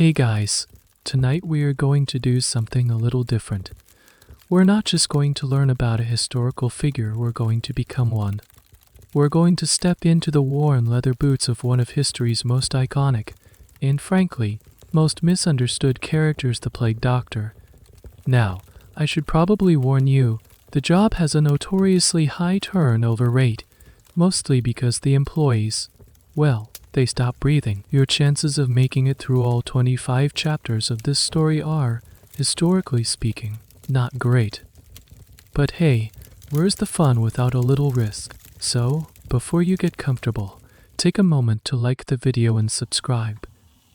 Hey guys, tonight we are going to do something a little different. We're not just going to learn about a historical figure, we're going to become one. We're going to step into the worn leather boots of one of history's most iconic, and frankly, most misunderstood characters, the Plague Doctor. Now, I should probably warn you, the job has a notoriously high turnover rate, mostly because the employees, well, they stop breathing. Your chances of making it through all 25 chapters of this story are, historically speaking, not great. But hey, where's the fun without a little risk? So, before you get comfortable, take a moment to like the video and subscribe,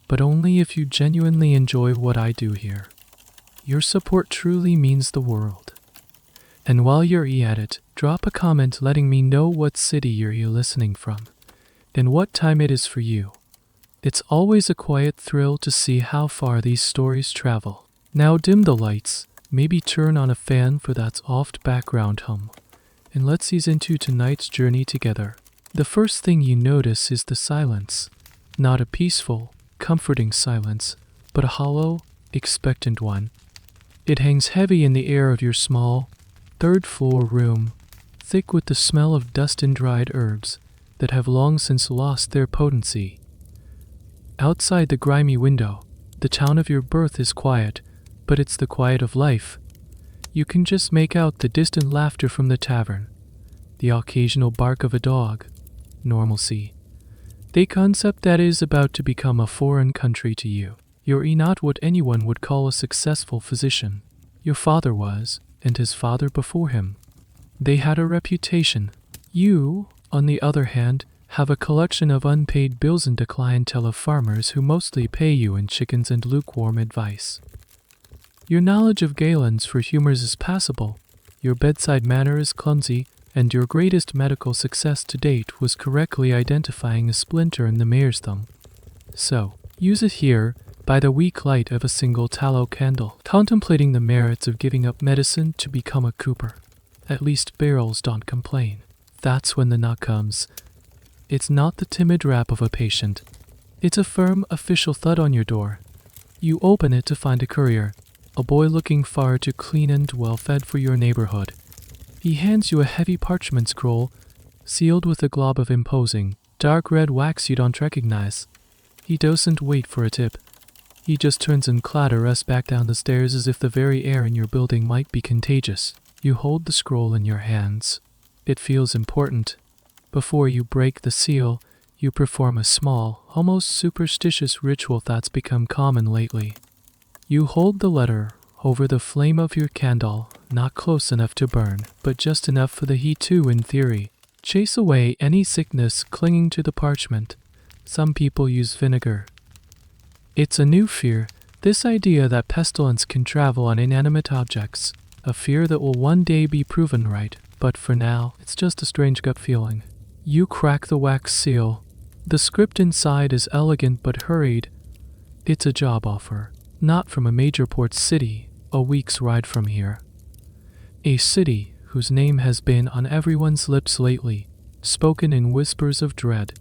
but only if you genuinely enjoy what I do here. Your support truly means the world. And while you're at it, drop a comment letting me know what city you're listening from, and what time it is for you. It's always a quiet thrill to see how far these stories travel. Now dim the lights, maybe turn on a fan for that soft background hum, and let's ease into tonight's journey together. The first thing you notice is the silence. Not a peaceful, comforting silence, but a hollow, expectant one. It hangs heavy in the air of your small, third-floor room, thick with the smell of dust and dried herbs that have long since lost their potency. Outside the grimy window, the town of your birth is quiet, but it's the quiet of life. You can just make out the distant laughter from the tavern, the occasional bark of a dog, normalcy. The concept that is about to become a foreign country to you. You're not what anyone would call a successful physician. Your father was, and his father before him. They had a reputation. You, on the other hand, have a collection of unpaid bills and a clientele of farmers who mostly pay you in chickens and lukewarm advice. Your knowledge of Galen's for humors is passable, your bedside manner is clumsy, and your greatest medical success to date was correctly identifying a splinter in the mare's thumb. So, use it here, by the weak light of a single tallow candle, contemplating the merits of giving up medicine to become a cooper. At least barrels don't complain. That's when the knock comes. It's not the timid rap of a patient. It's a firm, official thud on your door. You open it to find a courier, a boy looking far too clean and well-fed for your neighborhood. He hands you a heavy parchment scroll, sealed with a glob of imposing, dark red wax you don't recognize. He doesn't wait for a tip. He just turns and clatters back down the stairs as if the very air in your building might be contagious. You hold the scroll in your hands. It feels important. Before you break the seal, you perform a small, almost superstitious ritual that's become common lately. You hold the letter over the flame of your candle, not close enough to burn, but just enough for the heat to, in theory, chase away any sickness clinging to the parchment. Some people use vinegar. It's a new fear, this idea that pestilence can travel on inanimate objects, a fear that will one day be proven right, but for now, it's just a strange gut feeling. You crack the wax seal. The script inside is elegant but hurried. It's a job offer, not from a major port city, a week's ride from here. A city whose name has been on everyone's lips lately, spoken in whispers of dread.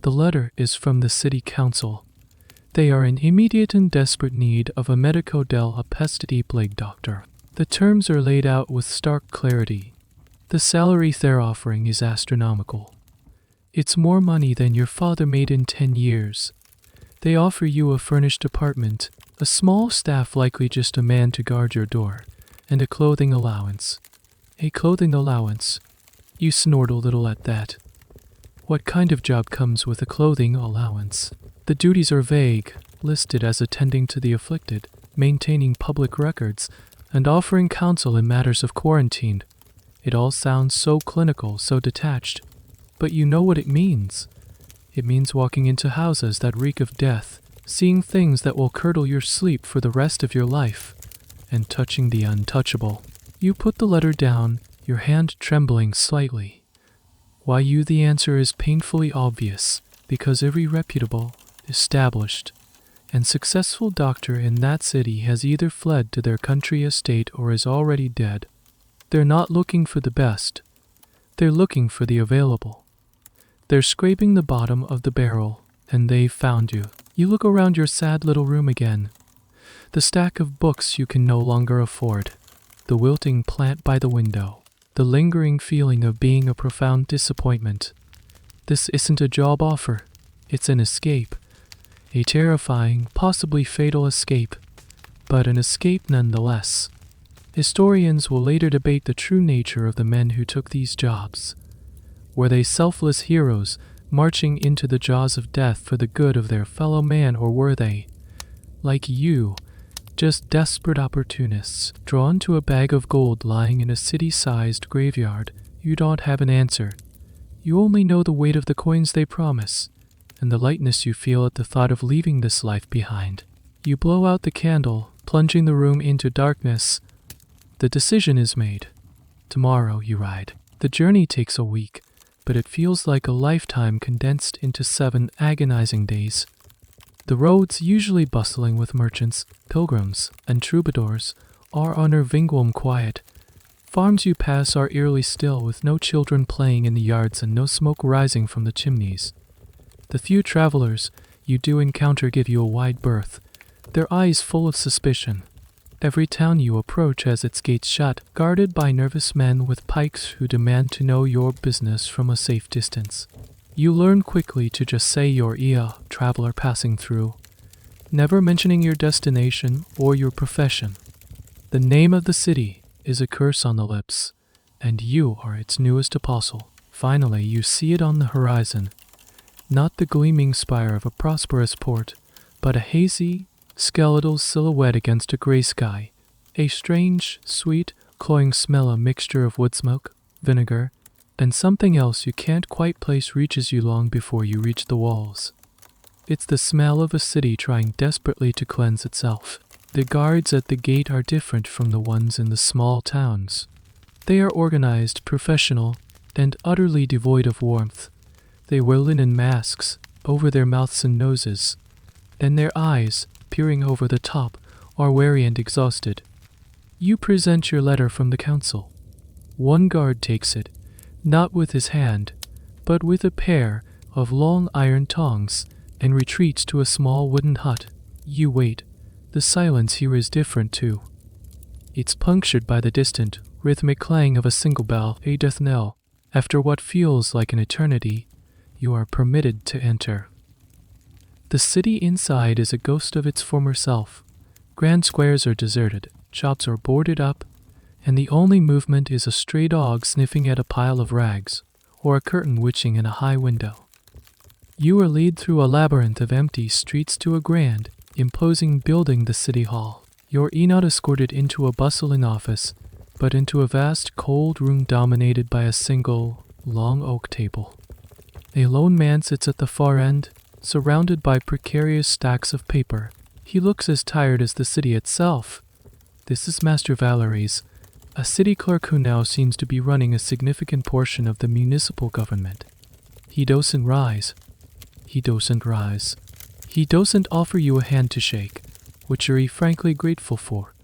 The letter is from the city council. They are in immediate and desperate need of a medico della peste plague doctor. The terms are laid out with stark clarity. The salary they're offering is astronomical. It's more money than your father made in 10 years. They offer you a furnished apartment, a small staff, likely just a man to guard your door, and a clothing allowance. A clothing allowance. You snort a little at that. What kind of job comes with a clothing allowance? The duties are vague, listed as attending to the afflicted, maintaining public records, and offering counsel in matters of quarantine. It all sounds so clinical, so detached, but you know what it means. It means walking into houses that reek of death, seeing things that will curdle your sleep for the rest of your life, and touching the untouchable. You put the letter down, your hand trembling slightly. Why you? The answer is painfully obvious, because every reputable, established, and successful doctor in that city has either fled to their country estate or is already dead. They're not looking for the best. They're looking for the available. They're scraping the bottom of the barrel, and they've found you. You look around your sad little room again. The stack of books you can no longer afford, the wilting plant by the window, the lingering feeling of being a profound disappointment. This isn't a job offer, it's an escape. A terrifying, possibly fatal escape, but an escape nonetheless. Historians will later debate the true nature of the men who took these jobs. Were they selfless heroes marching into the jaws of death for the good of their fellow man, or were they, like you, just desperate opportunists drawn to a bag of gold lying in a city-sized graveyard? You don't have an answer. You only know the weight of the coins they promise, and the lightness you feel at the thought of leaving this life behind. You blow out the candle, plunging the room into darkness. The decision is made. Tomorrow you ride. The journey takes a week, but it feels like a lifetime condensed into 7 agonizing days. The roads, usually bustling with merchants, pilgrims, and troubadours, are unnervingly quiet. Farms you pass are eerily still, with no children playing in the yards and no smoke rising from the chimneys. The few travelers you do encounter give you a wide berth, their eyes full of suspicion. Every town you approach has its gates shut, guarded by nervous men with pikes who demand to know your business from a safe distance. You learn quickly to just say you're a traveler passing through, never mentioning your destination or your profession. The name of the city is a curse on the lips, and you are its newest apostle. Finally, you see it on the horizon, not the gleaming spire of a prosperous port, but a hazy, skeletal silhouette against a gray sky. A strange, sweet, cloying smell, a mixture of wood smoke, vinegar, and something else you can't quite place, reaches you long before you reach the walls. It's the smell of a city trying desperately to cleanse itself. The guards at the gate are different from the ones in the small towns. They are organized, professional, and utterly devoid of warmth. They wear linen masks over their mouths and noses, and their eyes, peering over the top, are weary and exhausted. You present your letter from the council. One guard takes it, not with his hand, but with a pair of long iron tongs, and retreats to a small wooden hut. You wait. The silence here is different too. It's punctured by the distant, rhythmic clang of a single bell, a death knell. After what feels like an eternity, you are permitted to enter. The city inside is a ghost of its former self. Grand squares are deserted, shops are boarded up, and the only movement is a stray dog sniffing at a pile of rags, or a curtain witching in a high window. You are led through a labyrinth of empty streets to a grand, imposing building, the City Hall. You're not escorted into a bustling office, but into a vast, cold room dominated by a single, long oak table. A lone man sits at the far end, surrounded by precarious stacks of paper. He looks as tired as the city itself. This is Master Valerie's, a city clerk who now seems to be running a significant portion of the municipal government. He doesn't rise. He doesn't offer you a hand to shake, which you're frankly grateful for.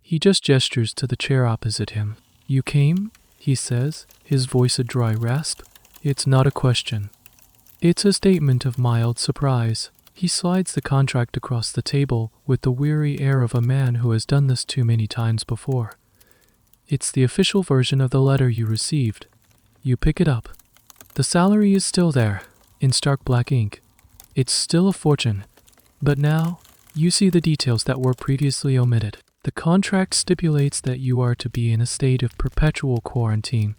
He just gestures to the chair opposite him. You came? He says, his voice a dry rasp. It's not a question. It's a statement of mild surprise. He slides the contract across the table with the weary air of a man who has done this too many times before. It's the official version of the letter you received. You pick it up. The salary is still there, in stark black ink. It's still a fortune, but now you see the details that were previously omitted. The contract stipulates that you are to be in a state of perpetual quarantine.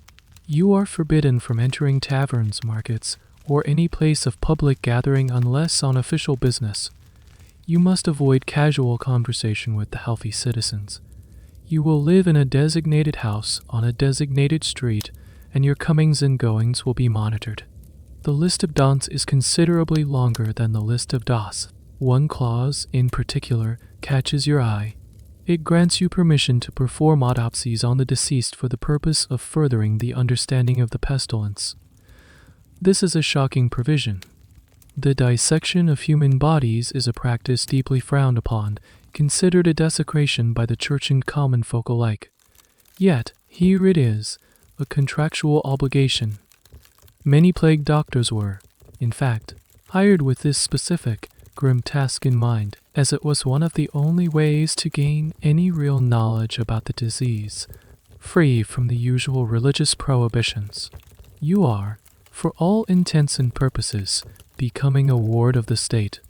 You are forbidden from entering taverns, markets, or any place of public gathering unless on official business. You must avoid casual conversation with the healthy citizens. You will live in a designated house on a designated street, and your comings and goings will be monitored. The list of don'ts is considerably longer than the list of do's. One clause, in particular, catches your eye. It grants you permission to perform autopsies on the deceased for the purpose of furthering the understanding of the pestilence. This is a shocking provision. The dissection of human bodies is a practice deeply frowned upon, considered a desecration by the church and common folk alike. Yet, here it is, a contractual obligation. Many plague doctors were, in fact, hired with this specific, grim task in mind, as it was one of the only ways to gain any real knowledge about the disease, free from the usual religious prohibitions. You are, for all intents and purposes, becoming a ward of the state,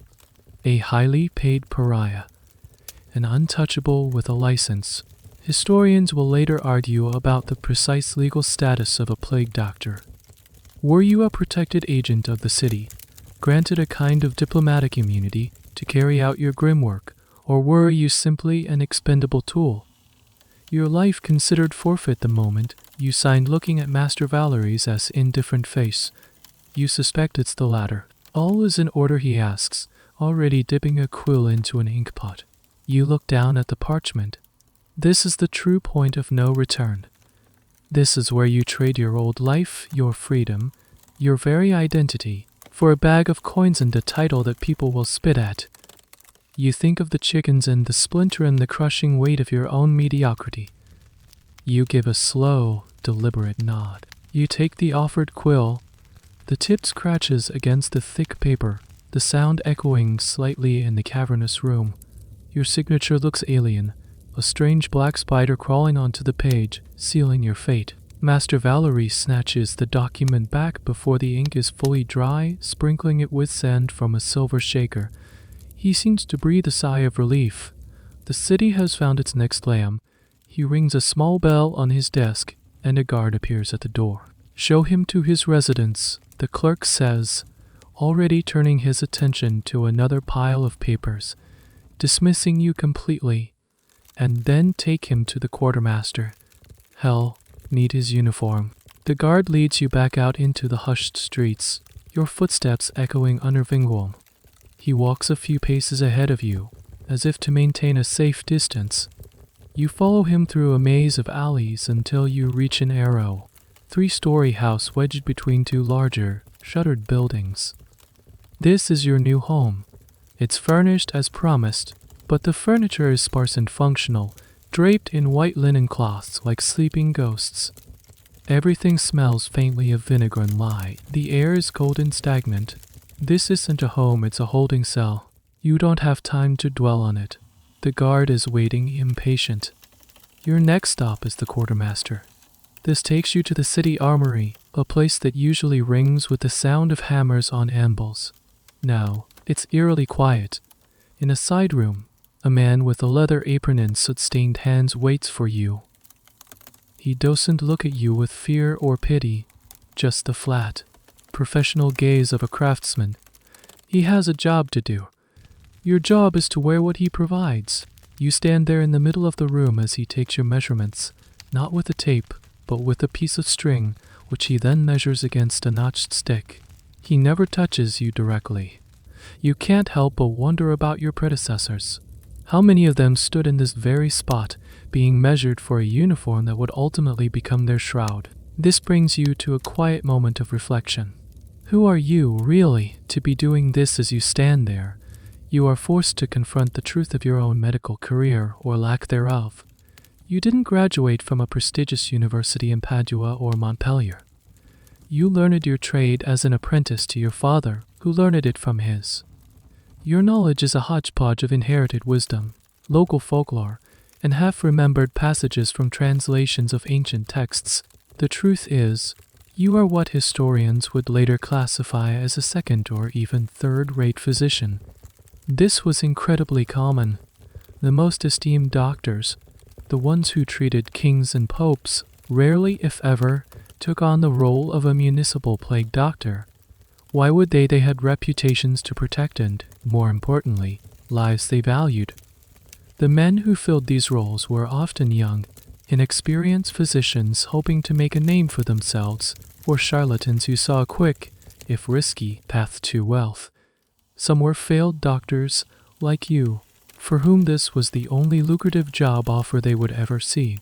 a highly paid pariah, an untouchable with a license. Historians will later argue about the precise legal status of a plague doctor. Were you a protected agent of the city, granted a kind of diplomatic immunity to carry out your grim work, or were you simply an expendable tool? Your life considered forfeit the moment you signed, looking at Master Valerie's as indifferent face. You suspect it's the latter. All is in order, he asks, already dipping a quill into an inkpot. You look down at the parchment. This is the true point of no return. This is where you trade your old life, your freedom, your very identity, for a bag of coins and a title that people will spit at. You think of the chickens and the splinter and the crushing weight of your own mediocrity. You give a slow, deliberate nod. You take the offered quill. The tip scratches against the thick paper, the sound echoing slightly in the cavernous room. Your signature looks alien, a strange black spider crawling onto the page, sealing your fate. Master Valerie snatches the document back before the ink is fully dry, sprinkling it with sand from a silver shaker. He seems to breathe a sigh of relief. The city has found its next lamb. He rings a small bell on his desk, and a guard appears at the door. Show him to his residence, the clerk says, already turning his attention to another pile of papers, dismissing you completely. And then take him to the quartermaster. Hell, need his uniform. The guard leads you back out into the hushed streets, your footsteps echoing unnervingly. He walks a few paces ahead of you, as if to maintain a safe distance. You follow him through a maze of alleys until you reach an arrow, three-story house wedged between two larger, shuttered buildings. This is your new home. It's furnished as promised, but the furniture is sparse and functional, draped in white linen cloths like sleeping ghosts. Everything smells faintly of vinegar and lye. The air is cold and stagnant. This isn't a home, it's a holding cell. You don't have time to dwell on it. The guard is waiting, impatient. Your next stop is the quartermaster. This takes you to the city armory, a place that usually rings with the sound of hammers on anvils. Now, it's eerily quiet. In a side room, a man with a leather apron and soot-stained hands waits for you. He doesn't look at you with fear or pity, just the flat, professional gaze of a craftsman. He has a job to do. Your job is to wear what he provides. You stand there in the middle of the room as he takes your measurements, not with a tape, but with a piece of string, which he then measures against a notched stick. He never touches you directly. You can't help but wonder about your predecessors. How many of them stood in this very spot, being measured for a uniform that would ultimately become their shroud? This brings you to a quiet moment of reflection. Who are you, really, to be doing this as you stand there? You are forced to confront the truth of your own medical career, or lack thereof. You didn't graduate from a prestigious university in Padua or Montpellier. You learned your trade as an apprentice to your father, who learned it from his. Your knowledge is a hodgepodge of inherited wisdom, local folklore, and half-remembered passages from translations of ancient texts. The truth is, you are what historians would later classify as a second or even third-rate physician. This was incredibly common. The most esteemed doctors, the ones who treated kings and popes, rarely, if ever, took on the role of a municipal plague doctor. Why would they? They had reputations to protect and, more importantly, lives they valued. The men who filled these roles were often young, inexperienced physicians hoping to make a name for themselves, or charlatans who saw a quick, if risky, path to wealth. Some were failed doctors, like you, for whom this was the only lucrative job offer they would ever see.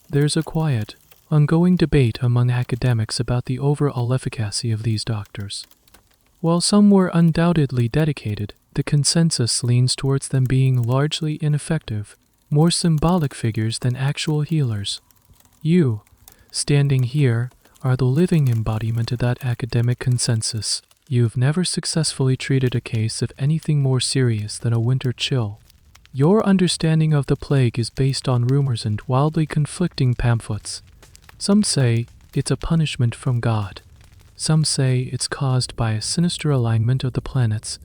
There's a quiet, ongoing debate among academics about the overall efficacy of these doctors. While some were undoubtedly dedicated, the consensus leans towards them being largely ineffective, more symbolic figures than actual healers. You, standing here, are the living embodiment of that academic consensus. You've never successfully treated a case of anything more serious than a winter chill. Your understanding of the plague is based on rumors and wildly conflicting pamphlets. Some say it's a punishment from God. Some say it's caused by a sinister alignment of the planets.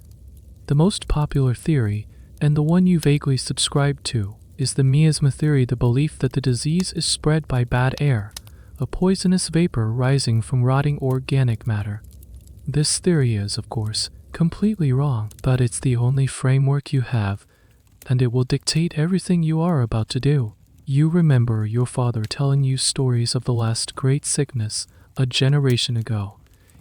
The most popular theory, and the one you vaguely subscribe to, is the miasma theory, the belief that the disease is spread by bad air, a poisonous vapor rising from rotting organic matter. This theory is, of course, completely wrong, but it's the only framework you have, and it will dictate everything you are about to do. You remember your father telling you stories of the last great sickness a generation ago.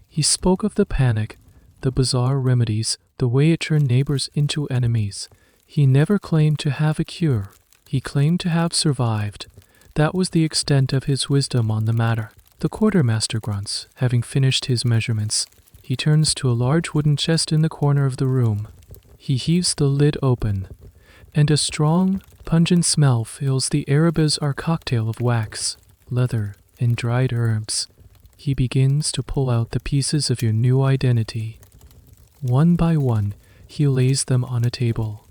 He spoke of the panic, the bizarre remedies, the way it turned neighbors into enemies. He never claimed to have a cure. He claimed to have survived. That was the extent of his wisdom on the matter. The quartermaster grunts, having finished his measurements. He turns to a large wooden chest in the corner of the room. He heaves the lid open, and a strong, pungent smell fills the air. Our cocktail of wax, leather, and dried herbs. He begins to pull out the pieces of your new identity. One by one, he lays them on a table.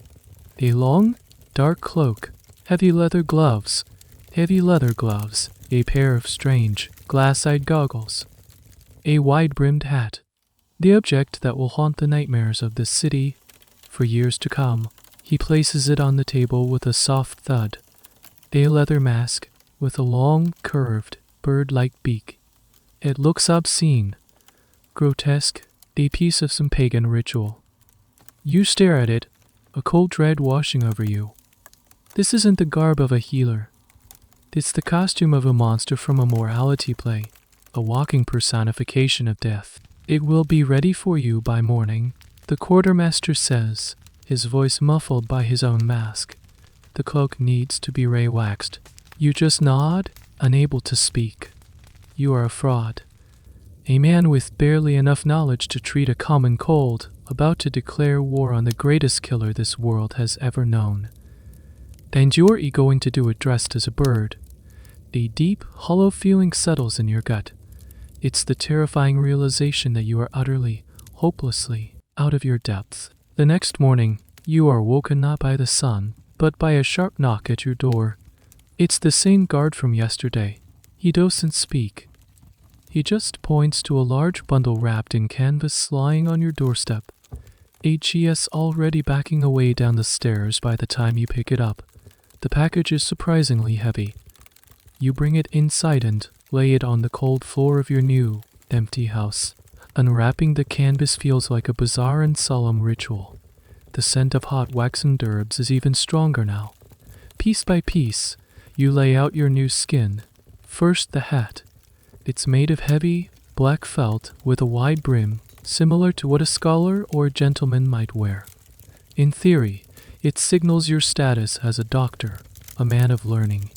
A long, dark cloak, heavy leather gloves, a pair of strange, glass-eyed goggles, a wide-brimmed hat, the object that will haunt the nightmares of this city for years to come. He places it on the table with a soft thud. A leather mask with a long, curved, bird-like beak. It looks obscene, grotesque, a piece of some pagan ritual. You stare at it, a cold dread washing over you. This isn't the garb of a healer. It's the costume of a monster from a morality play, a walking personification of death. It will be ready for you by morning, the quartermaster says, his voice muffled by his own mask. The cloak needs to be ray-waxed. You just nod, unable to speak. You are a fraud. A man with barely enough knowledge to treat a common cold, about to declare war on the greatest killer this world has ever known. And you're going to do it dressed as a bird. A deep, hollow feeling settles in your gut. It's the terrifying realization that you are utterly, hopelessly out of your depth. The next morning, you are woken not by the sun, but by a sharp knock at your door. It's the same guard from yesterday. He doesn't speak. He just points to a large bundle wrapped in canvas lying on your doorstep. HES already backing away down the stairs by the time you pick it up. The package is surprisingly heavy. You bring it inside and lay it on the cold floor of your new, empty house. Unwrapping the canvas feels like a bizarre and solemn ritual. The scent of hot waxened herbs is even stronger now. Piece by piece, you lay out your new skin. First, the hat. It's made of heavy, black felt with a wide brim, similar to what a scholar or a gentleman might wear. In theory, it signals your status as a doctor, a man of learning.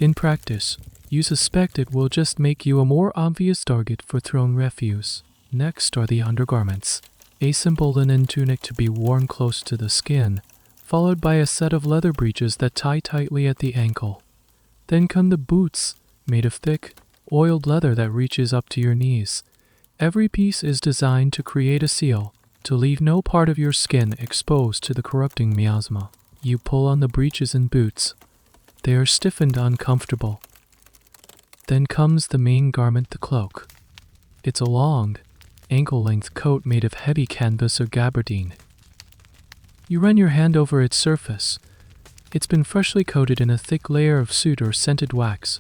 In practice, you suspect it will just make you a more obvious target for thrown refuse. Next are the undergarments. A simple linen tunic to be worn close to the skin, followed by a set of leather breeches that tie tightly at the ankle. Then come the boots, made of thick, oiled leather that reaches up to your knees. Every piece is designed to create a seal, to leave no part of your skin exposed to the corrupting miasma. You pull on the breeches and boots. They are stiff and uncomfortable. Then comes the main garment, the cloak. It's a long, ankle-length coat made of heavy canvas or gabardine. You run your hand over its surface. It's been freshly coated in a thick layer of soot or scented wax.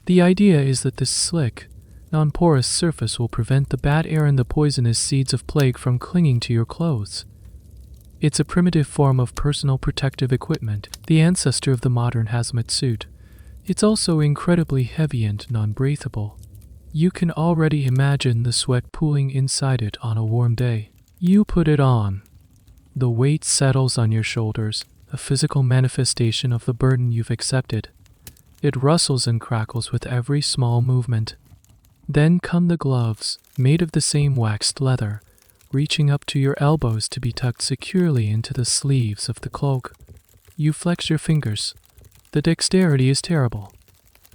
The idea is that this slick, non-porous surface will prevent the bad air and the poisonous seeds of plague from clinging to your clothes. It's a primitive form of personal protective equipment, the ancestor of the modern hazmat suit. It's also incredibly heavy and non-breathable. You can already imagine the sweat pooling inside it on a warm day. You put it on. The weight settles on your shoulders, a physical manifestation of the burden you've accepted. It rustles and crackles with every small movement. Then come the gloves, made of the same waxed leather, reaching up to your elbows to be tucked securely into the sleeves of the cloak. You flex your fingers. The dexterity is terrible.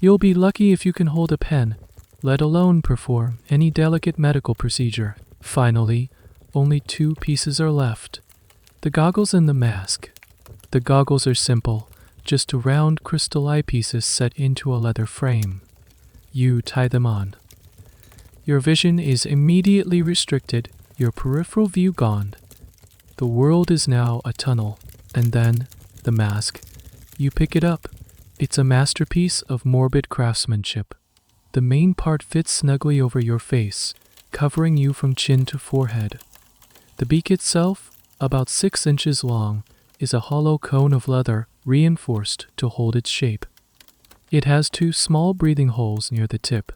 You'll be lucky if you can hold a pen, let alone perform any delicate medical procedure. Finally, only 2 pieces are left: the goggles and the mask. The goggles are simple, just round crystal eyepieces set into a leather frame. You tie them on. Your vision is immediately restricted, your peripheral view gone. The world is now a tunnel. And then, the mask. You pick it up. It's a masterpiece of morbid craftsmanship. The main part fits snugly over your face, covering you from chin to forehead. The beak itself, about 6 inches long, is a hollow cone of leather reinforced to hold its shape. It has 2 small breathing holes near the tip.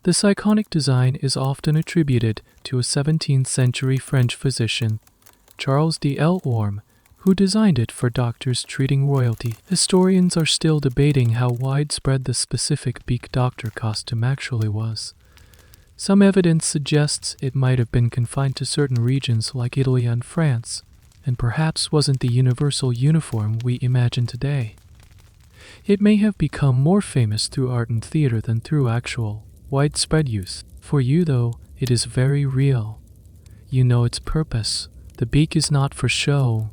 This iconic design is often attributed to a 17th century French physician, Charles della, who designed it for doctors treating royalty. Historians are still debating how widespread the specific beak doctor costume actually was. Some evidence suggests it might have been confined to certain regions like Italy and France, and perhaps wasn't the universal uniform we imagine today. It may have become more famous through art and theater than through actual, widespread use. For you, though, it is very real. You know its purpose. The beak is not for show.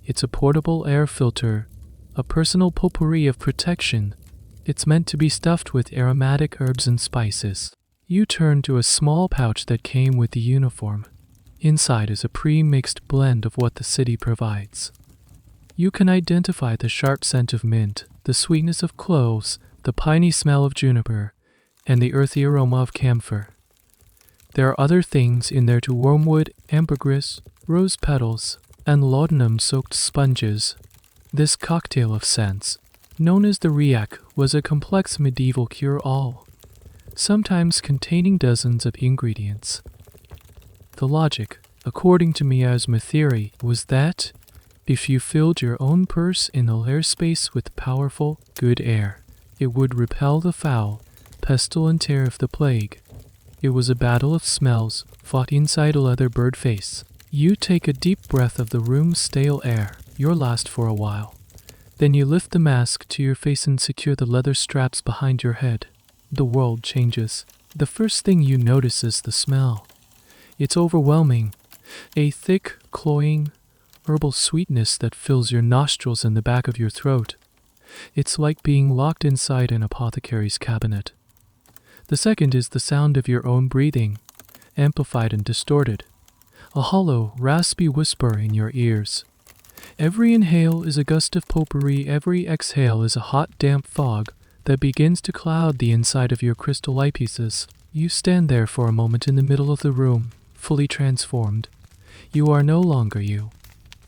It's a portable air filter, a personal potpourri of protection. It's meant to be stuffed with aromatic herbs and spices. You turn to a small pouch that came with the uniform. Inside is a pre-mixed blend of what the city provides. You can identify the sharp scent of mint, the sweetness of cloves, the piney smell of juniper, and the earthy aroma of camphor. There are other things in there too: wormwood, ambergris, rose petals, and laudanum-soaked sponges. This cocktail of scents, known as the riac, was a complex medieval cure-all, sometimes containing dozens of ingredients. The logic, according to miasma theory, was that if you filled your own purse in a airspace with powerful, good air, it would repel the foul, pestilent air of the plague. It was a battle of smells, fought inside a leather bird face. You take a deep breath of the room's stale air. You'll last for a while. Then you lift the mask to your face and secure the leather straps behind your head. The world changes. The first thing you notice is the smell. It's overwhelming. A thick, cloying, herbal sweetness that fills your nostrils and the back of your throat. It's like being locked inside an apothecary's cabinet. The second is the sound of your own breathing, amplified and distorted. A hollow, raspy whisper in your ears. Every inhale is a gust of potpourri, every exhale is a hot, damp fog that begins to cloud the inside of your crystal eyepieces. You stand there for a moment in the middle of the room, fully transformed. You are no longer you.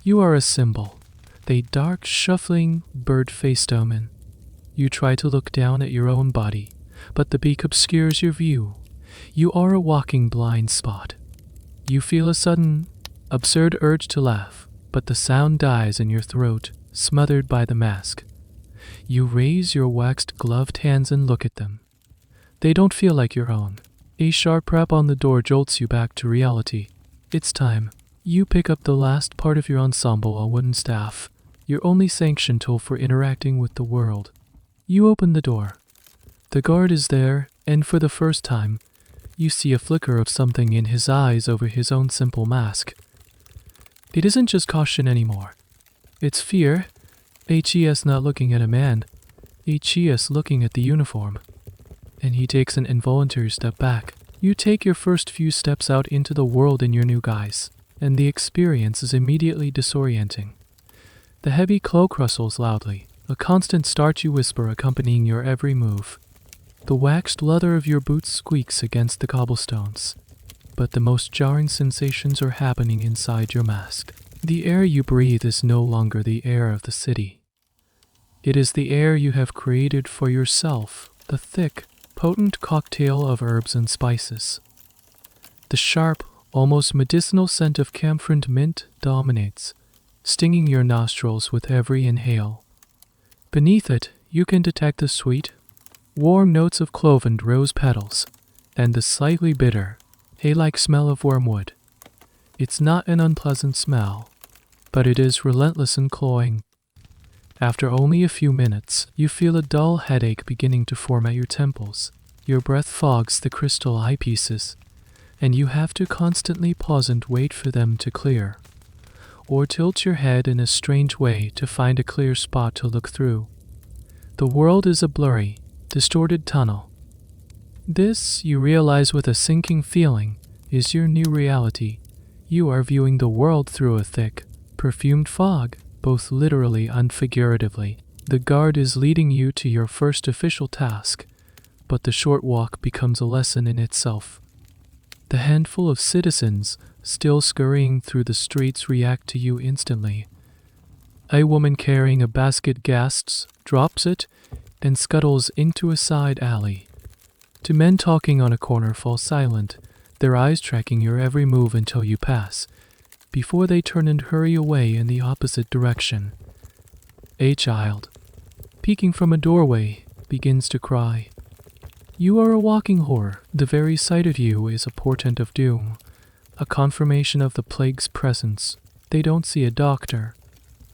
You are a symbol, a dark, shuffling, bird-faced omen. You try to look down at your own body, but the beak obscures your view. You are a walking blind spot. You feel a sudden, absurd urge to laugh, but the sound dies in your throat, smothered by the mask. You raise your waxed gloved hands and look at them. They don't feel like your own. A sharp rap on the door jolts you back to reality. It's time. You pick up the last part of your ensemble, a wooden staff, your only sanction tool for interacting with the world. You open the door. The guard is there, and for the first time, you see a flicker of something in his eyes over his own simple mask. It isn't just caution anymore. It's fear. HES not looking at a man. HES looking at the uniform. And he takes an involuntary step back. You take your first few steps out into the world in your new guise, and the experience is immediately disorienting. The heavy cloak rustles loudly, a constant starchy whisper accompanying your every move. The waxed leather of your boots squeaks against the cobblestones, but the most jarring sensations are happening inside your mask. The air you breathe is no longer the air of the city. It is the air you have created for yourself, the thick, potent cocktail of herbs and spices. The sharp, almost medicinal scent of camphor and mint dominates, stinging your nostrils with every inhale. Beneath it, you can detect the sweet, warm notes of clove and rose petals, and the slightly bitter, hay-like smell of wormwood. It's not an unpleasant smell, but it is relentless and cloying. After only a few minutes, you feel a dull headache beginning to form at your temples. Your breath fogs the crystal eyepieces. and you have to constantly pause and wait for them to clear, or tilt your head in a strange way to find a clear spot to look through. The world is a blurry, distorted tunnel. This, you realize with a sinking feeling, is your new reality. You are viewing the world through a thick, perfumed fog, both literally and figuratively. The guard is leading you to your first official task, but the short walk becomes a lesson in itself. The handful of citizens still scurrying through the streets react to you instantly. A woman carrying a basket gasps, drops it, and scuttles into a side alley. Two men talking on a corner fall silent, their eyes tracking your every move until you pass, before they turn and hurry away in the opposite direction. A child, peeking from a doorway, begins to cry. You are a walking horror. The very sight of you is a portent of doom, a confirmation of the plague's presence. They don't see a doctor.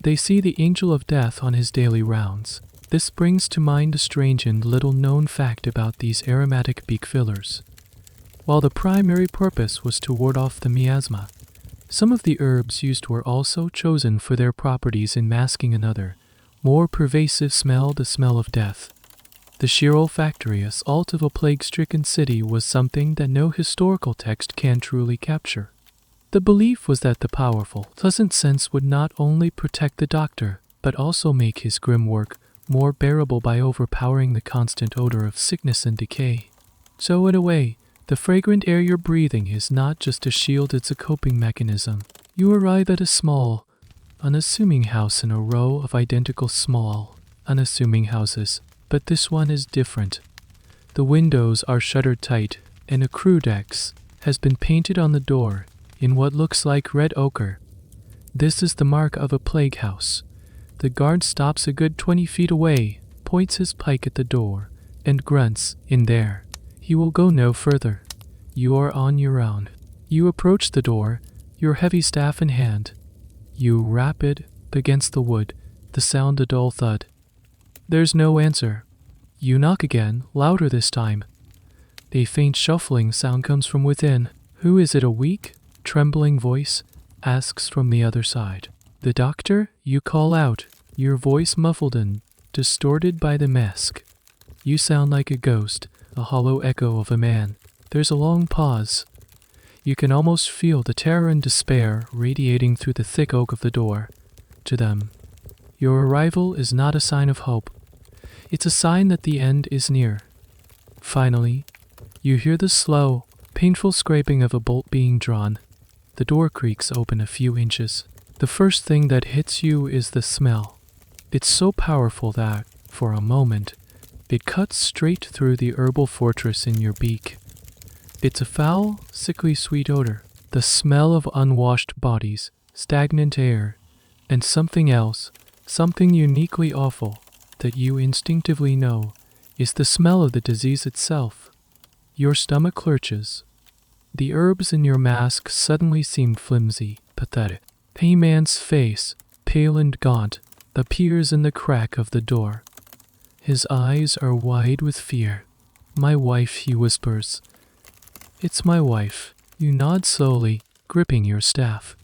They see the angel of death on his daily rounds. This brings to mind a strange and little-known fact about these aromatic beak fillers. While the primary purpose was to ward off the miasma, some of the herbs used were also chosen for their properties in masking another, more pervasive smell, the smell of death. The sheer olfactory assault of a plague-stricken city was something that no historical text can truly capture. The belief was that the powerful, pleasant scents would not only protect the doctor, but also make his grim work more bearable by overpowering the constant odor of sickness and decay. So in a way, the fragrant air you're breathing is not just a shield, it's a coping mechanism. You arrive at a small, unassuming house in a row of identical small, unassuming houses, but this one is different. The windows are shuttered tight, and a crudex has been painted on the door in what looks like red ochre. This is the mark of a plague house. The guard stops a good 20 feet away, points his pike at the door, and grunts, "In there." He will go no further. You are on your own. You approach the door, your heavy staff in hand. You rap it against the wood, the sound a dull thud. There's no answer. You knock again, louder this time. A faint shuffling sound comes from within. Who is it? A weak, trembling voice asks from the other side. The doctor? You call out, your voice muffled and distorted by the mask. You sound like a ghost, a hollow echo of a man. There's a long pause. You can almost feel the terror and despair radiating through the thick oak of the door. To them, your arrival is not a sign of hope. It's a sign that the end is near. Finally, you hear the slow, painful scraping of a bolt being drawn. The door creaks open a few inches. The first thing that hits you is the smell. It's so powerful that, for a moment, it cuts straight through the herbal fortress in your beak. It's a foul, sickly sweet odor, the smell of unwashed bodies, stagnant air, and something else, something uniquely awful, that you instinctively know is the smell of the disease itself. Your stomach lurches. The herbs in your mask suddenly seem flimsy, pathetic. A man's face, pale and gaunt, appears in the crack of the door. His eyes are wide with fear. "My wife," he whispers. "It's my wife." You nod slowly, gripping your staff.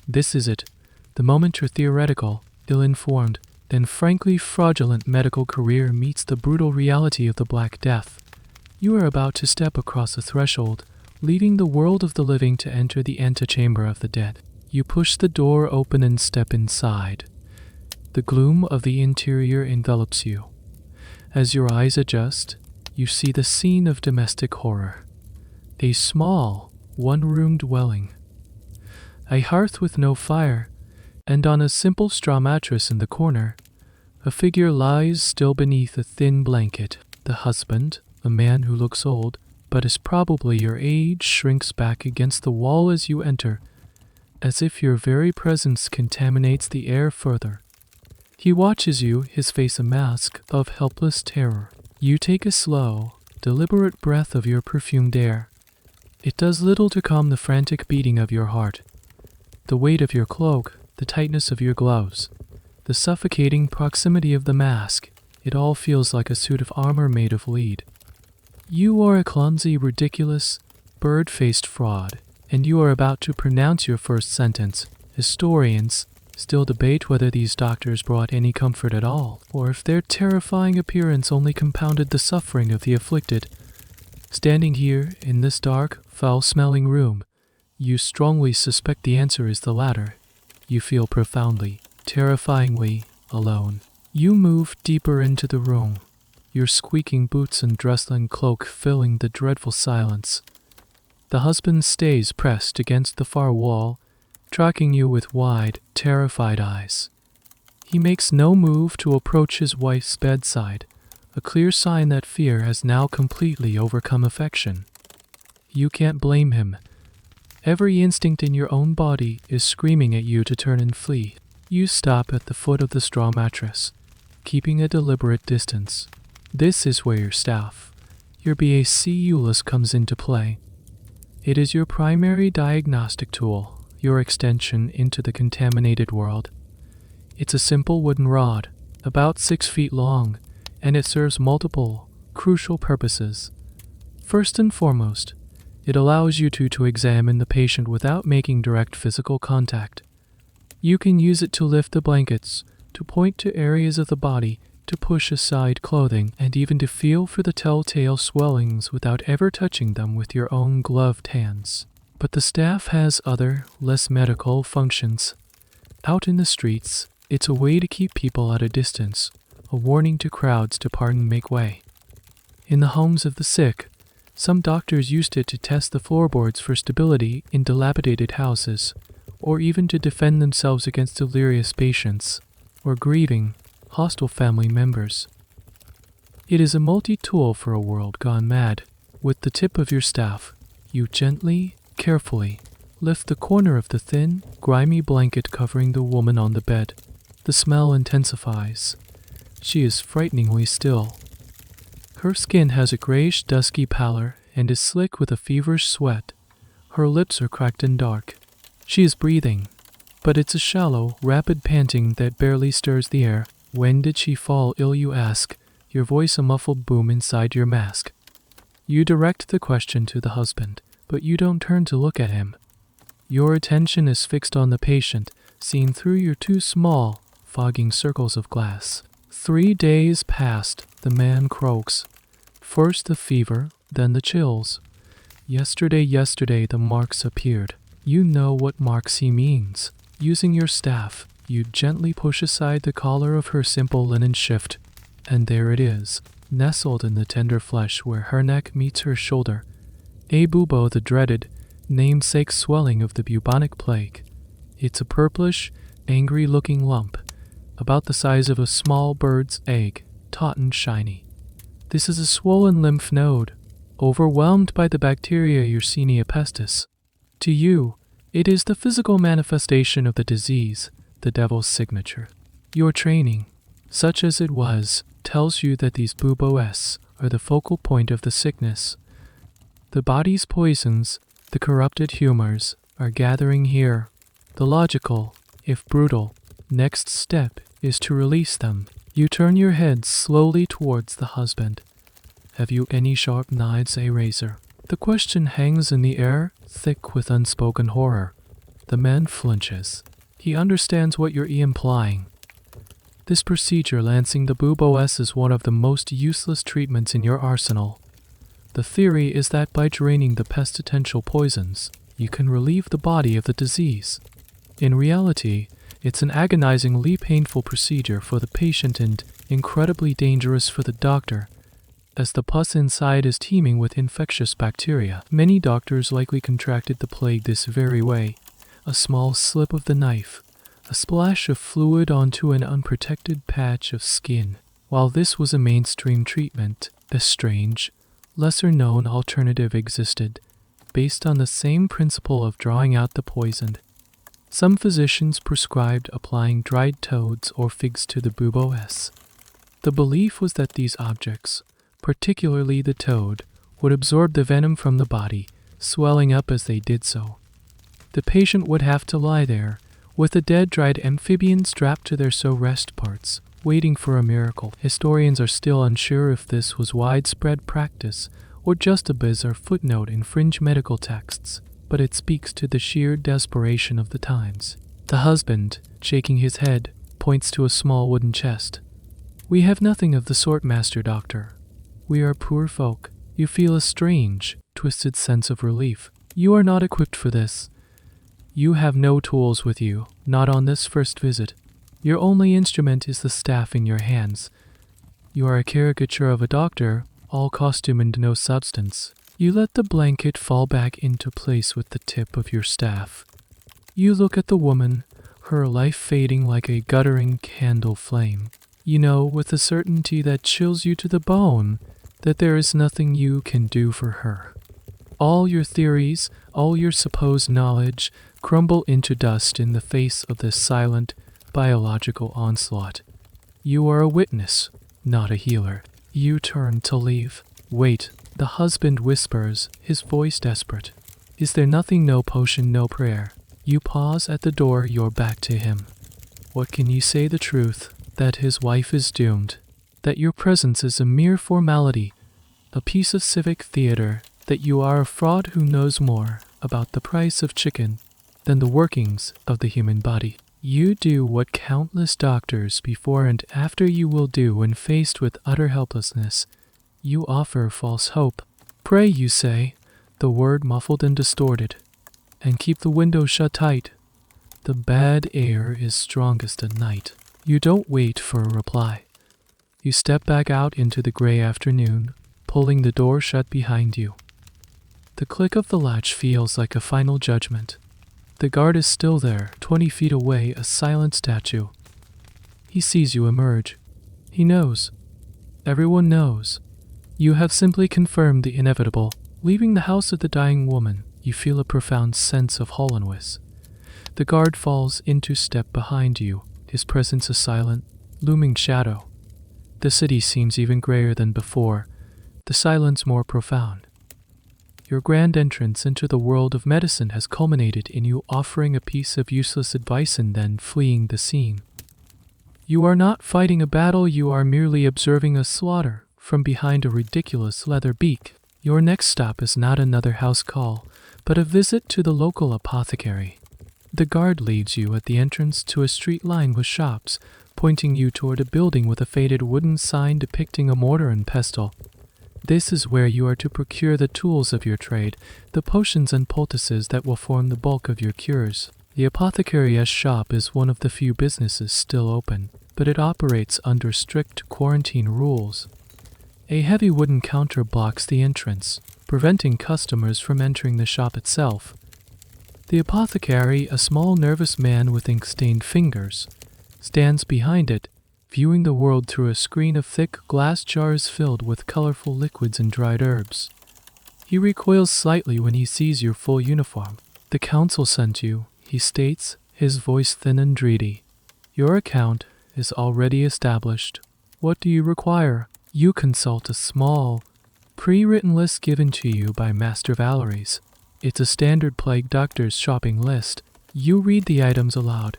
This is it, the moment your theoretical, ill-informed, and frankly fraudulent medical career meets the brutal reality of the Black Death. You are about to step across a threshold, leaving the world of the living to enter the antechamber of the dead. You push the door open and step inside. The gloom of the interior envelops you. As your eyes adjust, you see the scene of domestic horror. A small, one-room dwelling. A hearth with no fire, and on a simple straw mattress in the corner, a figure lies still beneath a thin blanket. The husband, a man who looks old, but is probably your age, shrinks back against the wall as you enter, as if your very presence contaminates the air further. He watches you, his face a mask of helpless terror. You take a slow, deliberate breath of your perfumed air. It does little to calm the frantic beating of your heart. The weight of your cloak, the tightness of your gloves, the suffocating proximity of the mask, it all feels like a suit of armor made of lead. You are a clumsy, ridiculous, bird-faced fraud, and you are about to pronounce your first sentence. Historians still debate whether these doctors brought any comfort at all, or if their terrifying appearance only compounded the suffering of the afflicted. Standing here in this dark, foul-smelling room, you strongly suspect the answer is the latter. You feel profoundly, terrifyingly alone. You move deeper into the room, your squeaking boots and rustling cloak filling the dreadful silence. The husband stays pressed against the far wall, tracking you with wide, terrified eyes. He makes no move to approach his wife's bedside, a clear sign that fear has now completely overcome affection. You can't blame him. Every instinct in your own body is screaming at you to turn and flee. You stop at the foot of the straw mattress, keeping a deliberate distance. This is where your staff, your BAC Euless, comes into play. It is your primary diagnostic tool, your extension into the contaminated world. It's a simple wooden rod, about 6 feet long, and it serves multiple, crucial purposes. First and foremost, it allows you to examine the patient without making direct physical contact. You can use it to lift the blankets, to point to areas of the body, to push aside clothing, and even to feel for the telltale swellings without ever touching them with your own gloved hands. But the staff has other, less medical functions. Out in the streets, it's a way to keep people at a distance, a warning to crowds to part and make way. In the homes of the sick, some doctors used it to test the floorboards for stability in dilapidated houses, or even to defend themselves against delirious patients, or grieving, hostile family members. It is a multi-tool for a world gone mad. With the tip of your staff, you gently, carefully, lift the corner of the thin, grimy blanket covering the woman on the bed. The smell intensifies. She is frighteningly still. Her skin has a grayish, dusky pallor and is slick with a feverish sweat. Her lips are cracked and dark. She is breathing, but it's a shallow, rapid panting that barely stirs the air. When did she fall ill, you ask, your voice a muffled boom inside your mask. You direct the question to the husband, but you don't turn to look at him. Your attention is fixed on the patient, seen through your 2 small, fogging circles of glass. 3 days passed, the man croaks. First the fever, then the chills. Yesterday, the marks appeared. You know what marks he means. Using your staff, you gently push aside the collar of her simple linen shift, and there it is, nestled in the tender flesh where her neck meets her shoulder. A bubo, the dreaded, namesake swelling of the bubonic plague. It's a purplish, angry-looking lump, about the size of a small bird's egg, taut and shiny. This is a swollen lymph node, overwhelmed by the bacteria Yersinia pestis. To you, it is the physical manifestation of the disease, the devil's signature. Your training, such as it was, tells you that these buboes are the focal point of the sickness. The body's poisons, the corrupted humors, are gathering here. The logical, if brutal, next step is to release them. You turn your head slowly towards the husband. Have you any sharp knives, a razor? The question hangs in the air, thick with unspoken horror. The man flinches. He understands what you're implying. This procedure, lancing the buboes, is one of the most useless treatments in your arsenal. The theory is that by draining the pestilential poisons, you can relieve the body of the disease. In reality, it's an agonizingly painful procedure for the patient and incredibly dangerous for the doctor, as the pus inside is teeming with infectious bacteria. Many doctors likely contracted the plague this very way. A small slip of the knife, a splash of fluid onto an unprotected patch of skin. While this was a mainstream treatment, a strange, lesser-known alternative existed, based on the same principle of drawing out the poison. Some physicians prescribed applying dried toads or figs to the buboes. The belief was that these objects, particularly the toad, would absorb the venom from the body, swelling up as they did so. The patient would have to lie there, with a dead dried amphibian strapped to their rest parts, waiting for a miracle. Historians are still unsure if this was widespread practice, or just a bizarre footnote in fringe medical texts, but it speaks to the sheer desperation of the times. The husband, shaking his head, points to a small wooden chest. "We have nothing of the sort, Master Doctor. We are poor folk." You feel a strange, twisted sense of relief. You are not equipped for this. You have no tools with you, not on this first visit. Your only instrument is the staff in your hands. You are a caricature of a doctor, all costume and no substance. You let the blanket fall back into place with the tip of your staff. You look at the woman, her life fading like a guttering candle flame. You know with a certainty that chills you to the bone that there is nothing you can do for her. All your theories, all your supposed knowledge, crumble into dust in the face of this silent, biological onslaught. You are a witness, not a healer. You turn to leave. "Wait," the husband whispers, his voice desperate. "Is there nothing, no potion, no prayer?" You pause at the door, your back to him. What can you say the truth? That his wife is doomed. That your presence is a mere formality, a piece of civic theater, that you are a fraud who knows more about the price of chicken than the workings of the human body. You do what countless doctors before and after you will do when faced with utter helplessness. You offer false hope. "Pray," you say, the word muffled and distorted, "and keep the window shut tight. The bad air is strongest at night." You don't wait for a reply. You step back out into the gray afternoon, pulling the door shut behind you. The click of the latch feels like a final judgment. The guard is still there, 20 feet away, a silent statue. He sees you emerge. He knows. Everyone knows. You have simply confirmed the inevitable. Leaving the house of the dying woman, you feel a profound sense of hollowness. The guard falls into step behind you, his presence a silent, looming shadow. The city seems even grayer than before, the silence more profound. Your grand entrance into the world of medicine has culminated in you offering a piece of useless advice and then fleeing the scene. You are not fighting a battle, you are merely observing a slaughter from behind a ridiculous leather beak. Your next stop is not another house call, but a visit to the local apothecary. The guard leads you at the entrance to a street lined with shops, pointing you toward a building with a faded wooden sign depicting a mortar and pestle. This is where you are to procure the tools of your trade, the potions and poultices that will form the bulk of your cures. The apothecary's shop is one of the few businesses still open, but it operates under strict quarantine rules. A heavy wooden counter blocks the entrance, preventing customers from entering the shop itself. The apothecary, a small nervous man with ink-stained fingers, stands behind it, viewing the world through a screen of thick glass jars filled with colorful liquids and dried herbs. He recoils slightly when he sees your full uniform. "The council sent you," he states, his voice thin and dreary. "Your account is already established. What do you require?" You consult a small, pre-written list given to you by Master Valerie's. It's a standard plague doctor's shopping list. You read the items aloud,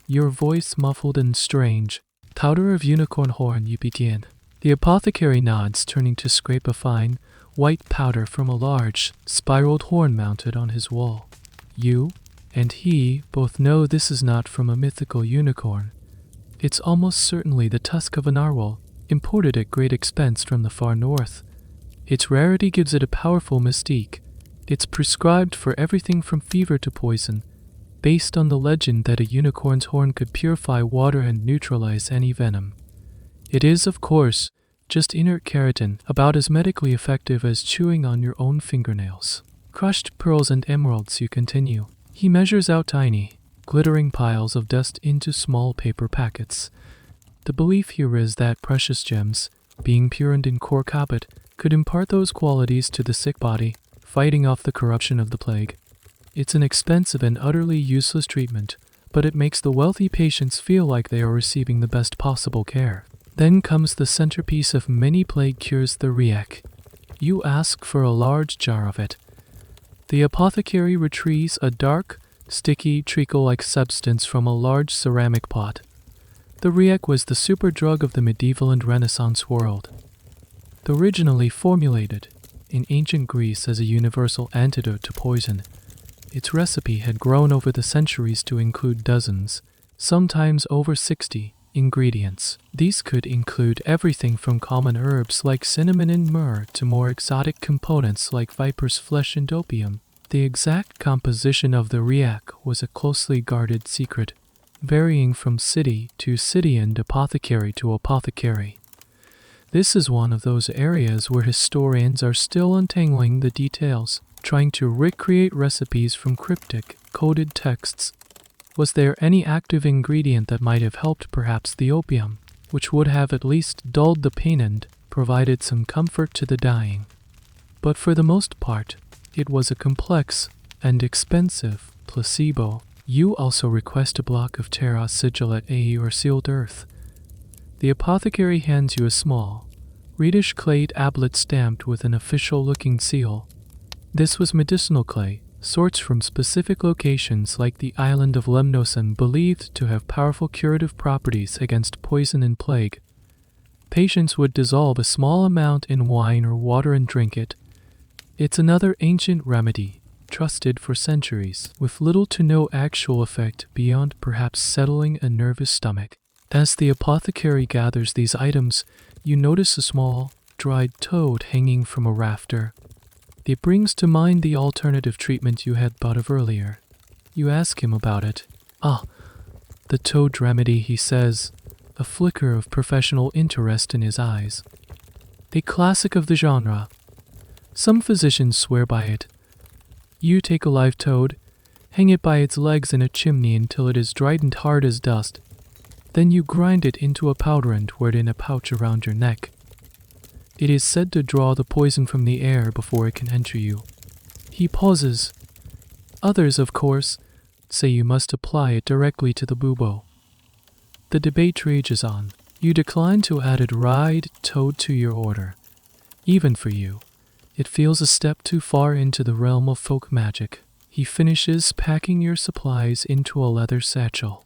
your voice muffled and strange. "Powder of unicorn horn," you begin. The apothecary nods, turning to scrape a fine, white powder from a large, spiraled horn mounted on his wall. You and he both know this is not from a mythical unicorn. It's almost certainly the tusk of a narwhal, imported at great expense from the far north. Its rarity gives it a powerful mystique. It's prescribed for everything from fever to poison, based on the legend that a unicorn's horn could purify water and neutralize any venom. It is, of course, just inert keratin, about as medically effective as chewing on your own fingernails. "Crushed pearls and emeralds," you continue. He measures out tiny, glittering piles of dust into small paper packets. The belief here is that precious gems, being pure and in cork habit, could impart those qualities to the sick body, fighting off the corruption of the plague. It's an expensive and utterly useless treatment, but it makes the wealthy patients feel like they are receiving the best possible care. Then comes the centerpiece of many plague cures, the riek. You ask for a large jar of it. The apothecary retrieves a dark, sticky, treacle-like substance from a large ceramic pot. The riek was the super drug of the medieval and Renaissance world. Originally formulated in ancient Greece as a universal antidote to poison. Its recipe had grown over the centuries to include dozens, sometimes over 60, ingredients. These could include everything from common herbs like cinnamon and myrrh to more exotic components like viper's flesh and opium. The exact composition of the riak was a closely guarded secret, varying from city to city and apothecary to apothecary. This is one of those areas where historians are still untangling the details, trying to recreate recipes from cryptic, coded texts. Was there any active ingredient that might have helped? Perhaps the opium, which would have at least dulled the pain and provided some comfort to the dying. But for the most part, it was a complex and expensive placebo. You also request a block of terra sigillet A or sealed earth. The apothecary hands you a small, reddish clay tablet stamped with an official-looking seal. This was medicinal clay, sorts from specific locations like the island of Lemnos and believed to have powerful curative properties against poison and plague. Patients would dissolve a small amount in wine or water and drink it. It's another ancient remedy, trusted for centuries, with little to no actual effect beyond perhaps settling a nervous stomach. As the apothecary gathers these items, you notice a small, dried toad hanging from a rafter. It brings to mind the alternative treatment you had thought of earlier. You ask him about it. Ah, the toad remedy, he says, a flicker of professional interest in his eyes. A classic of the genre. Some physicians swear by it. You take a live toad, hang it by its legs in a chimney until it is dried and hard as dust. Then you grind it into a powder and wear it in a pouch around your neck. It is said to draw the poison from the air before it can enter you. He pauses. Others, of course, say you must apply it directly to the bubo. The debate rages on. You decline to add a dried toad to your order. Even for you, it feels a step too far into the realm of folk magic. He finishes packing your supplies into a leather satchel.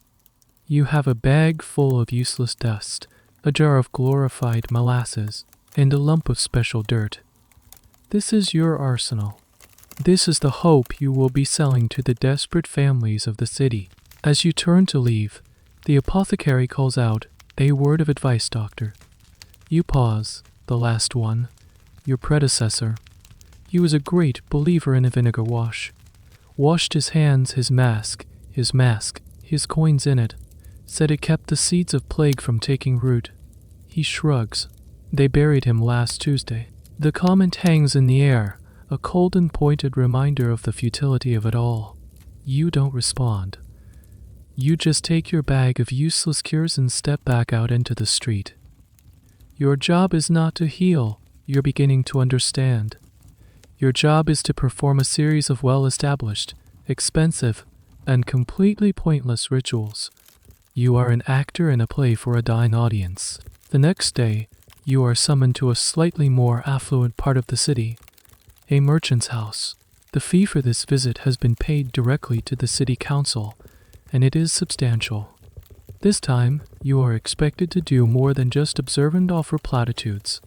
You have a bag full of useless dust, a jar of glorified molasses, and a lump of special dirt. This is your arsenal. This is the hope you will be selling to the desperate families of the city. As you turn to leave, the apothecary calls out, "A word of advice, doctor." You pause. The last one, your predecessor. He was a great believer in a vinegar wash. Washed his hands, his mask, his coins in it. Said it kept the seeds of plague from taking root. He shrugs. They buried him last Tuesday. The comment hangs in the air, a cold and pointed reminder of the futility of it all. You don't respond. You just take your bag of useless cures and step back out into the street. Your job is not to heal, you're beginning to understand. Your job is to perform a series of well-established, expensive, and completely pointless rituals. You are an actor in a play for a dying audience. The next day, you are summoned to a slightly more affluent part of the city, a merchant's house. The fee for this visit has been paid directly to the city council, and it is substantial. This time, you are expected to do more than just observe and offer platitudes.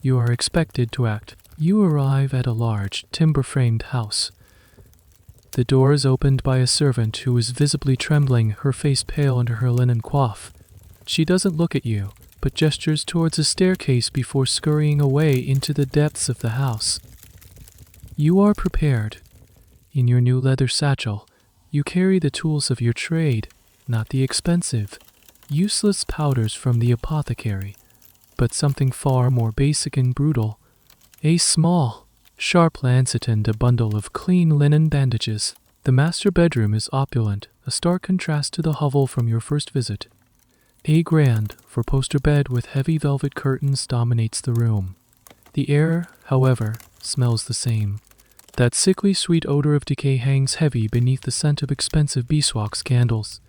You are expected to act. You arrive at a large, timber-framed house. The door is opened by a servant who is visibly trembling, her face pale under her linen coif. She doesn't look at you, but gestures towards a staircase before scurrying away into the depths of the house. You are prepared. In your new leather satchel, you carry the tools of your trade, not the expensive, useless powders from the apothecary, but something far more basic and brutal. A small, sharp lancet and a bundle of clean linen bandages. The master bedroom is opulent, a stark contrast to the hovel from your first visit. A grand, four-poster bed with heavy velvet curtains dominates the room. The air, however, smells the same. That sickly sweet odor of decay hangs heavy beneath the scent of expensive beeswax candles.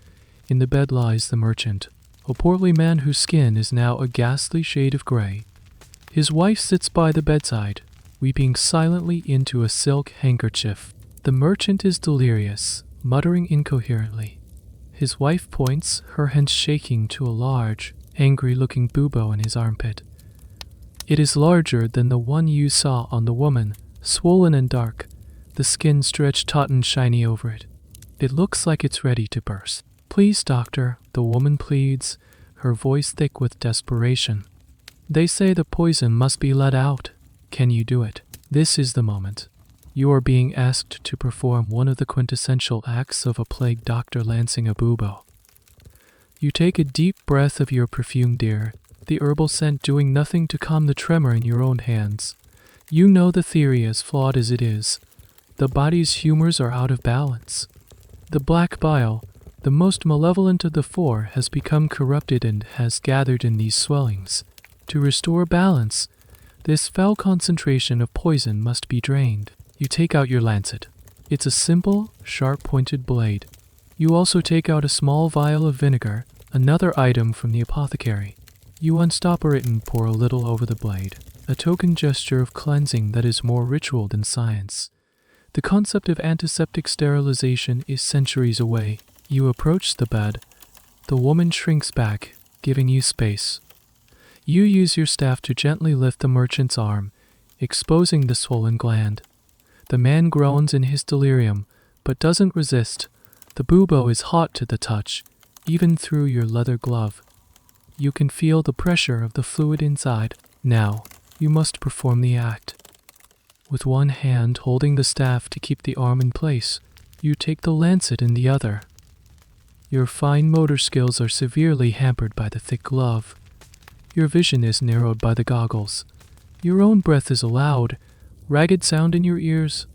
In the bed lies the merchant, a portly man whose skin is now a ghastly shade of gray. His wife sits by the bedside, weeping silently into a silk handkerchief. The merchant is delirious, muttering incoherently. His wife points, her hands shaking, to a large, angry-looking bubo in his armpit. It is larger than the one you saw on the woman, swollen and dark, the skin stretched taut and shiny over it. It looks like it's ready to burst. "Please, doctor," the woman pleads, her voice thick with desperation. "They say the poison must be let out. Can you do it?" This is the moment. You are being asked to perform one of the quintessential acts of a plague doctor lancing a bubo. You take a deep breath of your perfumed air, the herbal scent doing nothing to calm the tremor in your own hands. You know the theory, as flawed as it is. The body's humors are out of balance. The black bile, the most malevolent of the four, has become corrupted and has gathered in these swellings. To restore balance, this foul concentration of poison must be drained. You take out your lancet. It's a simple, sharp-pointed blade. You also take out a small vial of vinegar, another item from the apothecary. You unstopper it and pour a little over the blade, a token gesture of cleansing that is more ritual than science. The concept of antiseptic sterilization is centuries away. You approach the bed. The woman shrinks back, giving you space. You use your staff to gently lift the merchant's arm, exposing the swollen gland. The man groans in his delirium, but doesn't resist. The bubo is hot to the touch, even through your leather glove. You can feel the pressure of the fluid inside. Now, you must perform the act. With one hand holding the staff to keep the arm in place, you take the lancet in the other. Your fine motor skills are severely hampered by the thick glove. Your vision is narrowed by the goggles. Your own breath is a loud, ragged sound in your ears.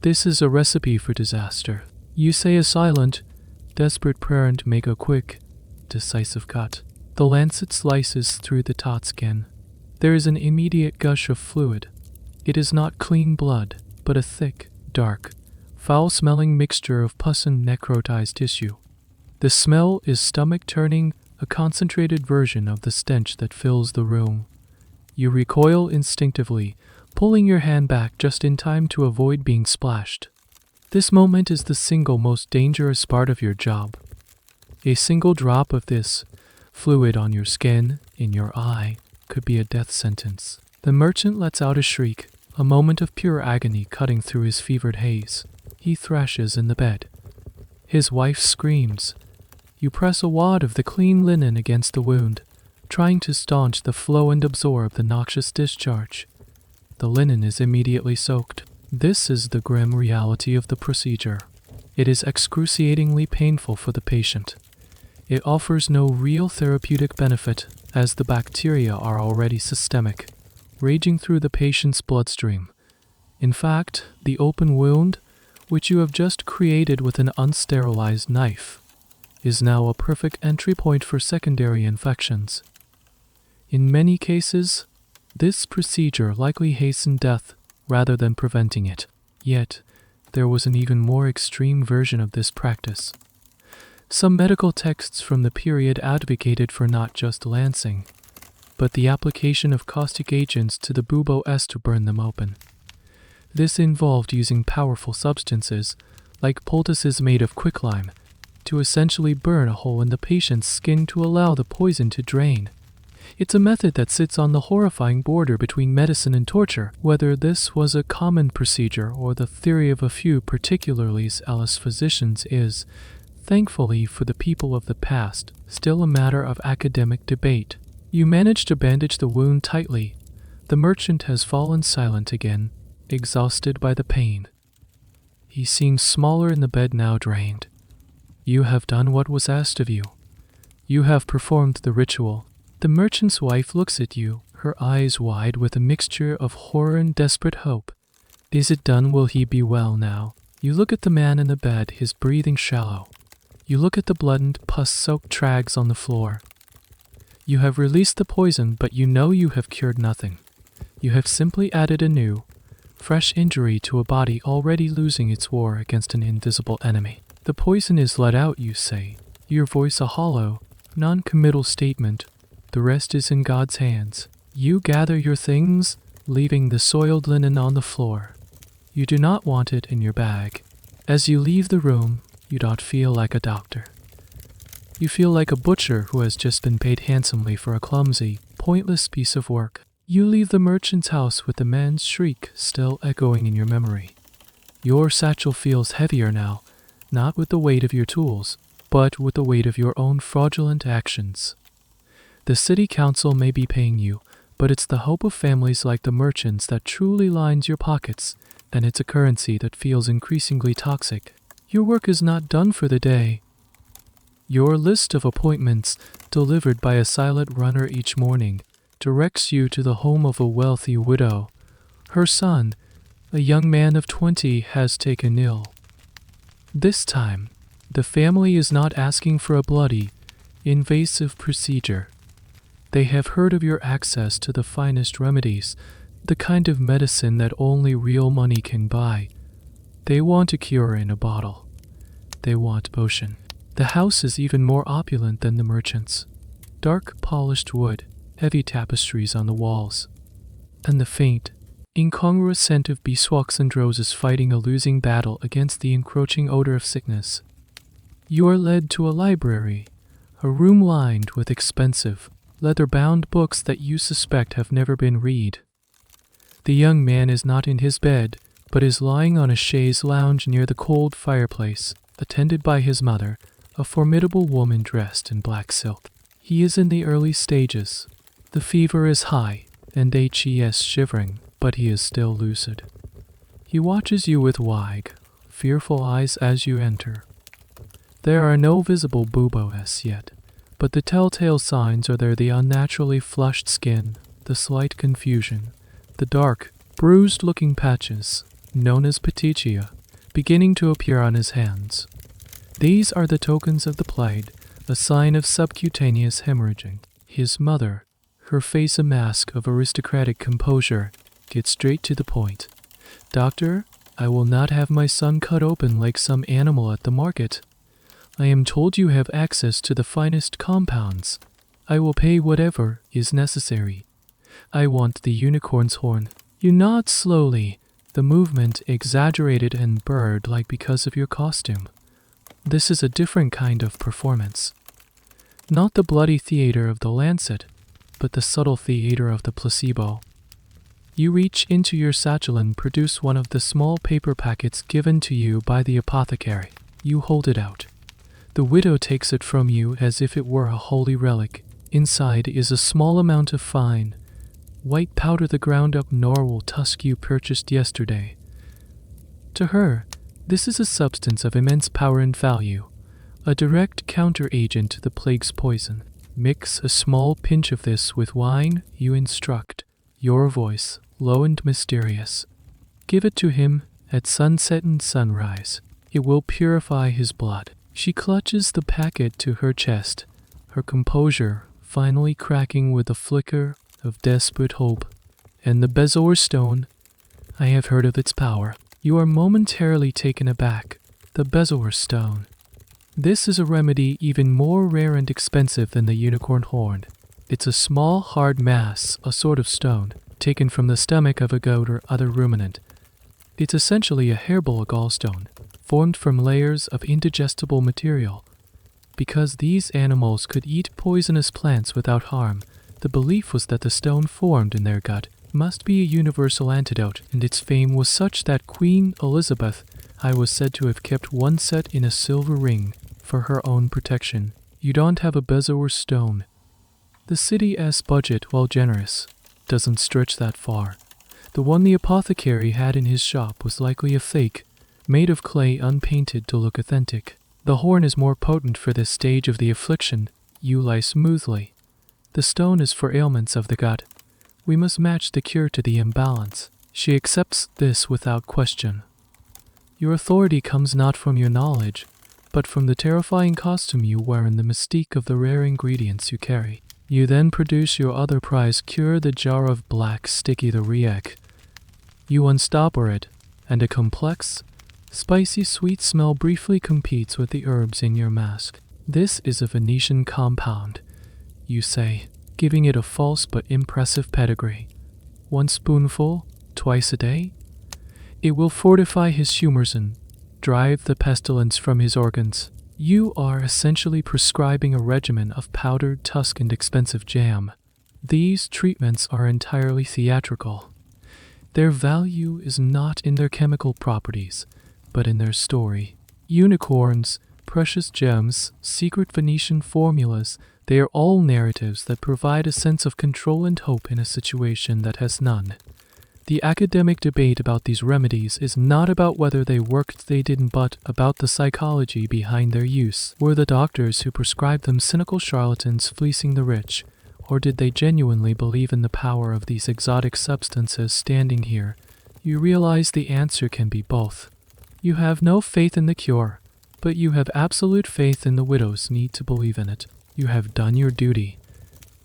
This is a recipe for disaster. You say a silent, desperate prayer and make a quick, decisive cut. The lancet slices through the taut skin. There is an immediate gush of fluid. It is not clean blood, but a thick, dark, foul-smelling mixture of pus and necrotized tissue. The smell is stomach-turning, a concentrated version of the stench that fills the room. You recoil instinctively, pulling your hand back just in time to avoid being splashed. This moment is the single most dangerous part of your job. A single drop of this fluid on your skin, in your eye, could be a death sentence. The merchant lets out a shriek, a moment of pure agony cutting through his fevered haze. He thrashes in the bed. His wife screams. You press a wad of the clean linen against the wound, trying to staunch the flow and absorb the noxious discharge. The linen is immediately soaked. This is the grim reality of the procedure. It is excruciatingly painful for the patient. It offers no real therapeutic benefit, as the bacteria are already systemic, raging through the patient's bloodstream. In fact, the open wound, which you have just created with an unsterilized knife, is now a perfect entry point for secondary infections. In many cases, this procedure likely hastened death rather than preventing it. Yet, there was an even more extreme version of this practice. Some medical texts from the period advocated for not just lancing, but the application of caustic agents to the bubo-s to burn them open. This involved using powerful substances, like poultices made of quicklime, to essentially burn a hole in the patient's skin to allow the poison to drain. It's a method that sits on the horrifying border between medicine and torture. Whether this was a common procedure or the theory of a few particularly zealous physicians is, thankfully for the people of the past, still a matter of academic debate. You manage to bandage the wound tightly. The merchant has fallen silent again, exhausted by the pain. He seems smaller in the bed now, drained. You have done what was asked of you. You have performed the ritual. The merchant's wife looks at you, her eyes wide with a mixture of horror and desperate hope. Is it done? Will he be well now? You look at the man in the bed, his breathing shallow. You look at the blood-and pus-soaked trags on the floor. You have released the poison, but you know you have cured nothing. You have simply added a new, fresh injury to a body already losing its war against an invisible enemy. The poison is let out, you say, your voice a hollow, non-committal statement. The rest is in God's hands. You gather your things, leaving the soiled linen on the floor. You do not want it in your bag. As you leave the room, you don't feel like a doctor. You feel like a butcher who has just been paid handsomely for a clumsy, pointless piece of work. You leave the merchant's house with the man's shriek still echoing in your memory. Your satchel feels heavier now, not with the weight of your tools, but with the weight of your own fraudulent actions. The city council may be paying you, but it's the hope of families like the merchants that truly lines your pockets, and it's a currency that feels increasingly toxic. Your work is not done for the day. Your list of appointments, delivered by a silent runner each morning, directs you to the home of a wealthy widow. Her son, a young man of 20, has taken ill. This time, the family is not asking for a bloody, invasive procedure. They have heard of your access to the finest remedies, the kind of medicine that only real money can buy. They want a cure in a bottle. They want potion. The house is even more opulent than the merchant's. Dark polished wood, heavy tapestries on the walls, and the faint, incongruous scent of beeswax and roses fighting a losing battle against the encroaching odor of sickness. You are led to a library, a room lined with expensive, leather-bound books that you suspect have never been read. The young man is not in his bed, but is lying on a chaise lounge near the cold fireplace, attended by his mother, a formidable woman dressed in black silk. He is in the early stages. The fever is high, and HES shivering, but he is still lucid. He watches you with wide, fearful eyes as you enter. There are no visible buboes yet, but the telltale signs are there: the unnaturally flushed skin, the slight confusion, the dark, bruised-looking patches, known as petechia, beginning to appear on his hands. These are the tokens of the plague, a sign of subcutaneous hemorrhaging. His mother, her face a mask of aristocratic composure, gets straight to the point. "Doctor, I will not have my son cut open like some animal at the market. I am told you have access to the finest compounds. I will pay whatever is necessary. I want the unicorn's horn." You nod slowly, the movement exaggerated and bird-like because of your costume. This is a different kind of performance. Not the bloody theater of the lancet, but the subtle theater of the placebo. You reach into your satchel and produce one of the small paper packets given to you by the apothecary. You hold it out. The widow takes it from you as if it were a holy relic. Inside is a small amount of fine, white powder, the ground-up narwhal tusk you purchased yesterday. To her, this is a substance of immense power and value, a direct counter-agent to the plague's poison. Mix a small pinch of this with wine, you instruct, your voice low and mysterious. Give it to him at sunset and sunrise. It will purify his blood. She clutches the packet to her chest, her composure finally cracking with a flicker of desperate hope. And the bezoar stone, I have heard of its power. You are momentarily taken aback. The bezoar stone. This is a remedy even more rare and expensive than the unicorn horn. It's a small hard mass, a sort of stone, taken from the stomach of a goat or other ruminant. It's essentially a hairball gallstone, formed from layers of indigestible material. Because these animals could eat poisonous plants without harm, the belief was that the stone formed in their gut must be a universal antidote, and its fame was such that Queen Elizabeth I was said to have kept one set in a silver ring for her own protection. You don't have a bezoar stone. The city's budget, while generous, doesn't stretch that far. The one the apothecary had in his shop was likely a fake, made of clay unpainted to look authentic. The horn is more potent for this stage of the affliction. You lie smoothly. The stone is for ailments of the gut. We must match the cure to the imbalance. She accepts this without question. Your authority comes not from your knowledge, but from the terrifying costume you wear and the mystique of the rare ingredients you carry. You then produce your other prize cure, the jar of black sticky the riek. You unstopper it, and a complex, spicy sweet smell briefly competes with the herbs in your mask. This is a Venetian compound, you say, giving it a false but impressive pedigree. 1 spoonful, twice a day? It will fortify his humors and drive the pestilence from his organs. You are essentially prescribing a regimen of powdered tusk and expensive jam. These treatments are entirely theatrical. Their value is not in their chemical properties, but in their story. Unicorns, precious gems, secret Venetian formulas, they are all narratives that provide a sense of control and hope in a situation that has none. The academic debate about these remedies is not about whether they worked, they didn't, but about the psychology behind their use. Were the doctors who prescribed them cynical charlatans fleecing the rich, or did they genuinely believe in the power of these exotic substances? Standing here, you realize the answer can be both. You have no faith in the cure, but you have absolute faith in the widow's need to believe in it. You have done your duty.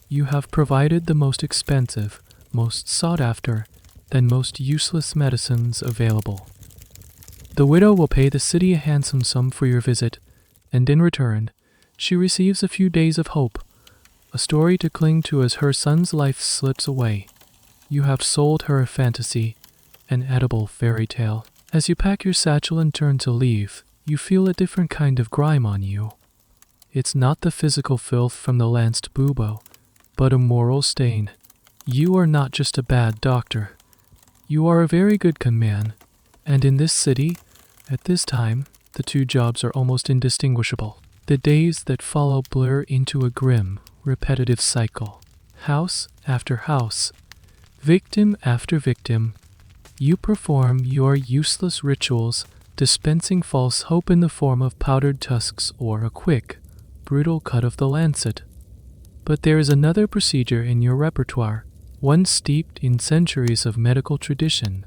You have provided the most expensive, most sought after, then most useless medicines available. The widow will pay the city a handsome sum for your visit, and in return, she receives a few days of hope, a story to cling to as her son's life slips away. You have sold her a fantasy, an edible fairy tale. As you pack your satchel and turn to leave, you feel a different kind of grime on you. It's not the physical filth from the lanced bubo, but a moral stain. You are not just a bad doctor. You are a very good man, and in this city, at this time, the two jobs are almost indistinguishable. The days that follow blur into a grim, repetitive cycle. House after house, victim after victim, you perform your useless rituals, dispensing false hope in the form of powdered tusks or a quick, brutal cut of the lancet. But there is another procedure in your repertoire, one steeped in centuries of medical tradition,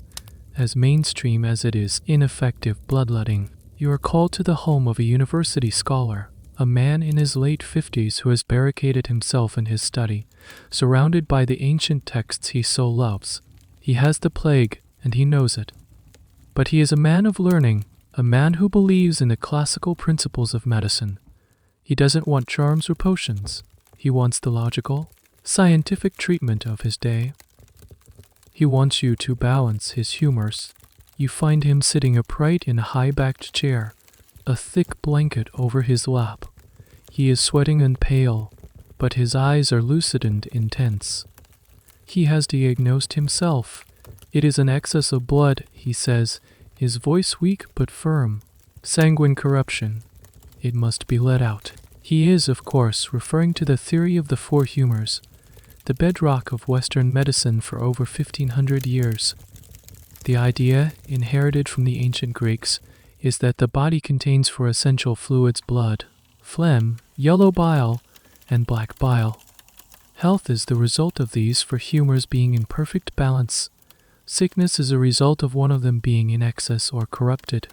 as mainstream as it is ineffective bloodletting. You are called to the home of a university scholar, a man in his late 50s who has barricaded himself in his study, surrounded by the ancient texts he so loves. He has the plague, and he knows it. But he is a man of learning, a man who believes in the classical principles of medicine. He doesn't want charms or potions. He wants the logical, scientific treatment of his day. He wants you to balance his humors. You find him sitting upright in a high-backed chair, a thick blanket over his lap. He is sweating and pale, but his eyes are lucid and intense. He has diagnosed himself. It is an excess of blood, he says, his voice weak but firm. Sanguine corruption. It must be let out. He is, of course, referring to the theory of the four humors, the bedrock of Western medicine for over 1500 years. The idea, inherited from the ancient Greeks, is that the body contains four essential fluids: blood, phlegm, yellow bile, and black bile. Health is the result of these four humors being in perfect balance. Sickness is a result of one of them being in excess or corrupted.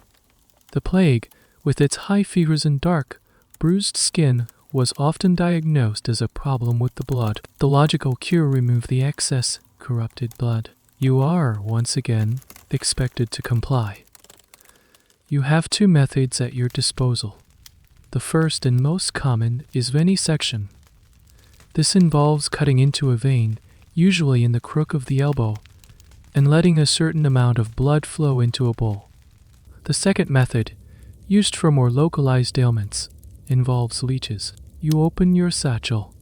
The plague, with its high fevers and dark, bruised skin, was often diagnosed as a problem with the blood. The logical cure removed the excess, corrupted blood. You are, once again, expected to comply. You have two methods at your disposal. The first and most common is venesection. This involves cutting into a vein, usually in the crook of the elbow, and letting a certain amount of blood flow into a bowl. The second method, used for more localized ailments, involves leeches. You open your satchel.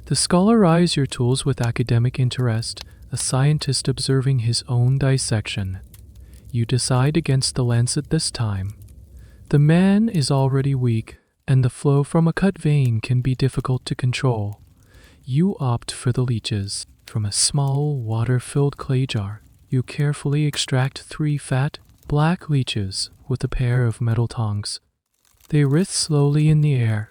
The scholar eyes your tools with academic interest, a scientist observing his own dissection. You decide against the lancet this time. The man is already weak, and the flow from a cut vein can be difficult to control. You opt for the leeches. From a small, water-filled clay jar, you carefully extract 3 fat, black leeches with a pair of metal tongs. They writhe slowly in the air.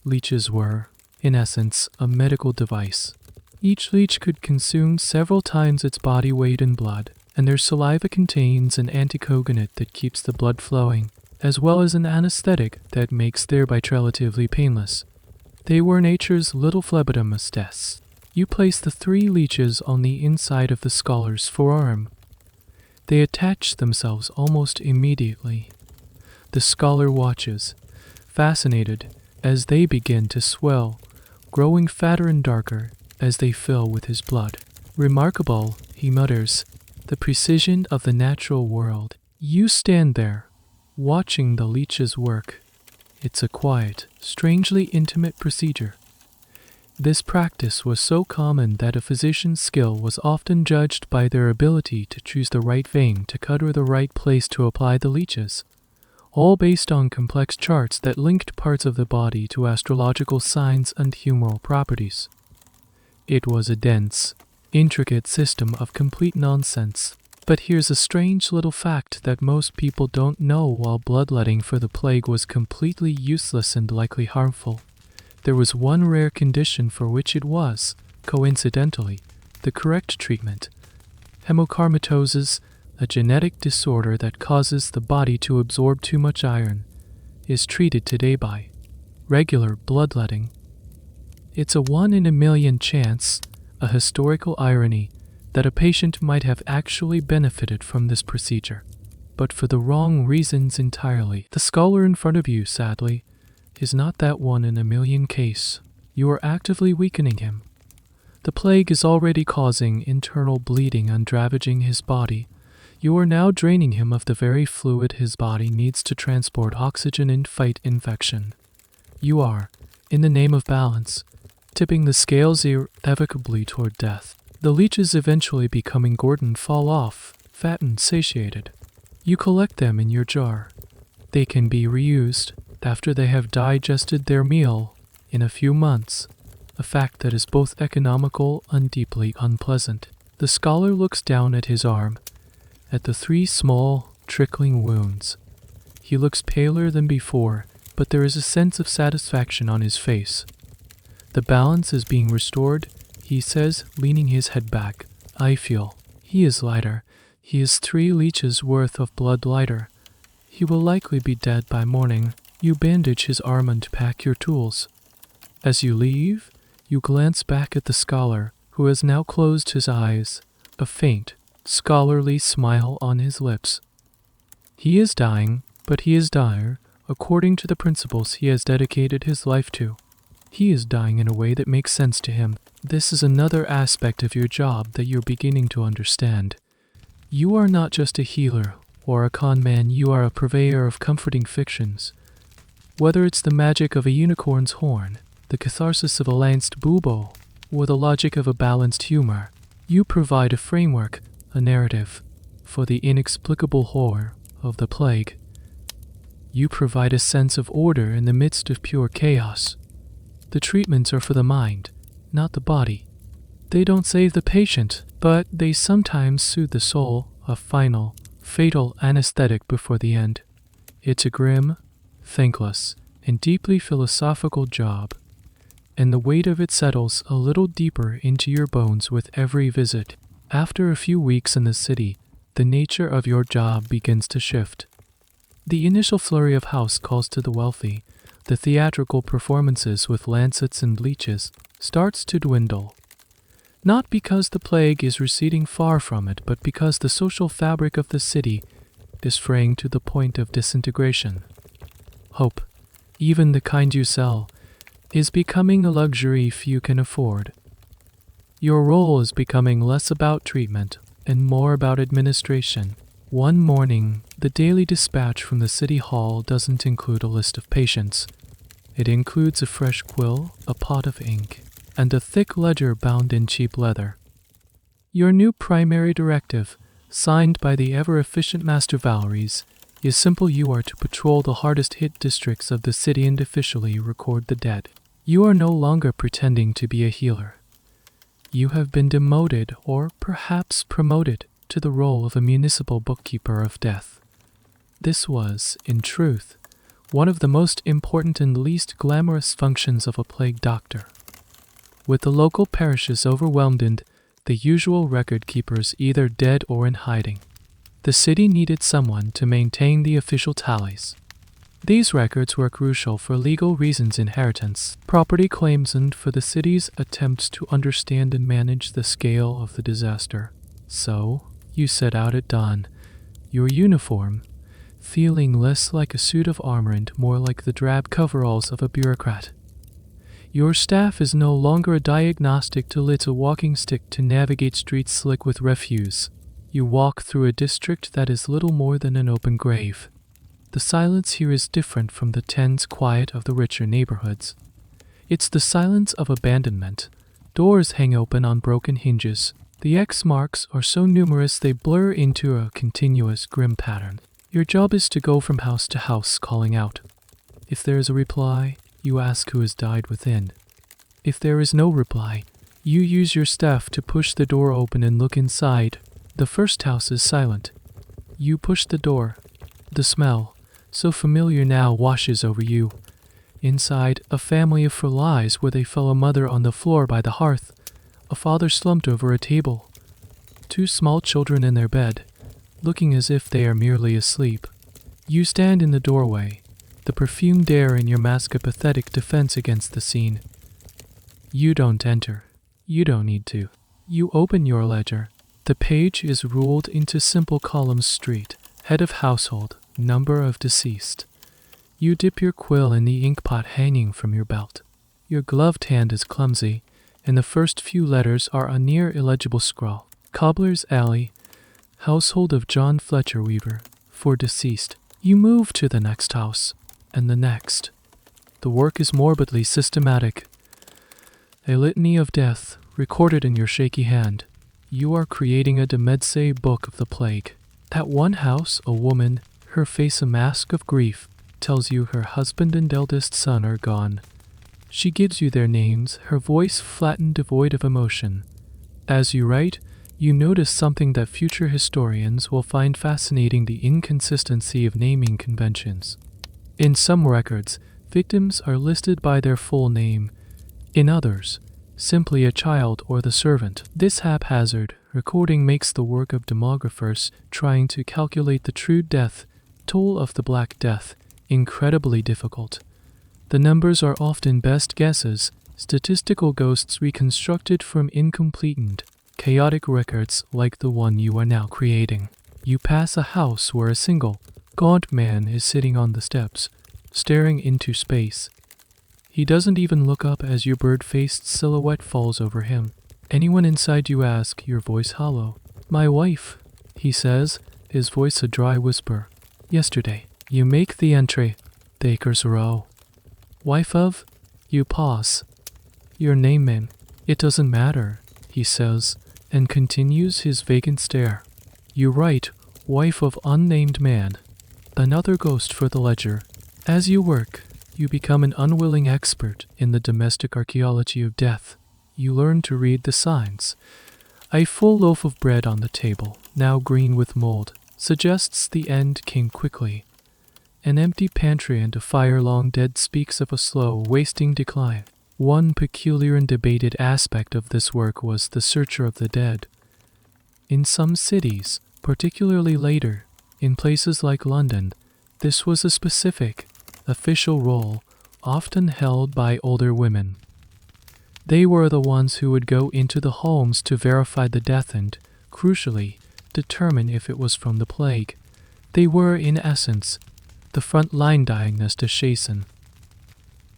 Leeches were, in essence, a medical device. Each leech could consume several times its body weight in blood, and their saliva contains an anticoagulant that keeps the blood flowing, as well as an anesthetic that makes their bite relatively painless. They were nature's little phlebotomists. You place the 3 leeches on the inside of the scholar's forearm. They attach themselves almost immediately. The scholar watches, fascinated, as they begin to swell, growing fatter and darker as they fill with his blood. Remarkable, he mutters, the precision of the natural world. You stand there, watching the leeches work. It's a quiet, strangely intimate procedure. This practice was so common that a physician's skill was often judged by their ability to choose the right vein to cut or the right place to apply the leeches, all based on complex charts that linked parts of the body to astrological signs and humoral properties. It was a dense, intricate system of complete nonsense. But here's a strange little fact that most people don't know. While bloodletting for the plague was completely useless and likely harmful, there was one rare condition for which it was, coincidentally, the correct treatment. Hemochromatosis, a genetic disorder that causes the body to absorb too much iron, is treated today by regular bloodletting. It's a 1 in a million chance, a historical irony, that a patient might have actually benefited from this procedure, but for the wrong reasons entirely. The scholar in front of you, sadly, is not that 1 in a million case. You are actively weakening him. The plague is already causing internal bleeding and ravaging his body. You are now draining him of the very fluid his body needs to transport oxygen and fight infection. You are, in the name of balance, tipping the scales irrevocably toward death. The leeches eventually become engorged and fall off, fat and satiated. You collect them in your jar. They can be reused after they have digested their meal in a few months, a fact that is both economical and deeply unpleasant. The scholar looks down at his arm, at the 3 small, trickling wounds. He looks paler than before, but there is a sense of satisfaction on his face. The balance is being restored, he says, leaning his head back. I feel. He is lighter. He is 3 leeches worth of blood lighter. He will likely be dead by morning. You bandage his arm and pack your tools. As you leave, you glance back at the scholar, who has now closed his eyes, a faint, scholarly smile on his lips. He is dying, but he is dire, according to the principles he has dedicated his life to. He is dying in a way that makes sense to him. This is another aspect of your job that you're beginning to understand. You are not just a healer or a con man, you are a purveyor of comforting fictions. Whether it's the magic of a unicorn's horn, the catharsis of a lanced bubo, or the logic of a balanced humor, you provide a framework, a narrative, for the inexplicable horror of the plague. You provide a sense of order in the midst of pure chaos. The treatments are for the mind, not the body. They don't save the patient, but they sometimes soothe the soul, a final, fatal anesthetic before the end. It's a grim, thankless, and deeply philosophical job, and the weight of it settles a little deeper into your bones with every visit. After a few weeks in the city, the nature of your job begins to shift. The initial flurry of house calls to the wealthy, the theatrical performances with lancets and leeches, starts to dwindle. Not because the plague is receding far from it, but because the social fabric of the city is fraying to the point of disintegration. Hope, even the kind you sell, is becoming a luxury few can afford. Your role is becoming less about treatment and more about administration. One morning, the daily dispatch from the city hall doesn't include a list of patients. It includes a fresh quill, a pot of ink, and a thick ledger bound in cheap leather. Your new primary directive, signed by the ever-efficient Master Valeries, is simple. You are to patrol the hardest-hit districts of the city and officially record the dead. You are no longer pretending to be a healer. You have been demoted, or perhaps promoted, to the role of a municipal bookkeeper of death. This was, in truth, one of the most important and least glamorous functions of a plague doctor. With the local parishes overwhelmed and the usual record keepers either dead or in hiding, the city needed someone to maintain the official tallies. These records were crucial for legal reasons: inheritance, property claims, and for the city's attempts to understand and manage the scale of the disaster. So, you set out at dawn, your uniform feeling less like a suit of armor and more like the drab coveralls of a bureaucrat. Your staff is no longer a diagnostic tool, it's a walking stick to navigate streets slick with refuse. You walk through a district that is little more than an open grave. The silence here is different from the tense quiet of the richer neighborhoods. It's the silence of abandonment. Doors hang open on broken hinges. The X marks are so numerous they blur into a continuous grim pattern. Your job is to go from house to house calling out. If there is a reply, you ask who has died within. If there is no reply, you use your staff to push the door open and look inside. The first house is silent. You push the door. The smell, so familiar now, washes over you. Inside, a family of four lies where they fell a mother on the floor by the hearth, a father slumped over a table, two small children in their bed, looking as if they are merely asleep. You stand in the doorway, the perfumed air in your mask a pathetic defense against the scene. You don't enter. You don't need to. You open your ledger. The page is ruled into simple columns: street, head of household, number of deceased. You dip your quill in the inkpot hanging from your belt. Your gloved hand is clumsy, and the first few letters are a near illegible scrawl. Cobbler's Alley, household of John Fletcher Weaver, for deceased. You move to the next house, and the next. The work is morbidly systematic. A litany of death, recorded in your shaky hand. You are creating a de medse book of the plague. At one house, a woman, her face a mask of grief, tells you her husband and eldest son are gone. She gives you their names, her voice flattened, devoid of emotion. As you write, you notice something that future historians will find fascinating: the inconsistency of naming conventions. In some records, victims are listed by their full name. In others, simply a child or the servant. This haphazard recording makes the work of demographers trying to calculate the true death toll of the Black Death incredibly difficult. The numbers are often best guesses, statistical ghosts reconstructed from incomplete and chaotic records like the one you are now creating. You pass a house where a single, gaunt man is sitting on the steps, staring into space. He doesn't even look up as your bird-faced silhouette falls over him. Anyone inside, you ask, your voice hollow. "My wife," he says, his voice a dry whisper. "Yesterday." You make the entry, the Acres Row. "Wife of?" You pause. "Your name, ma'am." "It doesn't matter," he says, and continues his vacant stare. You write, "Wife of unnamed man." Another ghost for the ledger. As you work, you become an unwilling expert in the domestic archaeology of death. You learn to read the signs. A full loaf of bread on the table, now green with mold, suggests the end came quickly. An empty pantry and a fire long dead speaks of a slow, wasting decline. One peculiar and debated aspect of this work was the searcher of the dead. In some cities, particularly later, in places like London, this was a specific, official role, often held by older women. They were the ones who would go into the homes to verify the death and, crucially, determine if it was from the plague. They were, in essence, the front-line diagnostician.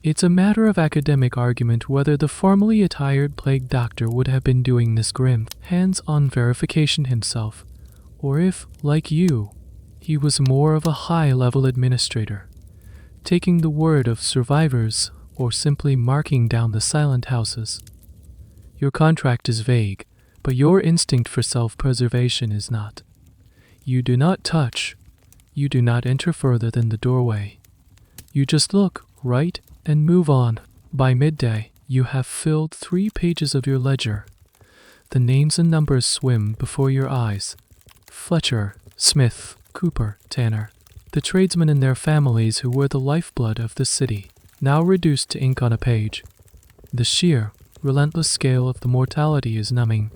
It's a matter of academic argument whether the formally attired plague doctor would have been doing this grim, hands-on verification himself, or if, like you, he was more of a high-level administrator, taking the word of survivors or simply marking down the silent houses. Your contract is vague, but your instinct for self-preservation is not. You do not touch. You do not enter further than the doorway. You just look, write, and move on. By midday, you have filled 3 pages of your ledger. The names and numbers swim before your eyes. Fletcher, Smith, Cooper, Tanner. The tradesmen and their families who were the lifeblood of the city, now reduced to ink on a page. The sheer, relentless scale of the mortality is numbing.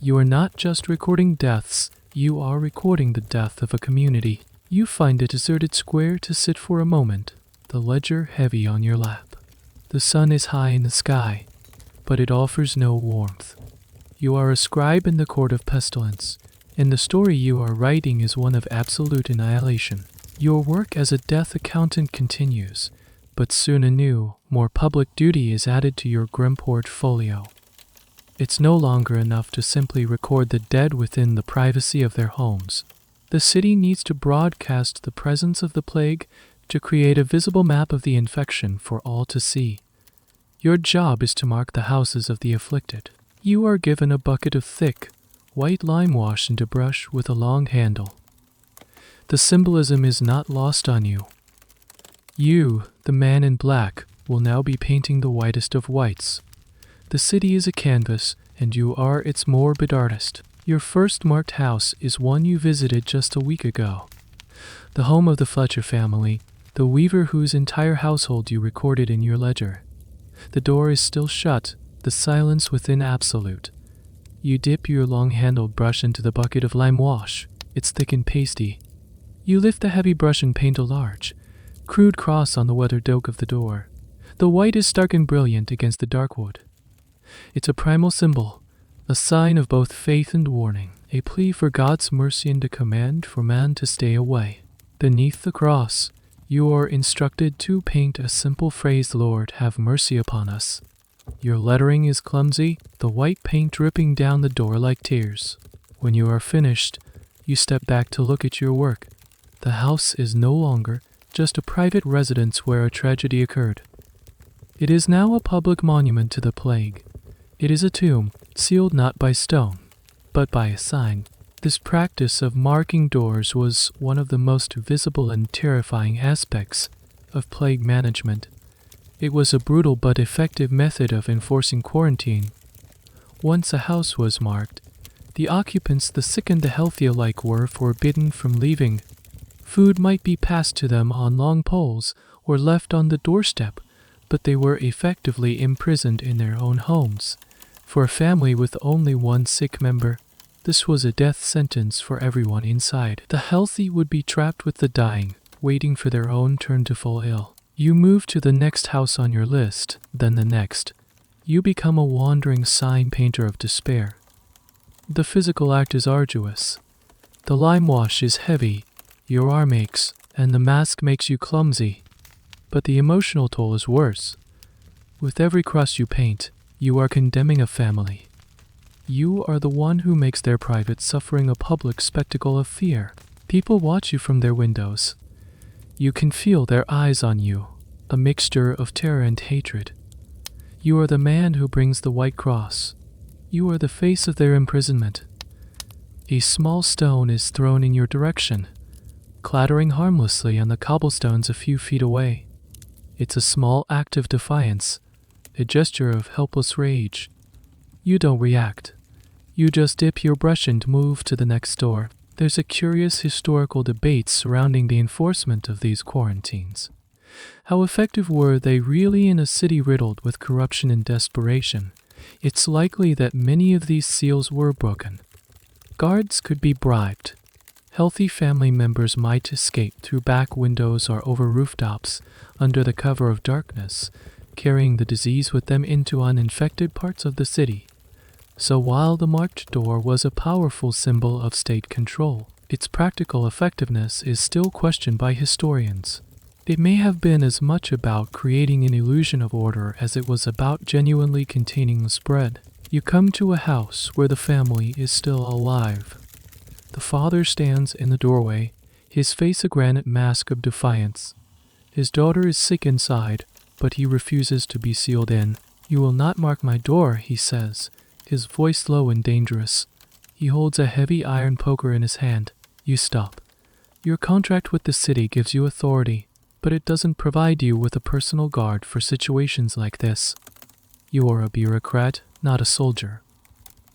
You are not just recording deaths, you are recording the death of a community. You find a deserted square to sit for a moment, the ledger heavy on your lap. The sun is high in the sky, but it offers no warmth. You are a scribe in the court of pestilence, and the story you are writing is one of absolute annihilation. Your work as a death accountant continues, but soon a new, more public duty is added to your grim portfolio. It's no longer enough to simply record the dead within the privacy of their homes. The city needs to broadcast the presence of the plague to create a visible map of the infection for all to see. Your job is to mark the houses of the afflicted. You are given a bucket of thick, white lime wash and a brush with a long handle. The symbolism is not lost on you. You, the man in black, will now be painting the whitest of whites. The city is a canvas, and you are its morbid artist. Your first marked house is one you visited just a week ago. The home of the Fletcher family, the weaver whose entire household you recorded in your ledger. The door is still shut, the silence within absolute. You dip your long-handled brush into the bucket of lime wash. It's thick and pasty. You lift the heavy brush and paint a large, crude cross on the weathered oak of the door. The white is stark and brilliant against the dark wood. It's a primal symbol, a sign of both faith and warning, a plea for God's mercy and a command for man to stay away. Beneath the cross, you are instructed to paint a simple phrase, "Lord, have mercy upon us." Your lettering is clumsy, the white paint dripping down the door like tears. When you are finished, you step back to look at your work. The house is no longer just a private residence where a tragedy occurred. It is now a public monument to the plague. It is a tomb, sealed not by stone, but by a sign. This practice of marking doors was one of the most visible and terrifying aspects of plague management. It was a brutal but effective method of enforcing quarantine. Once a house was marked, the occupants, the sick and the healthy alike, were forbidden from leaving. Food might be passed to them on long poles or left on the doorstep, but they were effectively imprisoned in their own homes. For a family with only one sick member, this was a death sentence for everyone inside. The healthy would be trapped with the dying, waiting for their own turn to fall ill. You move to the next house on your list, then the next. You become a wandering sign painter of despair. The physical act is arduous. The lime wash is heavy, your arm aches, and the mask makes you clumsy. But the emotional toll is worse. With every cross you paint, you are condemning a family. You are the one who makes their private suffering a public spectacle of fear. People watch you from their windows. You can feel their eyes on you, a mixture of terror and hatred. You are the man who brings the white cross. You are the face of their imprisonment. A small stone is thrown in your direction, clattering harmlessly on the cobblestones a few feet away. It's a small act of defiance, a gesture of helpless rage. You don't react. You just dip your brush and move to the next door. There's a curious historical debate surrounding the enforcement of these quarantines. How effective were they really in a city riddled with corruption and desperation? It's likely that many of these seals were broken. Guards could be bribed. Healthy family members might escape through back windows or over rooftops under the cover of darkness, carrying the disease with them into uninfected parts of the city. So while the marked door was a powerful symbol of state control, its practical effectiveness is still questioned by historians. It may have been as much about creating an illusion of order as it was about genuinely containing the spread. You come to a house where the family is still alive. The father stands in the doorway, his face a granite mask of defiance. His daughter is sick inside, but he refuses to be sealed in. "You will not mark my door," he says, his voice low and dangerous. He holds a heavy iron poker in his hand. You stop. Your contract with the city gives you authority, but it doesn't provide you with a personal guard for situations like this. You are a bureaucrat, not a soldier.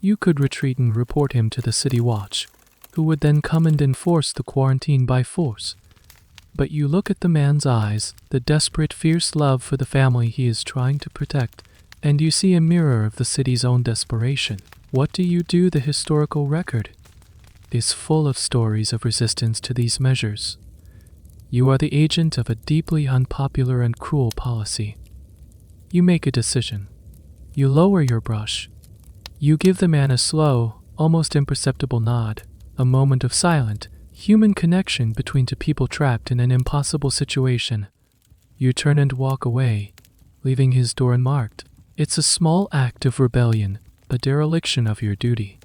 You could retreat and report him to the city watch, who would then come and enforce the quarantine by force. But you look at the man's eyes, the desperate, fierce love for the family he is trying to protect, and you see a mirror of the city's own desperation. What do? The historical record is full of stories of resistance to these measures. You are the agent of a deeply unpopular and cruel policy. You make a decision. You lower your brush. You give the man a slow, almost imperceptible nod, a moment of silent, human connection between two people trapped in an impossible situation. You turn and walk away, leaving his door unmarked. It's a small act of rebellion, a dereliction of your duty.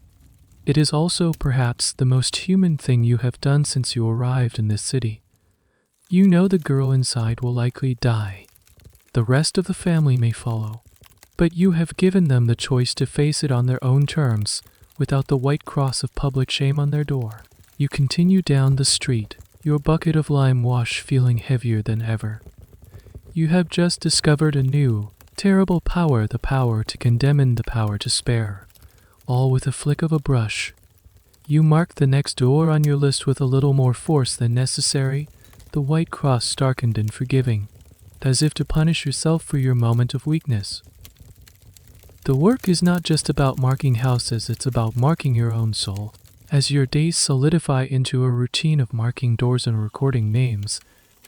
It is also perhaps the most human thing you have done since you arrived in this city. You know the girl inside will likely die. The rest of the family may follow. But you have given them the choice to face it on their own terms, without the white cross of public shame on their door. You continue down the street, your bucket of lime wash feeling heavier than ever. You have just discovered a new, terrible power, the power to condemn and the power to spare, all with a flick of a brush. You mark the next door on your list with a little more force than necessary, the white cross darkened and forgiving, as if to punish yourself for your moment of weakness. The work is not just about marking houses, it's about marking your own soul. As your days solidify into a routine of marking doors and recording names,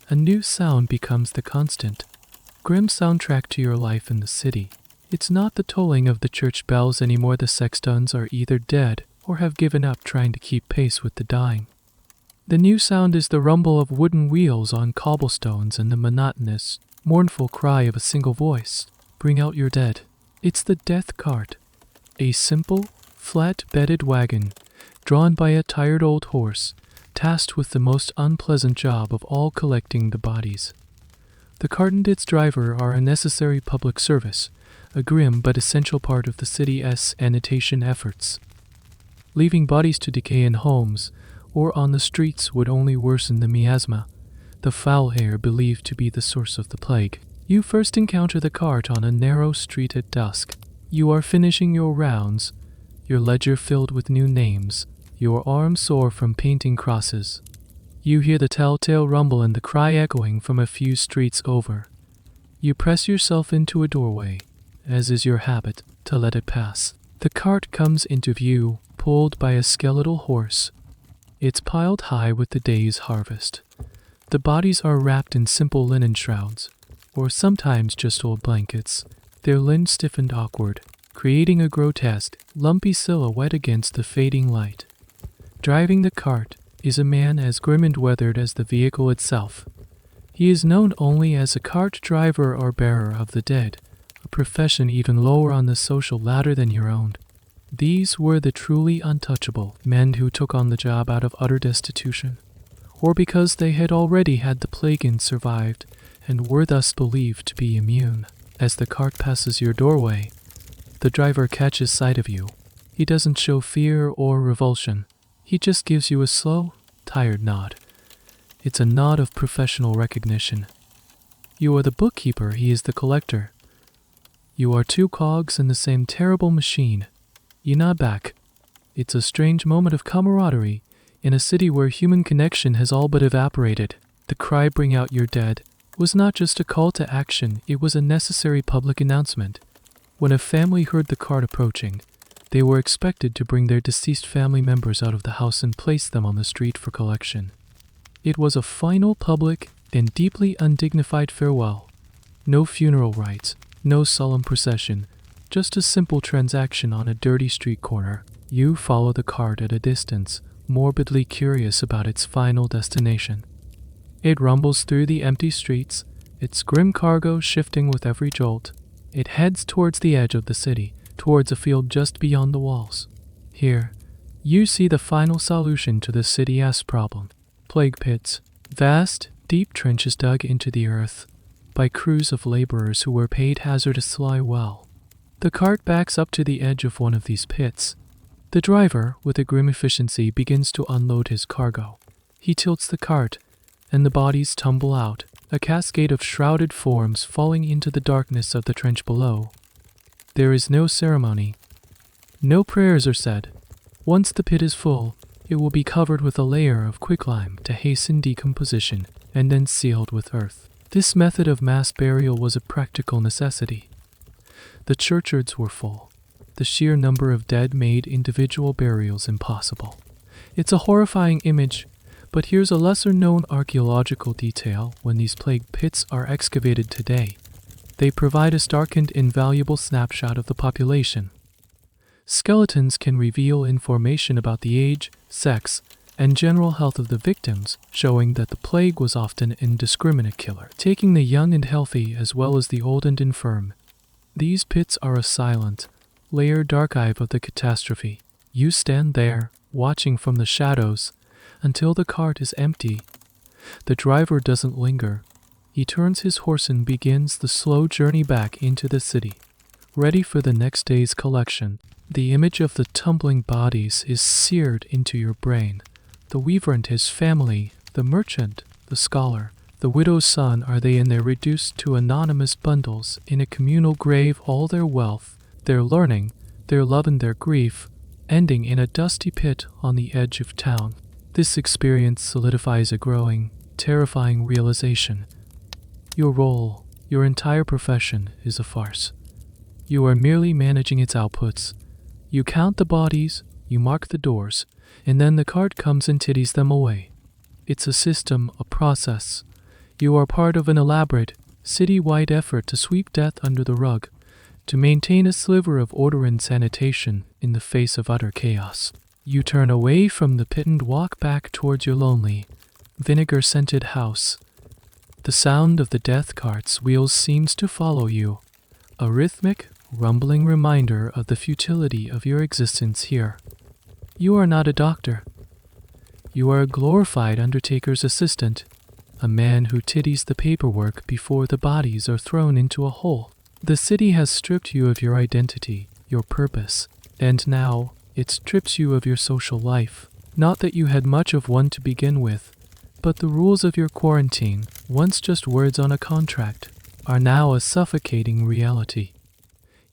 a new sound becomes the constant, grim soundtrack to your life in the city. It's not the tolling of the church bells anymore. The sextons are either dead or have given up trying to keep pace with the dying. The new sound is the rumble of wooden wheels on cobblestones and the monotonous, mournful cry of a single voice. Bring out your dead. It's the death cart, a simple, flat-bedded wagon drawn by a tired old horse, tasked with the most unpleasant job of all, collecting the bodies. The cart and its driver are a necessary public service, a grim but essential part of the city's sanitation efforts. Leaving bodies to decay in homes or on the streets would only worsen the miasma, the foul air believed to be the source of the plague. You first encounter the cart on a narrow street at dusk. You are finishing your rounds, your ledger filled with new names, your arms sore from painting crosses. You hear the telltale rumble and the cry echoing from a few streets over. You press yourself into a doorway, as is your habit, to let it pass. The cart comes into view, pulled by a skeletal horse. It's piled high with the day's harvest. The bodies are wrapped in simple linen shrouds, or sometimes just old blankets, their limbs stiffened awkward, creating a grotesque, lumpy silhouette against the fading light. Driving the cart is a man as grim and weathered as the vehicle itself. He is known only as a cart driver or bearer of the dead, a profession even lower on the social ladder than your own. These were the truly untouchable men who took on the job out of utter destitution, or because they had already had the plague and survived, and were thus believed to be immune. As the cart passes your doorway, the driver catches sight of you. He doesn't show fear or revulsion. He just gives you a slow, tired nod. It's a nod of professional recognition. You are the bookkeeper, he is the collector. You are two cogs in the same terrible machine. You nod back. It's a strange moment of camaraderie in a city where human connection has all but evaporated. The cry, "Bring out your dead," was not just a call to action, it was a necessary public announcement. When a family heard the cart approaching, they were expected to bring their deceased family members out of the house and place them on the street for collection. It was a final public and deeply undignified farewell. No funeral rites, no solemn procession, just a simple transaction on a dirty street corner. You follow the cart at a distance, morbidly curious about its final destination. It rumbles through the empty streets, its grim cargo shifting with every jolt. It heads towards the edge of the city, towards a field just beyond the walls. Here, you see the final solution to the city's problem. Plague pits, vast, deep trenches dug into the earth by crews of laborers who were paid hazardously well. The cart backs up to the edge of one of these pits. The driver, with a grim efficiency, begins to unload his cargo. He tilts the cart, and the bodies tumble out, a cascade of shrouded forms falling into the darkness of the trench below. There is no ceremony. No prayers are said. Once the pit is full, it will be covered with a layer of quicklime to hasten decomposition, and then sealed with earth. This method of mass burial was a practical necessity. The churchyards were full. The sheer number of dead made individual burials impossible. It's a horrifying image, but here's a lesser-known archaeological detail. When these plague pits are excavated today, they provide a stark and invaluable snapshot of the population. Skeletons can reveal information about the age, sex, and general health of the victims, showing that the plague was often an indiscriminate killer, taking the young and healthy as well as the old and infirm. These pits are a silent, layered archive of the catastrophe. You stand there, watching from the shadows, until the cart is empty. The driver doesn't linger. He turns his horse and begins the slow journey back into the city. ready for the next day's collection. The image of the tumbling bodies is seared into your brain. The weaver and his family, the merchant, the scholar, the widow's son, are they in there reduced to anonymous bundles in a communal grave, all their wealth, their learning, their love and their grief, ending in a dusty pit on the edge of town. This experience solidifies a growing, terrifying realization. Your role, your entire profession, is a farce. You are merely managing its outputs. You count the bodies, you mark the doors, and then the cart comes and tiddies them away. It's a system, a process. You are part of an elaborate, city-wide effort to sweep death under the rug, to maintain a sliver of order and sanitation in the face of utter chaos. You turn away from the pit and walk back towards your lonely, vinegar-scented house. The sound of the death cart's wheels seems to follow you, a rhythmic, rumbling reminder of the futility of your existence here. You are not a doctor. You are a glorified undertaker's assistant, a man who tiddies the paperwork before the bodies are thrown into a hole. The city has stripped you of your identity, your purpose, and now it strips you of your social life. Not that you had much of one to begin with, but the rules of your quarantine, once just words on a contract, are now a suffocating reality.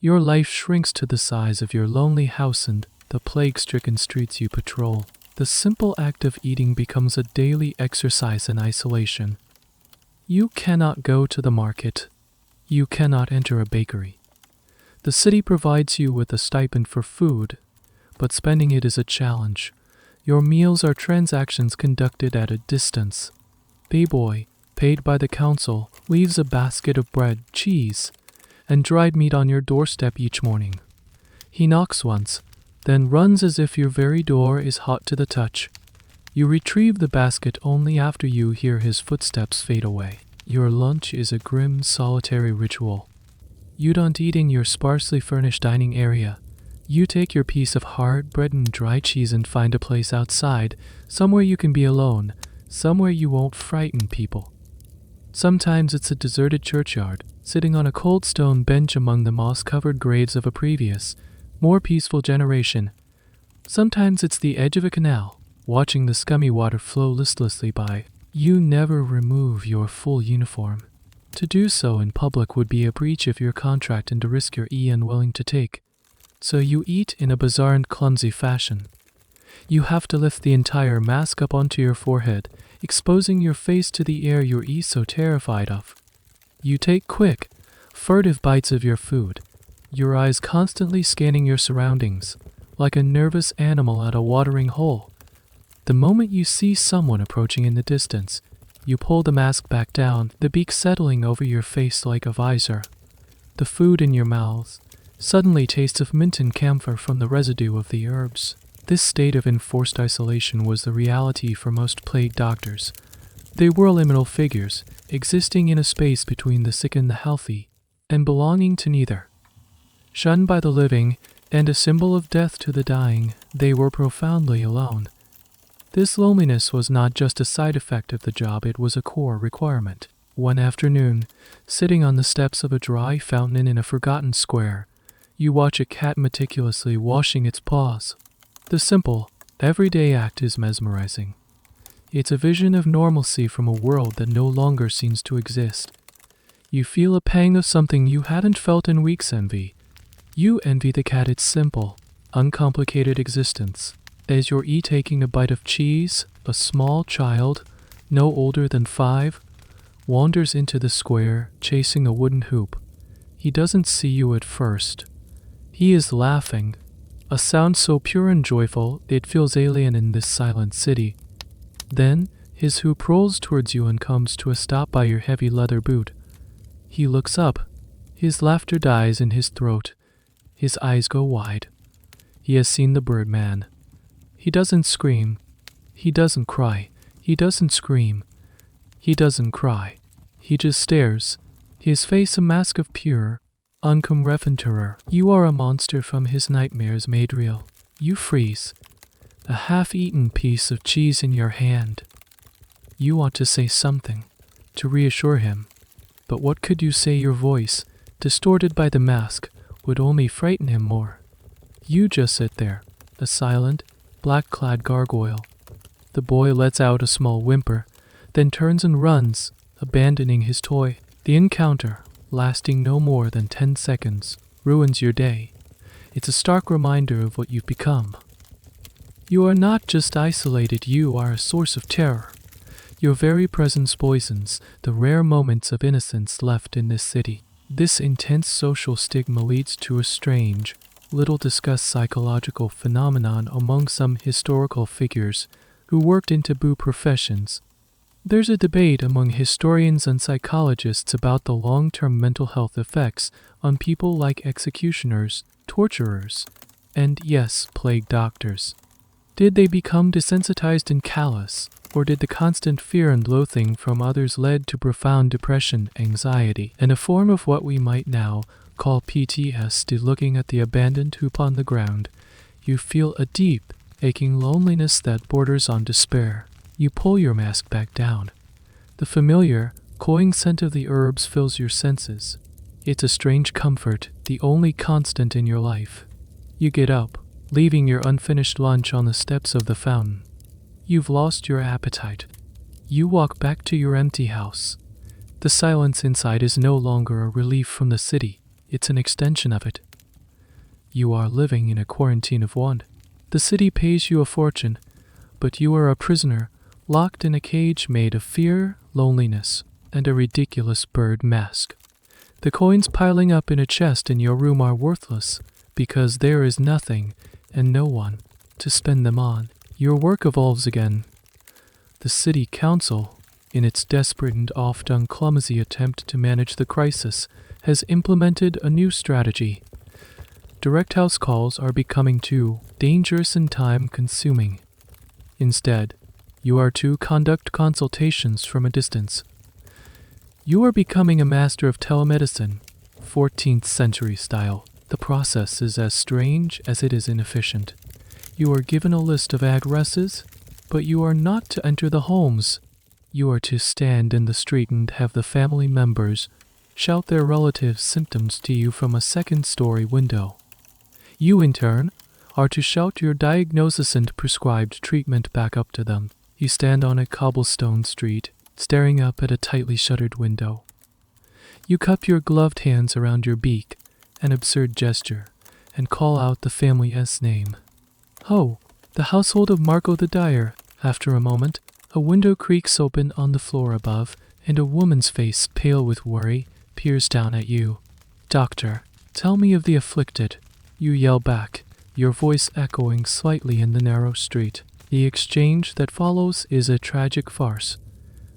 Your life shrinks to the size of your lonely house and the plague-stricken streets you patrol. The simple act of eating becomes a daily exercise in isolation. You cannot go to the market. You cannot enter a bakery. The city provides you with a stipend for food, but spending it is a challenge. Your meals are transactions conducted at a distance. Bayboy, paid by the council, leaves a basket of bread, cheese, and dried meat on your doorstep each morning. He knocks once, then runs as if your very door is hot to the touch. You retrieve the basket only after you hear his footsteps fade away. Your lunch is a grim, solitary ritual. You don't eat in your sparsely furnished dining area. You take your piece of hard bread and dry cheese and find a place outside, somewhere you can be alone, somewhere you won't frighten people. Sometimes it's a deserted churchyard, sitting on a cold stone bench among the moss-covered graves of a previous, more peaceful generation. Sometimes it's the edge of a canal, watching the scummy water flow listlessly by. You never remove your full uniform. To do so in public would be a breach of your contract and a risk you're unwilling to take. So you eat in a bizarre and clumsy fashion. You have to lift the entire mask up onto your forehead, exposing your face to the air you're so terrified of. You take quick, furtive bites of your food, your eyes constantly scanning your surroundings, like a nervous animal at a watering hole. The moment you see someone approaching in the distance, you pull the mask back down, the beak settling over your face like a visor. The food in your mouth suddenly tastes of mint and camphor from the residue of the herbs. This state of enforced isolation was the reality for most plague doctors. They were liminal figures, existing in a space between the sick and the healthy, and belonging to neither. Shunned by the living, and a symbol of death to the dying, they were profoundly alone. This loneliness was not just a side effect of the job, it was a core requirement. One afternoon, sitting on the steps of a dry fountain in a forgotten square, you watch a cat meticulously washing its paws. The simple, everyday act is mesmerizing. It's a vision of normalcy from a world that no longer seems to exist. You feel a pang of something you hadn't felt in weeks. Envy. You envy the cat its simple, uncomplicated existence. As you're taking a bite of cheese, a small child, no older than 5, wanders into the square, chasing a wooden hoop. He doesn't see you at first. He is laughing, a sound so pure and joyful it feels alien in this silent city. Then, his hoop rolls towards you and comes to a stop by your heavy leather boot. He looks up. His laughter dies in his throat. His eyes go wide. He has seen the Birdman. He doesn't scream. He doesn't cry. He doesn't scream. He doesn't cry. He just stares, his face a mask of pure, uncomreffen terror. You are a monster from his nightmares made real. You freeze, a half-eaten piece of cheese in your hand. You want to say something, to reassure him. But what could you say? Your voice, distorted by the mask, would only frighten him more. You just sit there, a silent, black-clad gargoyle. The boy lets out a small whimper, then turns and runs, abandoning his toy. The encounter, lasting no more than 10 seconds, ruins your day. It's a stark reminder of what you've become. You are not just isolated, you are a source of terror. Your very presence poisons the rare moments of innocence left in this city. This intense social stigma leads to a strange, little discussed psychological phenomenon among some historical figures who worked in taboo professions. There's a debate among historians and psychologists about the long-term mental health effects on people like executioners, torturers, and, yes, plague doctors. Did they become desensitized and callous, or did the constant fear and loathing from others lead to profound depression, anxiety, and a form of what we might now call PTSD? Looking at the abandoned heap on the ground, you feel a deep, aching loneliness that borders on despair. You pull your mask back down. The familiar, cloying scent of the herbs fills your senses. It's a strange comfort, the only constant in your life. You get up, leaving your unfinished lunch on the steps of the fountain. You've lost your appetite. You walk back to your empty house. The silence inside is no longer a relief from the city, it's an extension of it. You are living in a quarantine of one. The city pays you a fortune, but you are a prisoner, locked in a cage made of fear, loneliness, and a ridiculous bird mask. The coins piling up in a chest in your room are worthless because there is nothing and no one to spend them on. Your work evolves again. The city council, in its desperate and often clumsy attempt to manage the crisis, has implemented a new strategy. Direct house calls are becoming too dangerous and time-consuming. Instead, you are to conduct consultations from a distance. You are becoming a master of telemedicine, 14th century style. The process is as strange as it is inefficient. You are given a list of addresses, but you are not to enter the homes. You are to stand in the street and have the family members shout their relatives' symptoms to you from a second-story window. You, in turn, are to shout your diagnosis and prescribed treatment back up to them. You stand on a cobblestone street, staring up at a tightly shuttered window. You cup your gloved hands around your beak, an absurd gesture, and call out the family's name. Oh, the household of Marco the Dyer. After a moment, a window creaks open on the floor above, and a woman's face, pale with worry, peers down at you. Doctor, tell me of the afflicted. You yell back, your voice echoing slightly in the narrow street. The exchange that follows is a tragic farce.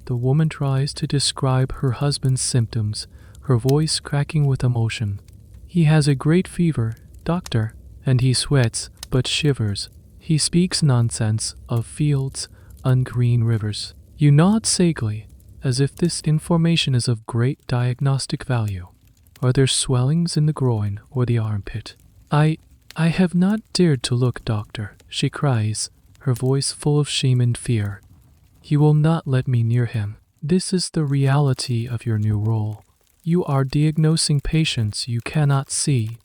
The woman tries to describe her husband's symptoms, her voice cracking with emotion. He has a great fever, doctor, and he sweats, but shivers. He speaks nonsense of fields and green rivers. You nod sagely, as if this information is of great diagnostic value. Are there swellings in the groin or the armpit? I have not dared to look, doctor, she cries, her voice full of shame and fear. He will not let me near him. This is the reality of your new role. You are diagnosing patients you cannot see,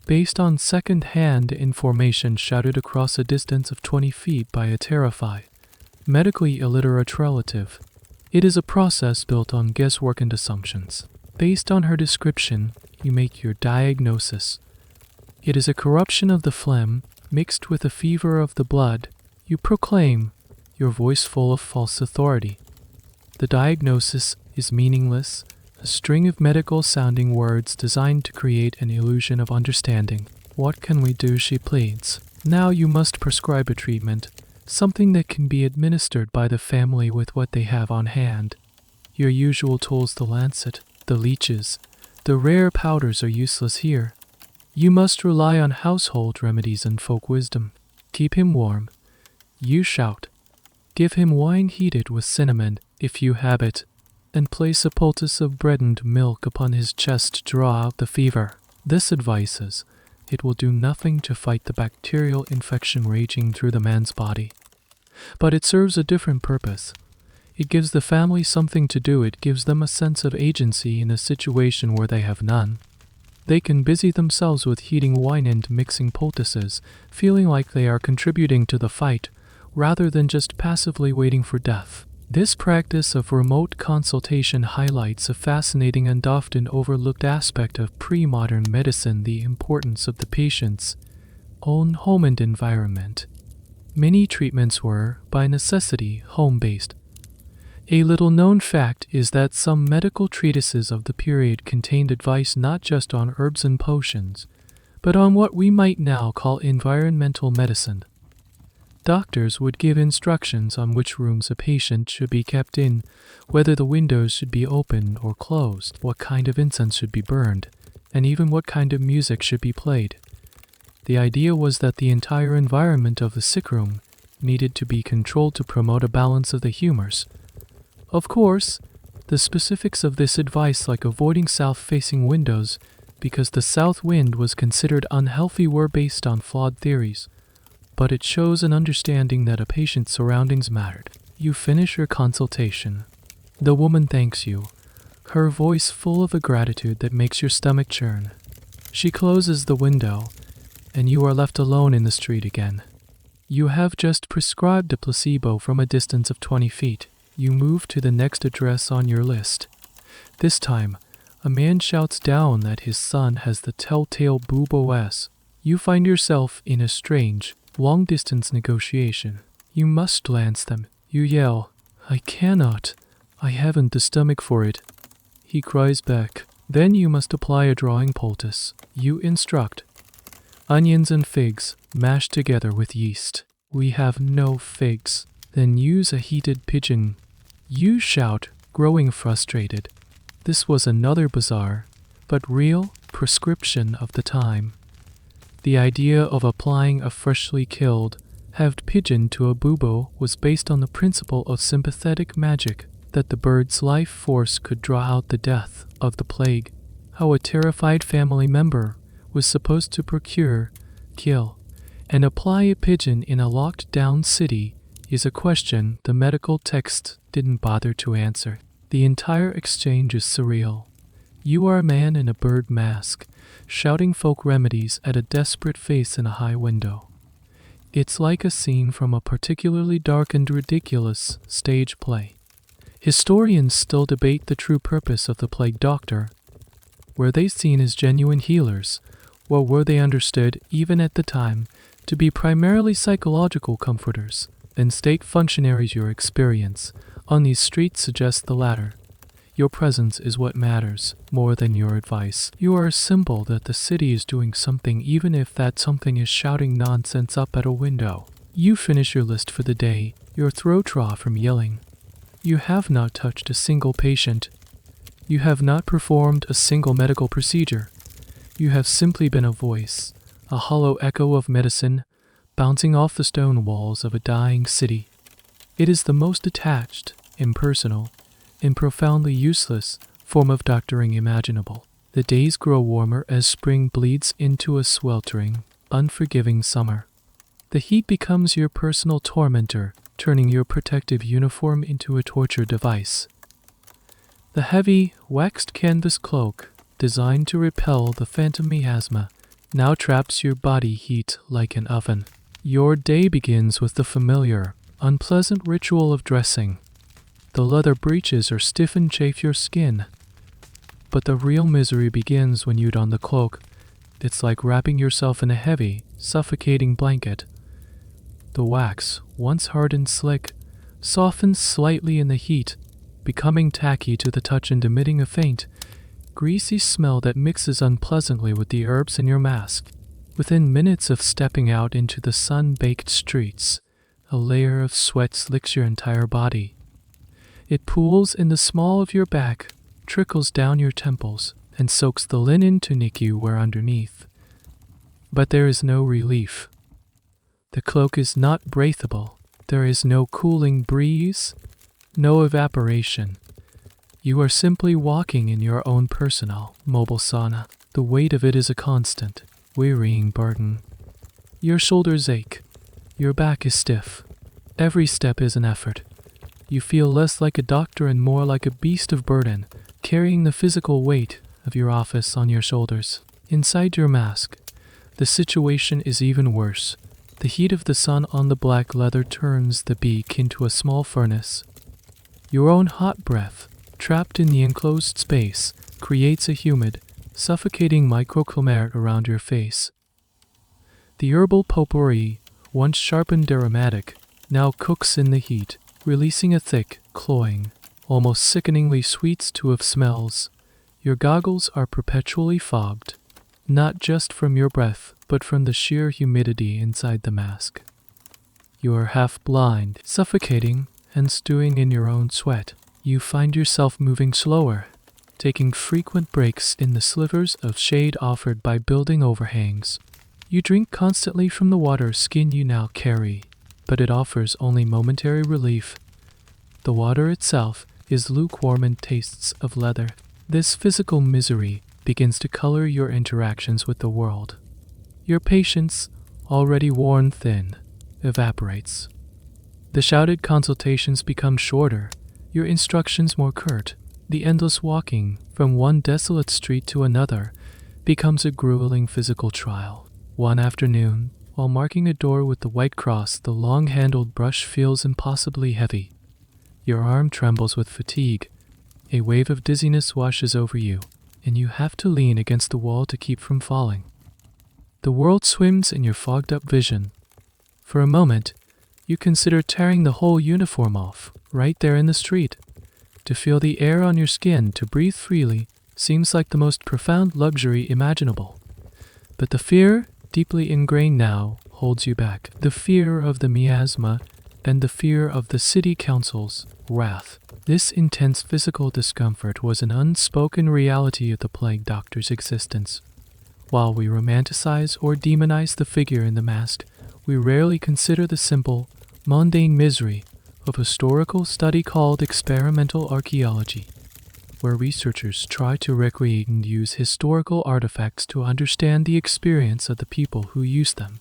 based on second-hand information shouted across a distance of 20 feet by a terrified, medically illiterate relative. It is a process built on guesswork and assumptions. Based on her description, you make your diagnosis. It is a corruption of the phlegm mixed with a fever of the blood. You proclaim, your voice full of false authority. The diagnosis is meaningless, a string of medical-sounding words designed to create an illusion of understanding. What can we do, she pleads. Now you must prescribe a treatment, something that can be administered by the family with what they have on hand. Your usual tools, the lancet, the leeches, the rare powders are useless here. You must rely on household remedies and folk wisdom. Keep him warm. You shout. Give him wine heated with cinnamon, if you have it, and place a poultice of bread and milk upon his chest to draw out the fever. This advises, it will do nothing to fight the bacterial infection raging through the man's body. But it serves a different purpose. It gives the family something to do. It gives them a sense of agency in a situation where they have none. They can busy themselves with heating wine and mixing poultices, feeling like they are contributing to the fight, rather than just passively waiting for death. This practice of remote consultation highlights a fascinating and often overlooked aspect of pre-modern medicine: the importance of the patient's own home and environment. Many treatments were, by necessity, home-based. A little-known fact is that some medical treatises of the period contained advice not just on herbs and potions, but on what we might now call environmental medicine. Doctors would give instructions on which rooms a patient should be kept in, whether the windows should be open or closed, what kind of incense should be burned, and even what kind of music should be played. The idea was that the entire environment of the sick room needed to be controlled to promote a balance of the humors. Of course, the specifics of this advice, like avoiding south-facing windows because the south wind was considered unhealthy, were based on flawed theories, but it shows an understanding that a patient's surroundings mattered. You finish your consultation. The woman thanks you, her voice full of a gratitude that makes your stomach churn. She closes the window, and you are left alone in the street again. You have just prescribed a placebo from a distance of 20 feet. You move to the next address on your list. This time, a man shouts down that his son has the telltale boob OS. You find yourself in a strange, long-distance negotiation. You must lance them. You yell, "I cannot. I haven't the stomach for it." He cries back. Then you must apply a drawing poultice. You instruct. Onions and figs, mashed together with yeast. We have no figs. Then use a heated pigeon. You shout, growing frustrated. This was another bizarre, but real, prescription of the time. The idea of applying a freshly killed, halved pigeon to a bubo was based on the principle of sympathetic magic, that the bird's life force could draw out the death of the plague. How a terrified family member was supposed to procure, kill, and apply a pigeon in a locked-down city is a question the medical text didn't bother to answer. The entire exchange is surreal. You are a man in a bird mask, shouting folk remedies at a desperate face in a high window. It's like a scene from a particularly dark and ridiculous stage play. Historians still debate the true purpose of the plague doctor. Were they seen as genuine healers, or were they understood, even at the time, to be primarily psychological comforters? And state functionaries, your experience on these streets suggests the latter. Your presence is what matters, more than your advice. You are a symbol that the city is doing something, even if that something is shouting nonsense up at a window. You finish your list for the day, your throat raw from yelling. You have not touched a single patient. You have not performed a single medical procedure. You have simply been a voice, a hollow echo of medicine, bouncing off the stone walls of a dying city. It is the most detached, impersonal, and profoundly useless form of doctoring imaginable. The days grow warmer as spring bleeds into a sweltering, unforgiving summer. The heat becomes your personal tormentor, turning your protective uniform into a torture device. The heavy, waxed canvas cloak, designed to repel the phantom miasma, now traps your body heat like an oven. Your day begins with the familiar, unpleasant ritual of dressing. The leather breeches are stiff and chafe your skin. But the real misery begins when you don the cloak. It's like wrapping yourself in a heavy, suffocating blanket. The wax, once hard and slick, softens slightly in the heat, becoming tacky to the touch and emitting a faint, greasy smell that mixes unpleasantly with the herbs in your mask. Within minutes of stepping out into the sun-baked streets, a layer of sweat slicks your entire body. It pools in the small of your back, trickles down your temples, and soaks the linen tunic you wear underneath. But there is no relief. The cloak is not breathable. There is no cooling breeze, no evaporation. You are simply walking in your own personal, mobile sauna. The weight of it is a constant, wearying burden. Your shoulders ache. Your back is stiff. Every step is an effort. You feel less like a doctor and more like a beast of burden, carrying the physical weight of your office on your shoulders. Inside your mask, the situation is even worse. The heat of the sun on the black leather turns the beak into a small furnace. Your own hot breath, trapped in the enclosed space, creates a humid, suffocating microclimate around your face. The herbal potpourri, once sharp and aromatic, now cooks in the heat, releasing a thick, cloying, almost sickeningly sweet stew of smells. Your goggles are perpetually fogged, not just from your breath, but from the sheer humidity inside the mask. You are half blind, suffocating, and stewing in your own sweat. You find yourself moving slower, taking frequent breaks in the slivers of shade offered by building overhangs. You drink constantly from the water skin you now carry, but it offers only momentary relief. The water itself is lukewarm and tastes of leather. This physical misery begins to color your interactions with the world. Your patience, already worn thin, evaporates. The shouted consultations become shorter, your instructions more curt. The endless walking from one desolate street to another becomes a grueling physical trial. One afternoon, while marking a door with the white cross, the long-handled brush feels impossibly heavy. Your arm trembles with fatigue. A wave of dizziness washes over you, and you have to lean against the wall to keep from falling. The world swims in your fogged-up vision. For a moment, you consider tearing the whole uniform off, right there in the street. To feel the air on your skin, to breathe freely, seems like the most profound luxury imaginable. But the fear, deeply ingrained now, holds you back. The fear of the miasma and the fear of the city council's wrath. This intense physical discomfort was an unspoken reality of the plague doctor's existence. While we romanticize or demonize the figure in the mask, we rarely consider the simple, mundane misery of historical study called experimental archaeology, where researchers try to recreate and use historical artifacts to understand the experience of the people who use them.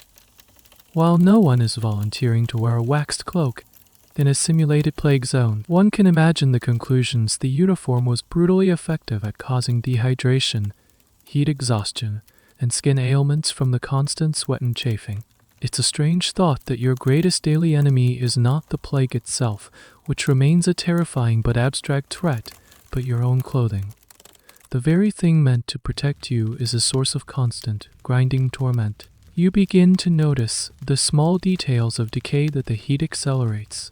While no one is volunteering to wear a waxed cloak in a simulated plague zone, one can imagine the conclusions. The uniform was brutally effective at causing dehydration, heat exhaustion, and skin ailments from the constant sweat and chafing. It's a strange thought that your greatest daily enemy is not the plague itself, which remains a terrifying but abstract threat, but your own clothing. The very thing meant to protect you is a source of constant, grinding torment. You begin to notice the small details of decay that the heat accelerates.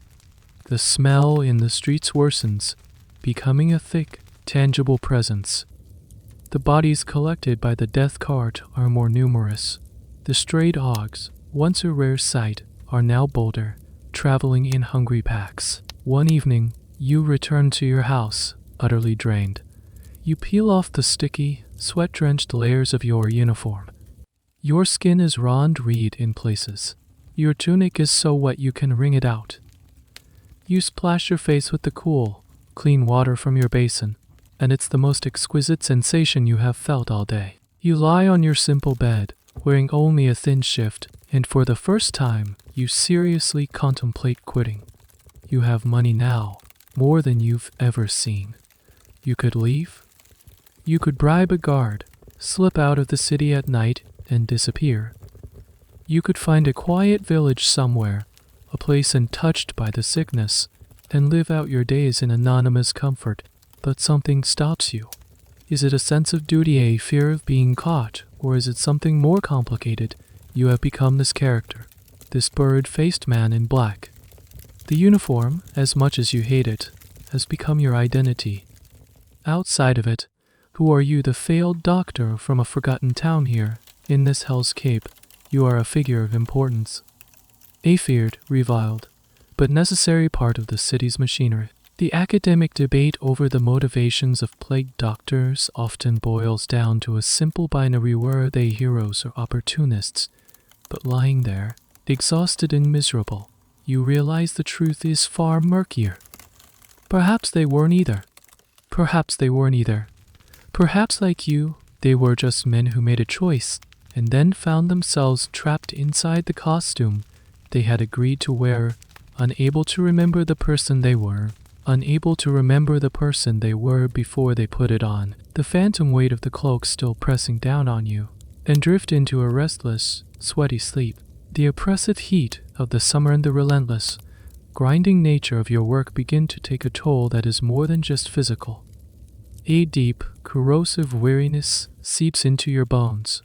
The smell in the streets worsens, becoming a thick, tangible presence. The bodies collected by the death cart are more numerous. The stray dogs, once a rare sight, are now bolder, traveling in hungry packs. One evening, you return to your house, utterly drained. You peel off the sticky, sweat-drenched layers of your uniform. Your skin is raw and reed in places. Your tunic is so wet you can wring it out. You splash your face with the cool, clean water from your basin, and it's the most exquisite sensation you have felt all day. You lie on your simple bed, wearing only a thin shift, and for the first time, you seriously contemplate quitting. You have money now, more than you've ever seen. You could leave. You could bribe a guard, slip out of the city at night, and disappear. You could find a quiet village somewhere, a place untouched by the sickness, and live out your days in anonymous comfort, but something stops you. Is it a sense of duty, a fear of being caught, or is it something more complicated? You have become this character, this bird-faced man in black. The uniform, as much as you hate it, has become your identity. Outside of it, who are you, the failed doctor from a forgotten town here? In this Hell's Cape, you are a figure of importance. A feared, reviled, but necessary part of the city's machinery. The academic debate over the motivations of plague doctors often boils down to a simple binary: were they heroes or opportunists? But lying there, exhausted and miserable, you realize the truth is far murkier. Perhaps they weren't either. Perhaps they weren't either. Perhaps, like you, they were just men who made a choice, and then found themselves trapped inside the costume they had agreed to wear, unable to remember the person they were, unable to remember the person they were before they put it on. the phantom weight of the cloak still pressing down on you, and drift into a restless, sweaty sleep. The oppressive heat of the summer and the relentless, grinding nature of your work begin to take a toll that is more than just physical. A deep, corrosive weariness seeps into your bones,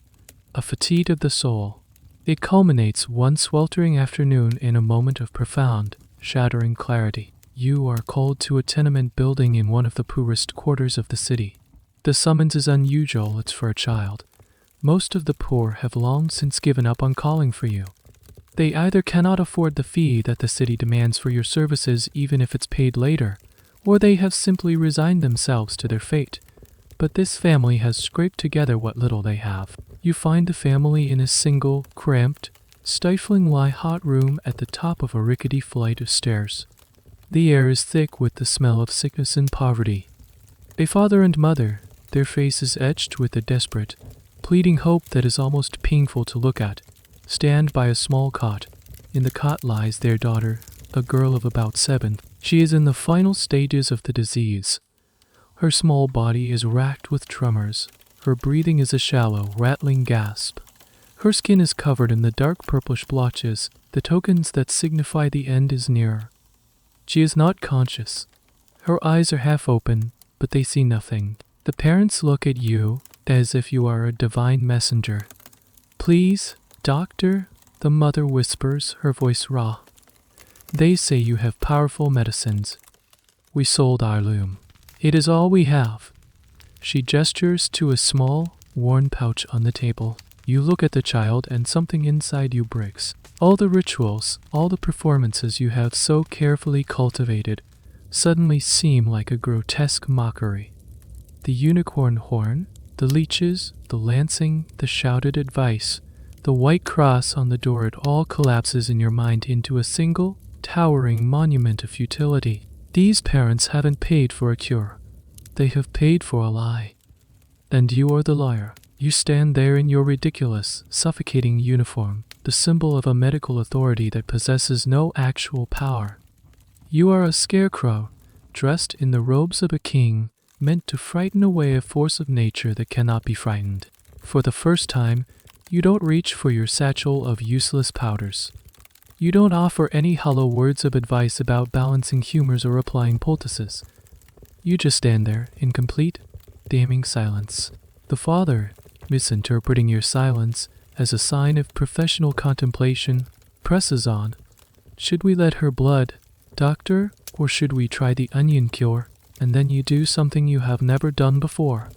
a fatigue of the soul. It culminates one sweltering afternoon in a moment of profound, shattering clarity. You are called to a tenement building in one of the poorest quarters of the city. The summons is unusual, it's for a child. Most of the poor have long since given up on calling for you. They either cannot afford the fee that the city demands for your services even if it's paid later, or they have simply resigned themselves to their fate. But this family has scraped together what little they have. You find the family in a single, cramped, stiflingly hot room at the top of a rickety flight of stairs. The air is thick with the smell of sickness and poverty. A father and mother, their faces etched with a desperate, pleading hope that is almost painful to look at, stand by a small cot. In the cot lies their daughter, a girl of about 7. She is in the final stages of the disease. Her small body is racked with tremors. Her breathing is a shallow, rattling gasp. Her skin is covered in the dark purplish blotches, the tokens that signify the end is near. She is not conscious. Her eyes are half open, but they see nothing. The parents look at you as if you are a divine messenger. "Please, doctor," the mother whispers, her voice raw. "They say you have powerful medicines. We sold our loom. It is all we have." She gestures to a small, worn pouch on the table. You look at the child and something inside you breaks. All the rituals, all the performances you have so carefully cultivated suddenly seem like a grotesque mockery. The unicorn horn, the leeches, the lancing, the shouted advice, the white cross on the door, it all collapses in your mind into a single, towering monument of futility. These parents haven't paid for a cure. They have paid for a lie. And you are the liar. You stand there in your ridiculous, suffocating uniform, the symbol of a medical authority that possesses no actual power. You are a scarecrow, dressed in the robes of a king, meant to frighten away a force of nature that cannot be frightened. For the first time, you don't reach for your satchel of useless powders. You don't offer any hollow words of advice about balancing humors or applying poultices. You just stand there in complete, damning silence. The father, misinterpreting your silence as a sign of professional contemplation, presses on. "Should we let her blood, doctor, or should we try the onion cure?" And then you do something you have never done before.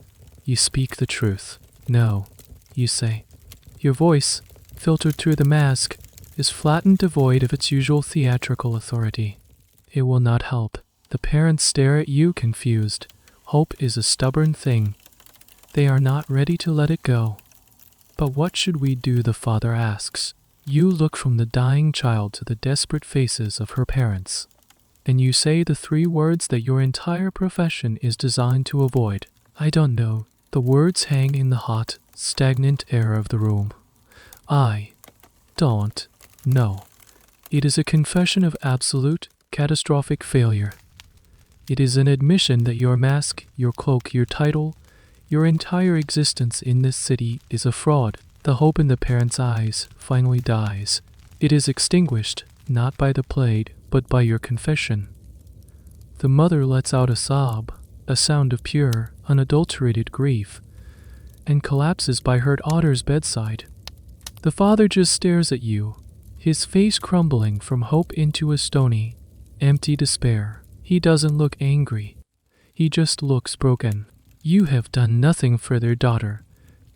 You speak the truth. "No," you say. Your voice, filtered through the mask, is flat and devoid of its usual theatrical authority. It will not help. The parents stare at you confused. Hope is a stubborn thing. They are not ready to let it go. "But what should we do?" the father asks. You look from the dying child to the desperate faces of her parents, and you say the 3 words that your entire profession is designed to avoid. "I don't know." The words hang in the hot, stagnant air of the room. "I don't know." It is a confession of absolute, catastrophic failure. It is an admission that your mask, your cloak, your title, your entire existence in this city is a fraud. The hope in the parents' eyes finally dies. It is extinguished, not by the plague, but by your confession. The mother lets out a sob, a sound of pure, unadulterated grief, and collapses by her daughter's bedside. The father just stares at you, his face crumbling from hope into a stony, empty despair. He doesn't look angry. He just looks broken. You have done nothing for their daughter,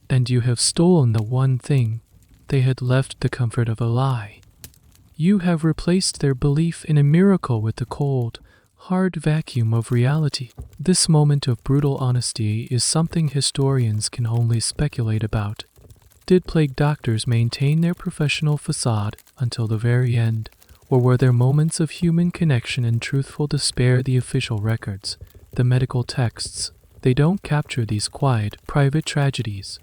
and you have stolen the one thing they had left, the comfort of a lie. You have replaced their belief in a miracle with the cold, hard vacuum of reality. This moment of brutal honesty is something historians can only speculate about. Did plague doctors maintain their professional facade until the very end, or were there moments of human connection and truthful despair? The official records, the medical texts, they don't capture these quiet, private tragedies.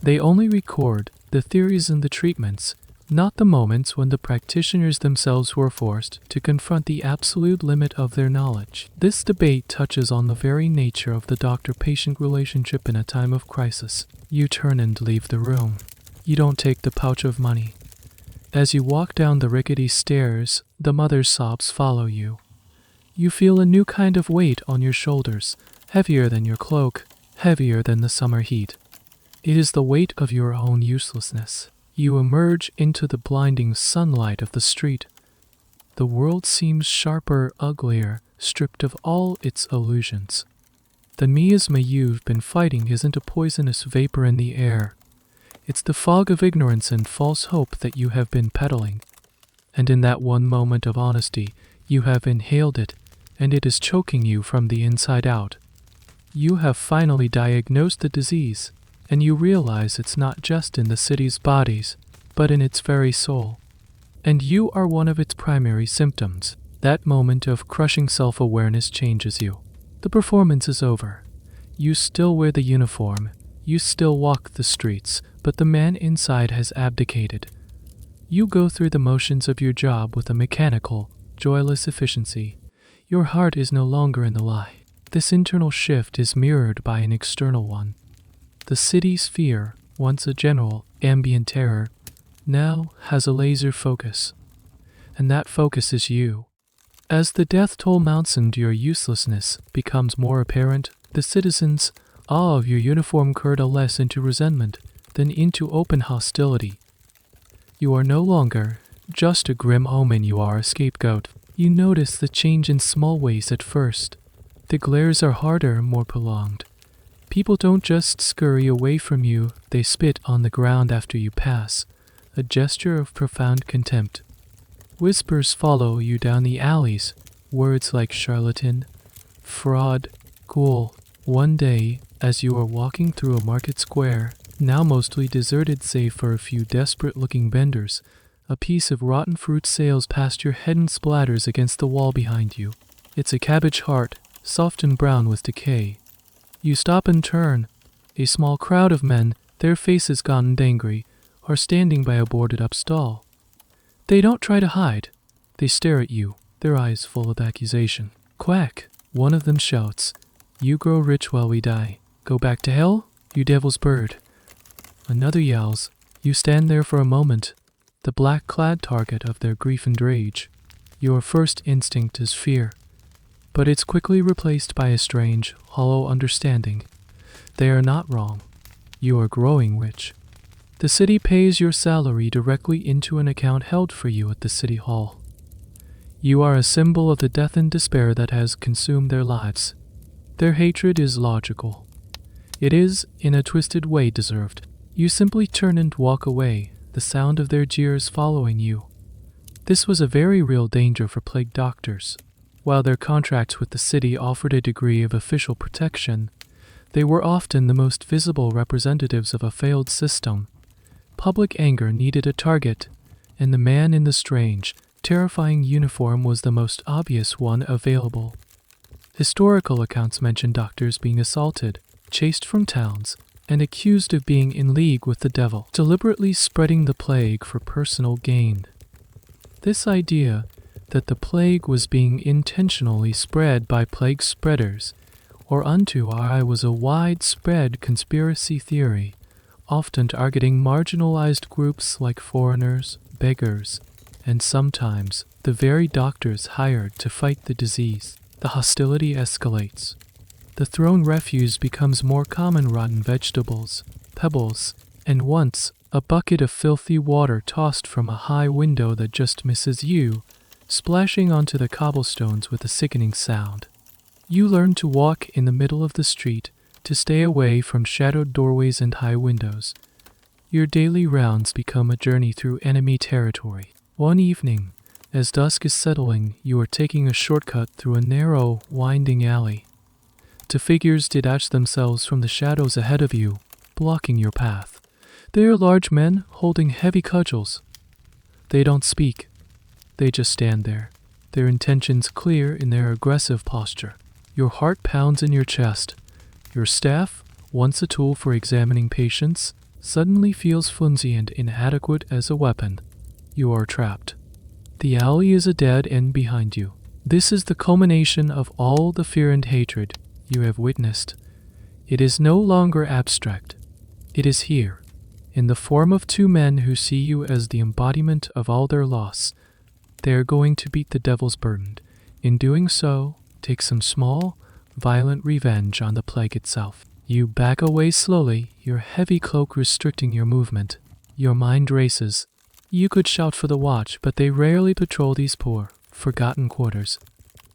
They only record the theories and the treatments, not the moments when the practitioners themselves were forced to confront the absolute limit of their knowledge. This debate touches on the very nature of the doctor-patient relationship in a time of crisis. You turn and leave the room. You don't take the pouch of money. As you walk down the rickety stairs, the mother's sobs follow you. You feel a new kind of weight on your shoulders, heavier than your cloak, heavier than the summer heat. It is the weight of your own uselessness. You emerge into the blinding sunlight of the street. The world seems sharper, uglier, stripped of all its illusions. The miasma you've been fighting isn't a poisonous vapor in the air. It's the fog of ignorance and false hope that you have been peddling. And in that one moment of honesty, you have inhaled it, and it is choking you from the inside out. You have finally diagnosed the disease, and you realize it's not just in the city's bodies, but in its very soul. And you are one of its primary symptoms. That moment of crushing self-awareness changes you. The performance is over. You still wear the uniform, you still walk the streets, but the man inside has abdicated. You go through the motions of your job with a mechanical, joyless efficiency. Your heart is no longer in the lie. This internal shift is mirrored by an external one. The city's fear, once a general, ambient terror, now has a laser focus. And that focus is you. As the death toll mounts and your uselessness becomes more apparent, the citizens' awe of your uniform curdle less into resentment than into open hostility. You are no longer just a grim omen, you are a scapegoat. You notice the change in small ways at first. The glares are harder, more prolonged. People don't just scurry away from you, they spit on the ground after you pass, a gesture of profound contempt. Whispers follow you down the alleys, words like charlatan, fraud, ghoul. One day, as you are walking through a market square, now mostly deserted save for a few desperate-looking vendors, a piece of rotten fruit sails past your head and splatters against the wall behind you. It's a cabbage heart, soft and brown with decay. You stop and turn. A small crowd of men, their faces gaunt and angry, are standing by a boarded-up stall. They don't try to hide. They stare at you, their eyes full of accusation. Quack! One of them shouts. You grow rich while we die. Go back to hell, you devil's bird. Another yells. You stand there for a moment, the black-clad target of their grief and rage. Your first instinct is fear, but it's quickly replaced by a strange, hollow understanding. They are not wrong. You are growing rich. The city pays your salary directly into an account held for you at the city hall. You are a symbol of the death and despair that has consumed their lives. Their hatred is logical. It is, in a twisted way, deserved. You simply turn and walk away, the sound of their jeers following you. This was a very real danger for plague doctors. While their contracts with the city offered a degree of official protection, they were often the most visible representatives of a failed system. Public anger needed a target, and the man in the strange, terrifying uniform was the most obvious one available. Historical accounts mention doctors being assaulted, chased from towns, and accused of being in league with the devil, deliberately spreading the plague for personal gain. This idea that the plague was being intentionally spread by plague spreaders, or unto our eye, was a widespread conspiracy theory, often targeting marginalized groups like foreigners, beggars, and sometimes the very doctors hired to fight the disease. The hostility escalates. The thrown refuse becomes more common: rotten vegetables, pebbles, and once a bucket of filthy water tossed from a high window that just misses you, splashing onto the cobblestones with a sickening sound. You learn to walk in the middle of the street, to stay away from shadowed doorways and high windows. Your daily rounds become a journey through enemy territory. One evening, as dusk is settling, you are taking a shortcut through a narrow, winding alley. Two figures detach themselves from the shadows ahead of you, blocking your path. They are large men holding heavy cudgels. They don't speak. They just stand there, their intentions clear in their aggressive posture. Your heart pounds in your chest. Your staff, once a tool for examining patients, suddenly feels flimsy and inadequate as a weapon. You are trapped. The alley is a dead end behind you. This is the culmination of all the fear and hatred you have witnessed. It is no longer abstract. It is here, in the form of two men who see you as the embodiment of all their loss. They are going to beat the devil's burden. In doing so, take some small, violent revenge on the plague itself. You back away slowly, your heavy cloak restricting your movement. Your mind races. You could shout for the watch, but they rarely patrol these poor, forgotten quarters.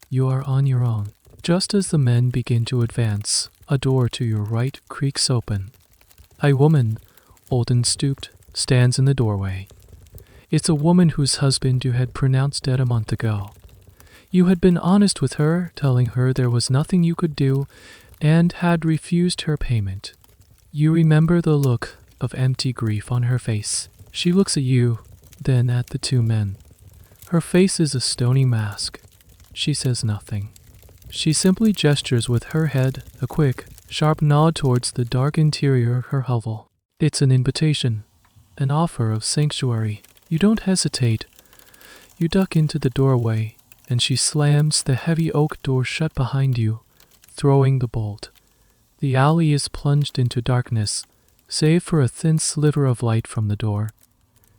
You are on your own. Just as the men begin to advance, a door to your right creaks open. A woman, old and stooped, stands in the doorway. It's a woman whose husband you had pronounced dead a month ago. You had been honest with her, telling her there was nothing you could do, and had refused her payment. You remember the look of empty grief on her face. She looks at you, then at the two men. Her face is a stony mask. She says nothing. She simply gestures with her head, a quick, sharp nod towards the dark interior of her hovel. It's an invitation, an offer of sanctuary. You don't hesitate. You duck into the doorway, and she slams the heavy oak door shut behind you, throwing the bolt. The alley is plunged into darkness, save for a thin sliver of light from the door.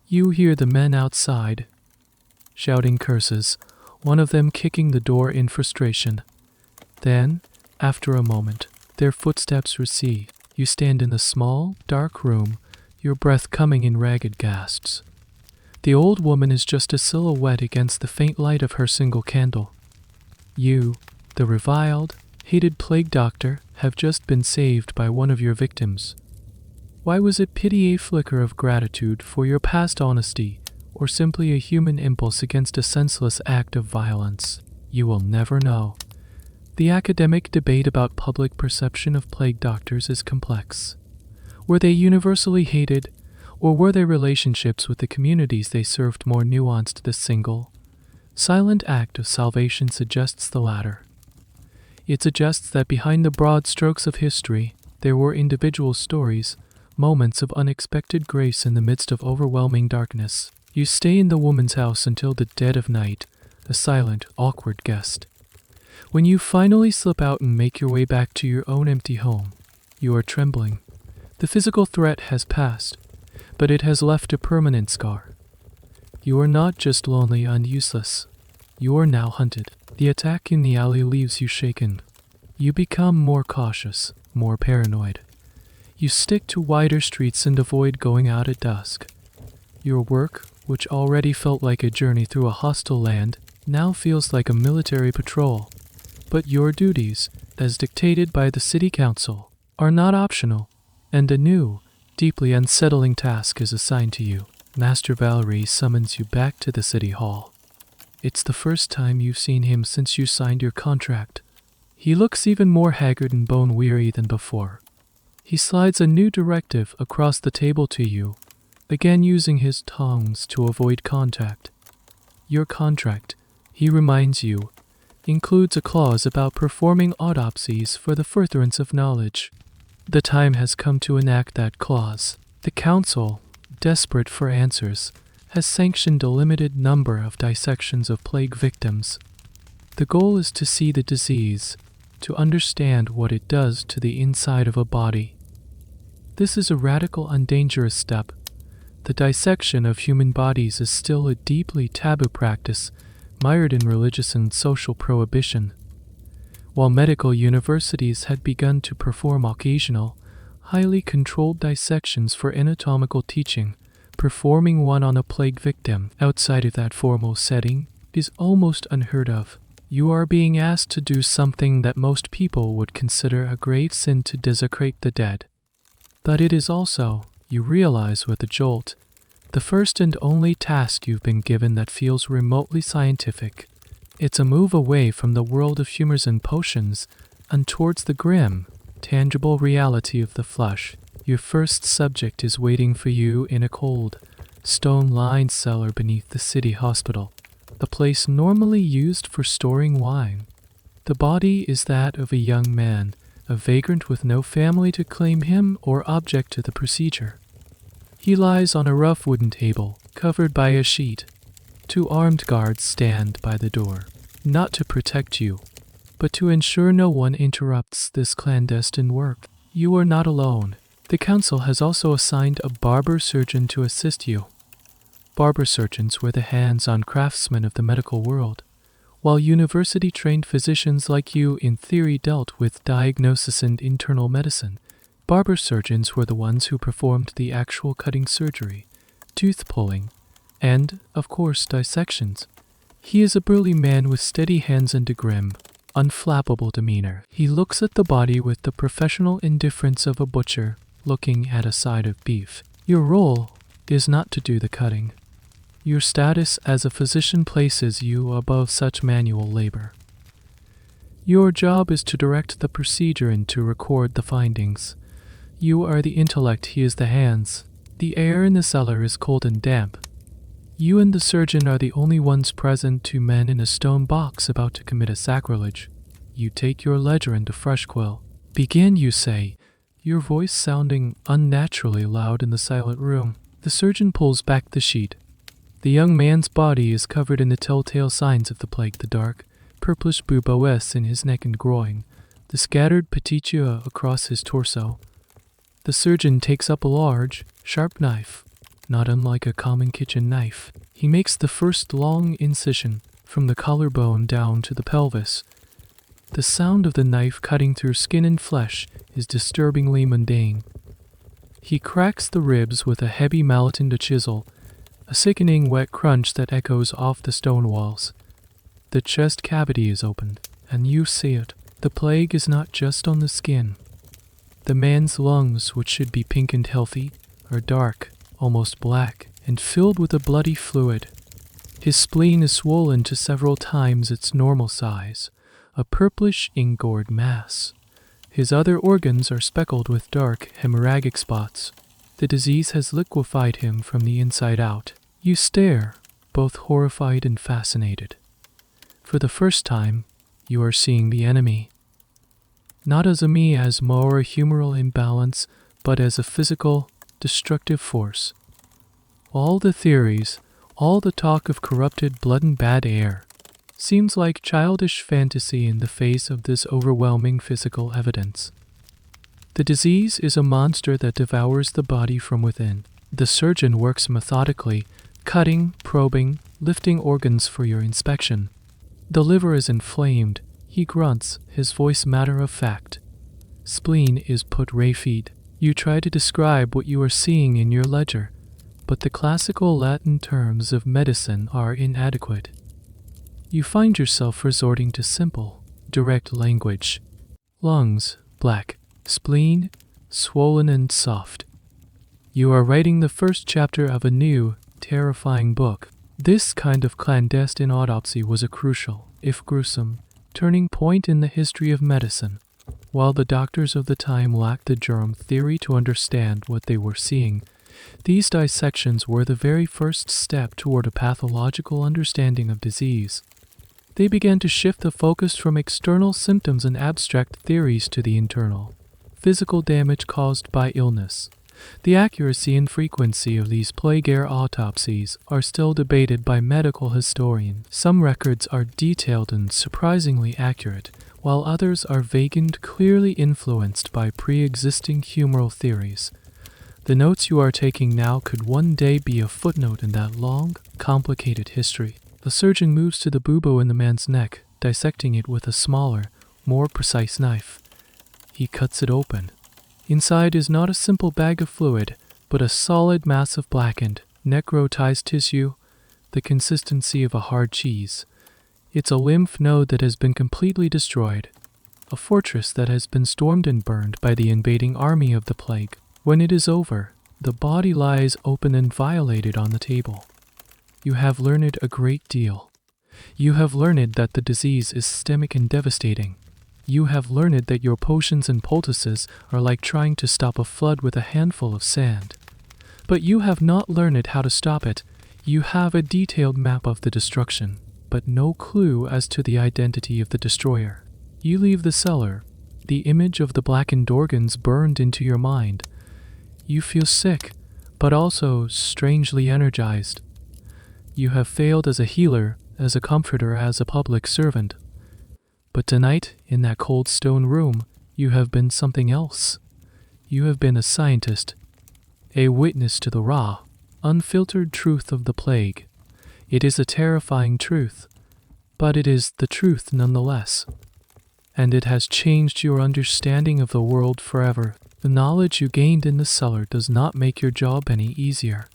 You hear the men outside, shouting curses, one of them kicking the door in frustration. Then, after a moment, their footsteps recede. You stand in the small, dark room, your breath coming in ragged gasps. The old woman is just a silhouette against the faint light of her single candle. You, the reviled, hated plague doctor, have just been saved by one of your victims. Why was it pity, a flicker of gratitude for your past honesty, or simply a human impulse against a senseless act of violence? You will never know. The academic debate about public perception of plague doctors is complex. Were they universally hated, or were their relationships with the communities they served more nuanced? The single, silent act of salvation suggests the latter. It suggests that behind the broad strokes of history, there were individual stories, moments of unexpected grace in the midst of overwhelming darkness. You stay in the woman's house until the dead of night, a silent, awkward guest. When you finally slip out and make your way back to your own empty home, you are trembling. The physical threat has passed, but it has left a permanent scar. You are not just lonely and useless. You are now hunted. The attack in the alley leaves you shaken. You become more cautious, more paranoid. You stick to wider streets and avoid going out at dusk. Your work, which already felt like a journey through a hostile land, now feels like a military patrol. But your duties, as dictated by the city council, are not optional, and a new, deeply unsettling task is assigned to you. Master Valerie summons you back to the city hall. It's the first time you've seen him since you signed your contract. He looks even more haggard and bone-weary than before. He slides a new directive across the table to you, again using his tongs to avoid contact. Your contract, he reminds you, includes a clause about performing autopsies for the furtherance of knowledge. The time has come to enact that clause. The council, desperate for answers, has sanctioned a limited number of dissections of plague victims. The goal is to see the disease, to understand what it does to the inside of a body. This is a radical and dangerous step. The dissection of human bodies is still a deeply taboo practice, mired in religious and social prohibition. While medical universities had begun to perform occasional, highly controlled dissections for anatomical teaching, performing one on a plague victim outside of that formal setting is almost unheard of. You are being asked to do something that most people would consider a grave sin, to desecrate the dead. But it is also, you realize with a jolt, the first and only task you've been given that feels remotely scientific. It's a move away from the world of humors and potions and towards the grim, tangible reality of the flesh. Your first subject is waiting for you in a cold, stone-lined cellar beneath the city hospital, a place normally used for storing wine. The body is that of a young man, a vagrant with no family to claim him or object to the procedure. He lies on a rough wooden table, covered by a sheet. 2 armed guards stand by the door, not to protect you, but to ensure no one interrupts this clandestine work. You are not alone. The council has also assigned a barber surgeon to assist you. Barber surgeons were the hands-on craftsmen of the medical world, while university-trained physicians like you in theory dealt with diagnosis and internal medicine. Barber surgeons were the ones who performed the actual cutting surgery, tooth pulling, and, of course, dissections. He is a burly man with steady hands and a grim, unflappable demeanor. He looks at the body with the professional indifference of a butcher looking at a side of beef. Your role is not to do the cutting. Your status as a physician places you above such manual labor. Your job is to direct the procedure and to record the findings. You are the intellect, he is the hands. The air in the cellar is cold and damp. You and the surgeon are the only ones present, 2 men in a stone box about to commit a sacrilege. You take your ledger and a fresh quill. Begin, you say, your voice sounding unnaturally loud in the silent room. The surgeon pulls back the sheet. The young man's body is covered in the telltale signs of the plague, the dark, purplish buboes in his neck and groin, the scattered petechia across his torso. The surgeon takes up a large, sharp knife, not unlike a common kitchen knife. He makes the first long incision from the collarbone down to the pelvis. The sound of the knife cutting through skin and flesh is disturbingly mundane. He cracks the ribs with a heavy mallet and a chisel, a sickening wet crunch that echoes off the stone walls. The chest cavity is opened, and you see it. The plague is not just on the skin. The man's lungs, which should be pink and healthy, are dark, almost black, and filled with a bloody fluid. His spleen is swollen to several times its normal size, a purplish engorged mass. His other organs are speckled with dark, hemorrhagic spots. The disease has liquefied him from the inside out. You stare, both horrified and fascinated. For the first time, you are seeing the enemy. Not as a miasma or a humoral imbalance, but as a physical, destructive force. All the theories, all the talk of corrupted blood and bad air, seems like childish fantasy in the face of this overwhelming physical evidence. The disease is a monster that devours the body from within. The surgeon works methodically, cutting, probing, lifting organs for your inspection. The liver is inflamed. He grunts, his voice matter of fact. Spleen is put refeed. You try to describe what you are seeing in your ledger, but the classical Latin terms of medicine are inadequate. You find yourself resorting to simple, direct language. Lungs, black. Spleen, swollen and soft. You are writing the first chapter of a new, terrifying book. This kind of clandestine autopsy was a crucial, if gruesome, turning point in the history of medicine. While the doctors of the time lacked the germ theory to understand what they were seeing, these dissections were the very first step toward a pathological understanding of disease. They began to shift the focus from external symptoms and abstract theories to the internal, physical damage caused by illness. The accuracy and frequency of these plague-air autopsies are still debated by medical historians. Some records are detailed and surprisingly accurate, while others are vague and clearly influenced by pre-existing humoral theories. The notes you are taking now could one day be a footnote in that long, complicated history. The surgeon moves to the bubo in the man's neck, dissecting it with a smaller, more precise knife. He cuts it open. Inside is not a simple bag of fluid, but a solid mass of blackened, necrotized tissue, the consistency of a hard cheese. It's a lymph node that has been completely destroyed, a fortress that has been stormed and burned by the invading army of the plague. When it is over, the body lies open and violated on the table. You have learned a great deal. You have learned that the disease is systemic and devastating. You have learned that your potions and poultices are like trying to stop a flood with a handful of sand. But you have not learned how to stop it. You have a detailed map of the destruction, but no clue as to the identity of the destroyer. You leave the cellar, the image of the blackened organs burned into your mind. You feel sick, but also strangely energized. You have failed as a healer, as a comforter, as a public servant. But tonight, in that cold stone room, you have been something else. You have been a scientist, a witness to the raw, unfiltered truth of the plague. It is a terrifying truth, but it is the truth nonetheless. And it has changed your understanding of the world forever. The knowledge you gained in the cellar does not make your job any easier.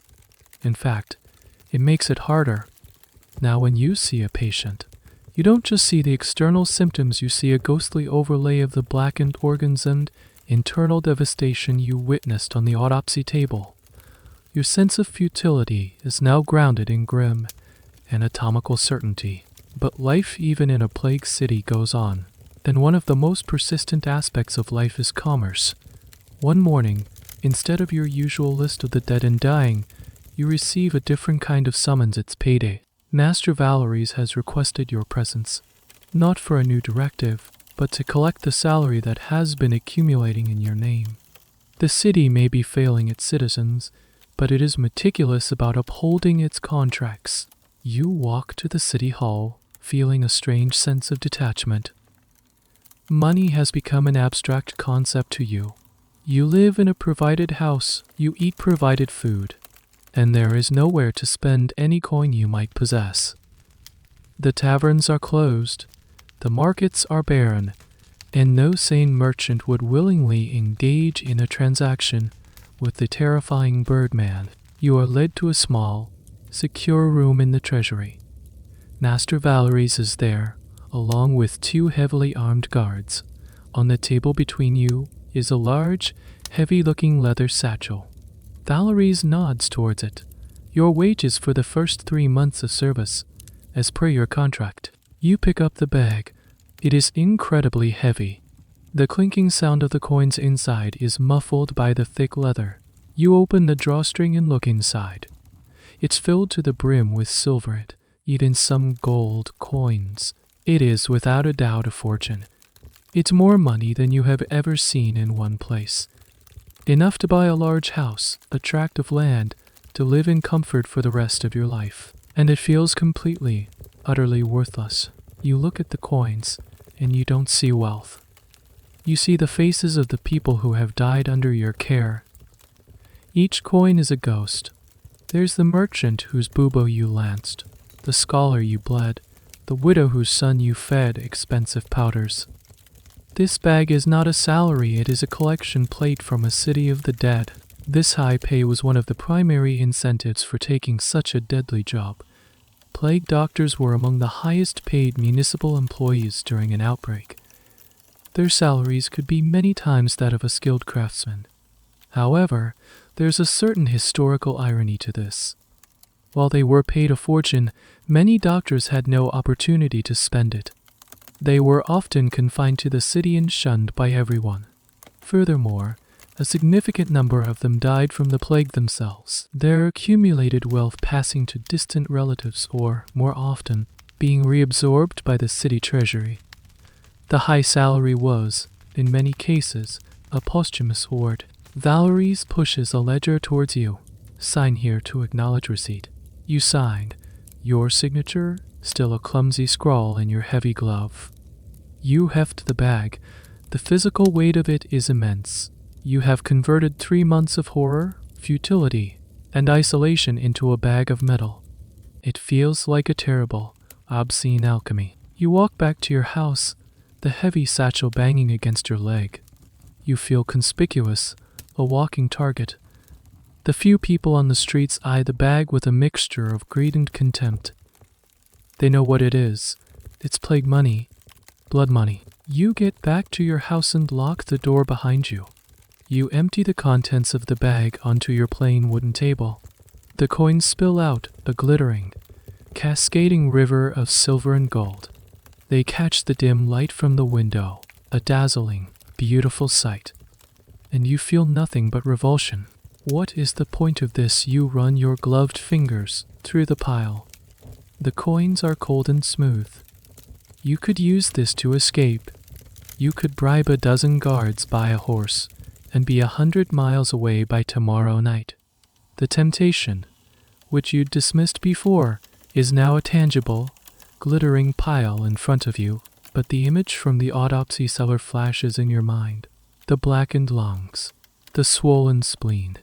In fact, it makes it harder. Now when you see a patient, you don't just see the external symptoms, you see a ghostly overlay of the blackened organs and internal devastation you witnessed on the autopsy table. Your sense of futility is now grounded in grim, anatomical certainty. But life even in a plague city goes on. Then one of the most persistent aspects of life is commerce. One morning, instead of your usual list of the dead and dying, you receive a different kind of summons. It's payday. Master Valeries has requested your presence, not for a new directive, but to collect the salary that has been accumulating in your name. The city may be failing its citizens, but it is meticulous about upholding its contracts. You walk to the city hall, feeling a strange sense of detachment. Money has become an abstract concept to you. You live in a provided house, you eat provided food, and there is nowhere to spend any coin you might possess. The taverns are closed, the markets are barren, and no sane merchant would willingly engage in a transaction with the terrifying Birdman. You are led to a small, secure room in the treasury. Master Valeries is there, along with two heavily armed guards. On the table between you is a large, heavy-looking leather satchel. Valeries nods towards it. Your wages for the first 3 months of service, as per your contract. You pick up the bag. It is incredibly heavy. The clinking sound of the coins inside is muffled by the thick leather. You open the drawstring and look inside. It's filled to the brim with silver, even some gold coins. It is without a doubt a fortune. It's more money than you have ever seen in one place. Enough to buy a large house, a tract of land, to live in comfort for the rest of your life. And it feels completely, utterly worthless. You look at the coins, and you don't see wealth. You see the faces of the people who have died under your care. Each coin is a ghost. There's the merchant whose bubo you lanced, the scholar you bled, the widow whose son you fed expensive powders. This bag is not a salary, it is a collection plate from a city of the dead. This high pay was one of the primary incentives for taking such a deadly job. Plague doctors were among the highest paid municipal employees during an outbreak. Their salaries could be many times that of a skilled craftsman. However, there's a certain historical irony to this. While they were paid a fortune, many doctors had no opportunity to spend it. They were often confined to the city and shunned by everyone. Furthermore, a significant number of them died from the plague themselves, their accumulated wealth passing to distant relatives or, more often, being reabsorbed by the city treasury. The high salary was, in many cases, a posthumous hoard. Valeries pushes a ledger towards you. Sign here to acknowledge receipt. You signed. Your signature, still a clumsy scrawl in your heavy glove. You heft the bag. The physical weight of it is immense. You have converted 3 months of horror, futility, and isolation into a bag of metal. It feels like a terrible, obscene alchemy. You walk back to your house, the heavy satchel banging against your leg. You feel conspicuous, a walking target. The few people on the streets eye the bag with a mixture of greed and contempt. They know what it is. It's plague money, blood money. You get back to your house and lock the door behind you. You empty the contents of the bag onto your plain wooden table. The coins spill out, a glittering, cascading river of silver and gold. They catch the dim light from the window, a dazzling, beautiful sight. And you feel nothing but revulsion. What is the point of this? You run your gloved fingers through the pile. The coins are cold and smooth. You could use this to escape. You could bribe a dozen guards, buy a horse, and be 100 miles away by tomorrow night. The temptation, which you'd dismissed before, is now a tangible, glittering pile in front of you, but the image from the autopsy cellar flashes in your mind. The blackened lungs, the swollen spleen.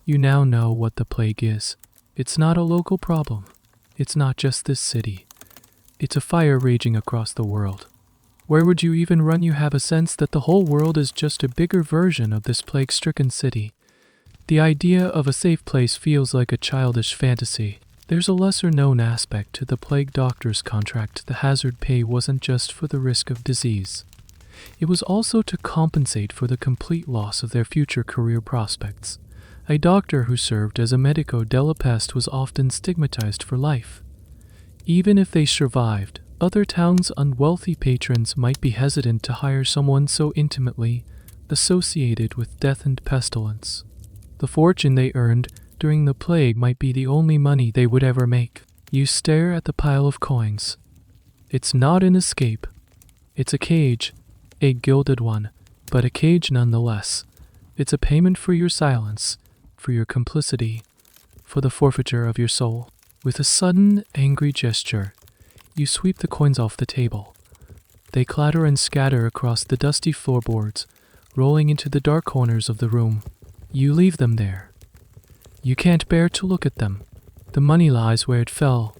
You now know what the plague is. It's not a local problem. It's not just this city. It's a fire raging across the world. Where would you even run? You have a sense that the whole world is just a bigger version of this plague-stricken city. The idea of a safe place feels like a childish fantasy. There's a lesser-known aspect to the plague doctor's contract. The hazard pay wasn't just for the risk of disease. It was also to compensate for the complete loss of their future career prospects. A doctor who served as a medico della peste was often stigmatized for life. Even if they survived, other towns' unwealthy patrons might be hesitant to hire someone so intimately associated with death and pestilence. The fortune they earned during the plague might be the only money they would ever make. You stare at the pile of coins. It's not an escape. It's a cage, a gilded one, but a cage nonetheless. It's a payment for your silence, for your complicity, for the forfeiture of your soul. With a sudden, angry gesture, you sweep the coins off the table. They clatter and scatter across the dusty floorboards, rolling into the dark corners of the room. You leave them there. You can't bear to look at them. The money lies where it fell,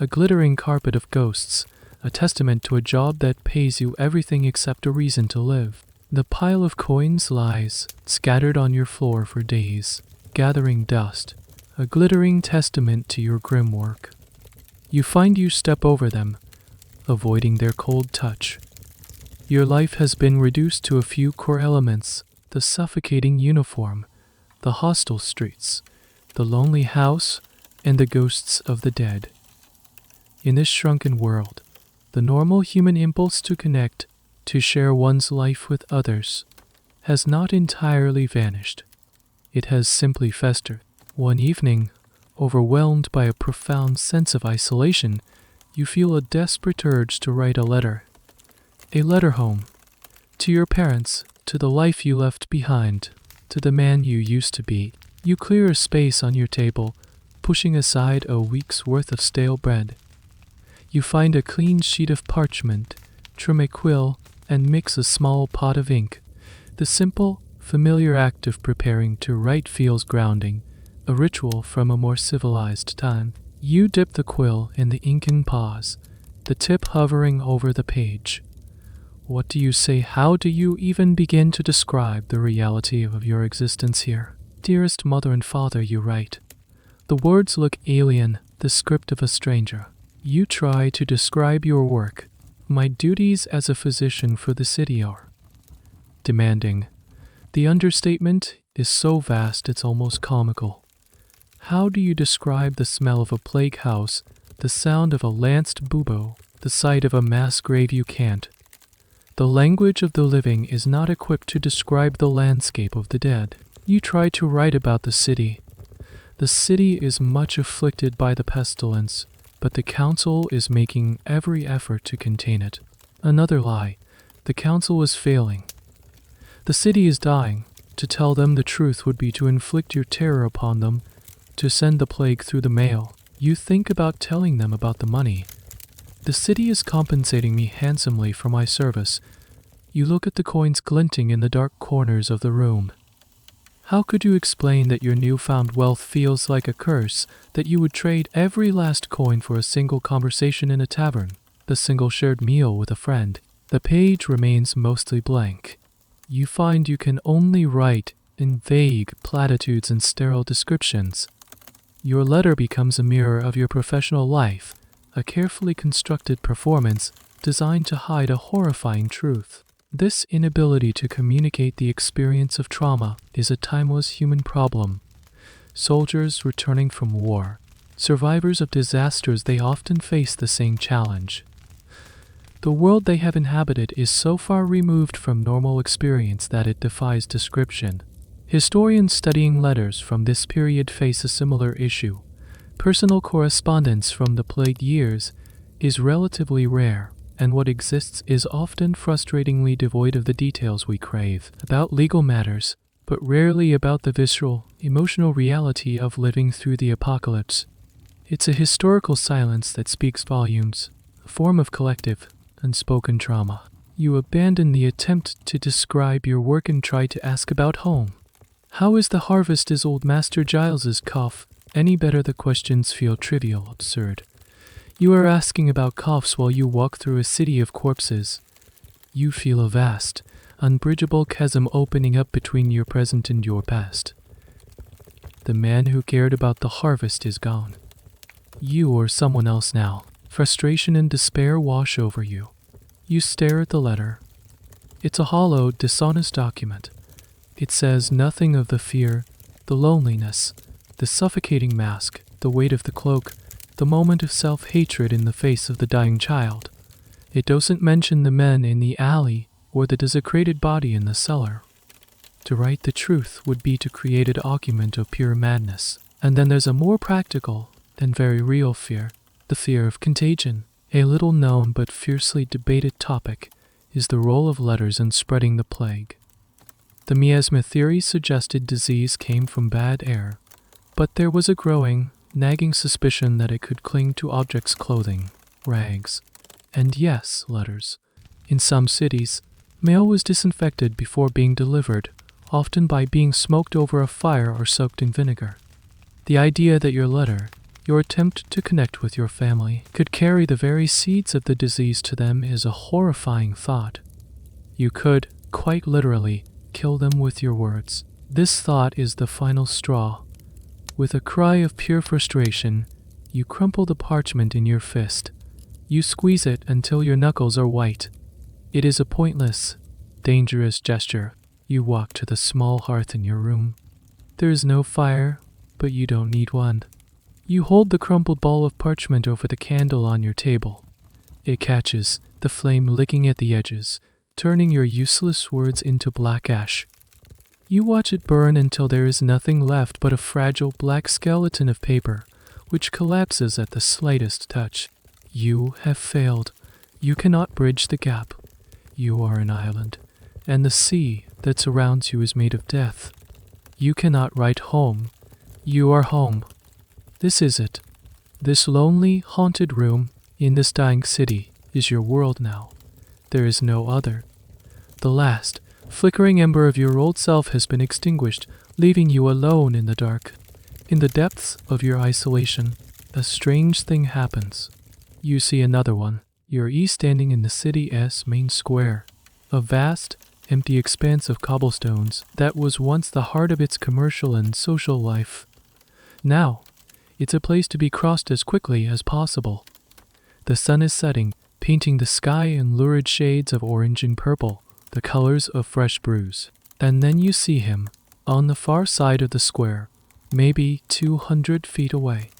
a glittering carpet of ghosts, a testament to a job that pays you everything except a reason to live. The pile of coins lies, scattered on your floor for days, gathering dust, a glittering testament to your grim work. You find you step over them, avoiding their cold touch. Your life has been reduced to a few core elements: the suffocating uniform, the hostile streets, the lonely house, and the ghosts of the dead. In this shrunken world, the normal human impulse to connect, to share one's life with others, has not entirely vanished. It has simply festered. One evening, overwhelmed by a profound sense of isolation, you feel a desperate urge to write a letter. A letter home. To your parents, to the life you left behind, to the man you used to be. You clear a space on your table, pushing aside a week's worth of stale bread. You find a clean sheet of parchment, trim a quill, and mix a small pot of ink. The simple, familiar act of preparing to write feels grounding, a ritual from a more civilized time. You dip the quill in the ink and pause, the tip hovering over the page. What do you say? How do you even begin to describe the reality of your existence here? Dearest mother and father, you write. The words look alien, the script of a stranger. You try to describe your work. My duties as a physician for the city are demanding. The understatement is so vast it's almost comical. How do you describe the smell of a plague house, the sound of a lanced bubo, the sight of a mass grave? You can't. The language of the living is not equipped to describe the landscape of the dead. You try to write about the city. The city is much afflicted by the pestilence, but the council is making every effort to contain it. Another lie. The council is failing. The city is dying. To tell them the truth would be to inflict your terror upon them, to send the plague through the mail. You think about telling them about the money. The city is compensating me handsomely for my service. You look at the coins glinting in the dark corners of the room. How could you explain that your newfound wealth feels like a curse, that you would trade every last coin for a single conversation in a tavern, the single shared meal with a friend? The page remains mostly blank. You find you can only write in vague platitudes and sterile descriptions. Your letter becomes a mirror of your professional life, a carefully constructed performance designed to hide a horrifying truth. This inability to communicate the experience of trauma is a timeless human problem. Soldiers returning from war, survivors of disasters, they often face the same challenge. The world they have inhabited is so far removed from normal experience that it defies description. Historians studying letters from this period face a similar issue. Personal correspondence from the plague years is relatively rare, and what exists is often frustratingly devoid of the details we crave, about legal matters, but rarely about the visceral, emotional reality of living through the apocalypse. It's a historical silence that speaks volumes, a form of collective, unspoken trauma. You abandon the attempt to describe your work and try to ask about home. How is the harvest? Is old Master Giles's cough any better? The questions feel trivial, absurd. You are asking about coughs while you walk through a city of corpses. You feel a vast, unbridgeable chasm opening up between your present and your past. The man who cared about the harvest is gone. You or someone else now. Frustration and despair wash over you. You stare at the letter. It's a hollow, dishonest document. It says nothing of the fear, the loneliness, the suffocating mask, the weight of the cloak, the moment of self-hatred in the face of the dying child. It doesn't mention the men in the alley or the desecrated body in the cellar. To write the truth would be to create an argument of pure madness. And then there's a more practical and very real fear, the fear of contagion. A little known but fiercely debated topic is the role of letters in spreading the plague. The miasma theory suggested disease came from bad air, but there was a growing, nagging suspicion that it could cling to objects, clothing, rags, and yes, letters. In some cities, mail was disinfected before being delivered, often by being smoked over a fire or soaked in vinegar. The idea that your letter, your attempt to connect with your family, could carry the very seeds of the disease to them is a horrifying thought. You could, quite literally, kill them with your words. This thought is the final straw. With a cry of pure frustration, you crumple the parchment in your fist. You squeeze it until your knuckles are white. It is a pointless, dangerous gesture. You walk to the small hearth in your room. There is no fire, but you don't need one. You hold the crumpled ball of parchment over the candle on your table. It catches, the flame licking at the edges, turning your useless words into black ash. You watch it burn until there is nothing left but a fragile black skeleton of paper, which collapses at the slightest touch. You have failed. You cannot bridge the gap. You are an island, and the sea that surrounds you is made of death. You cannot write home. You are home. This is it. This lonely, haunted room in this dying city is your world now. There is no other. The last, flickering ember of your old self has been extinguished, leaving you alone in the dark. In the depths of your isolation, a strange thing happens. You see another one. You're standing in the city's main square, a vast, empty expanse of cobblestones that was once the heart of its commercial and social life. Now, it's a place to be crossed as quickly as possible. The sun is setting, painting the sky in lurid shades of orange and purple, the colors of fresh brews. And then you see him, on the far side of the square, maybe 200 feet away.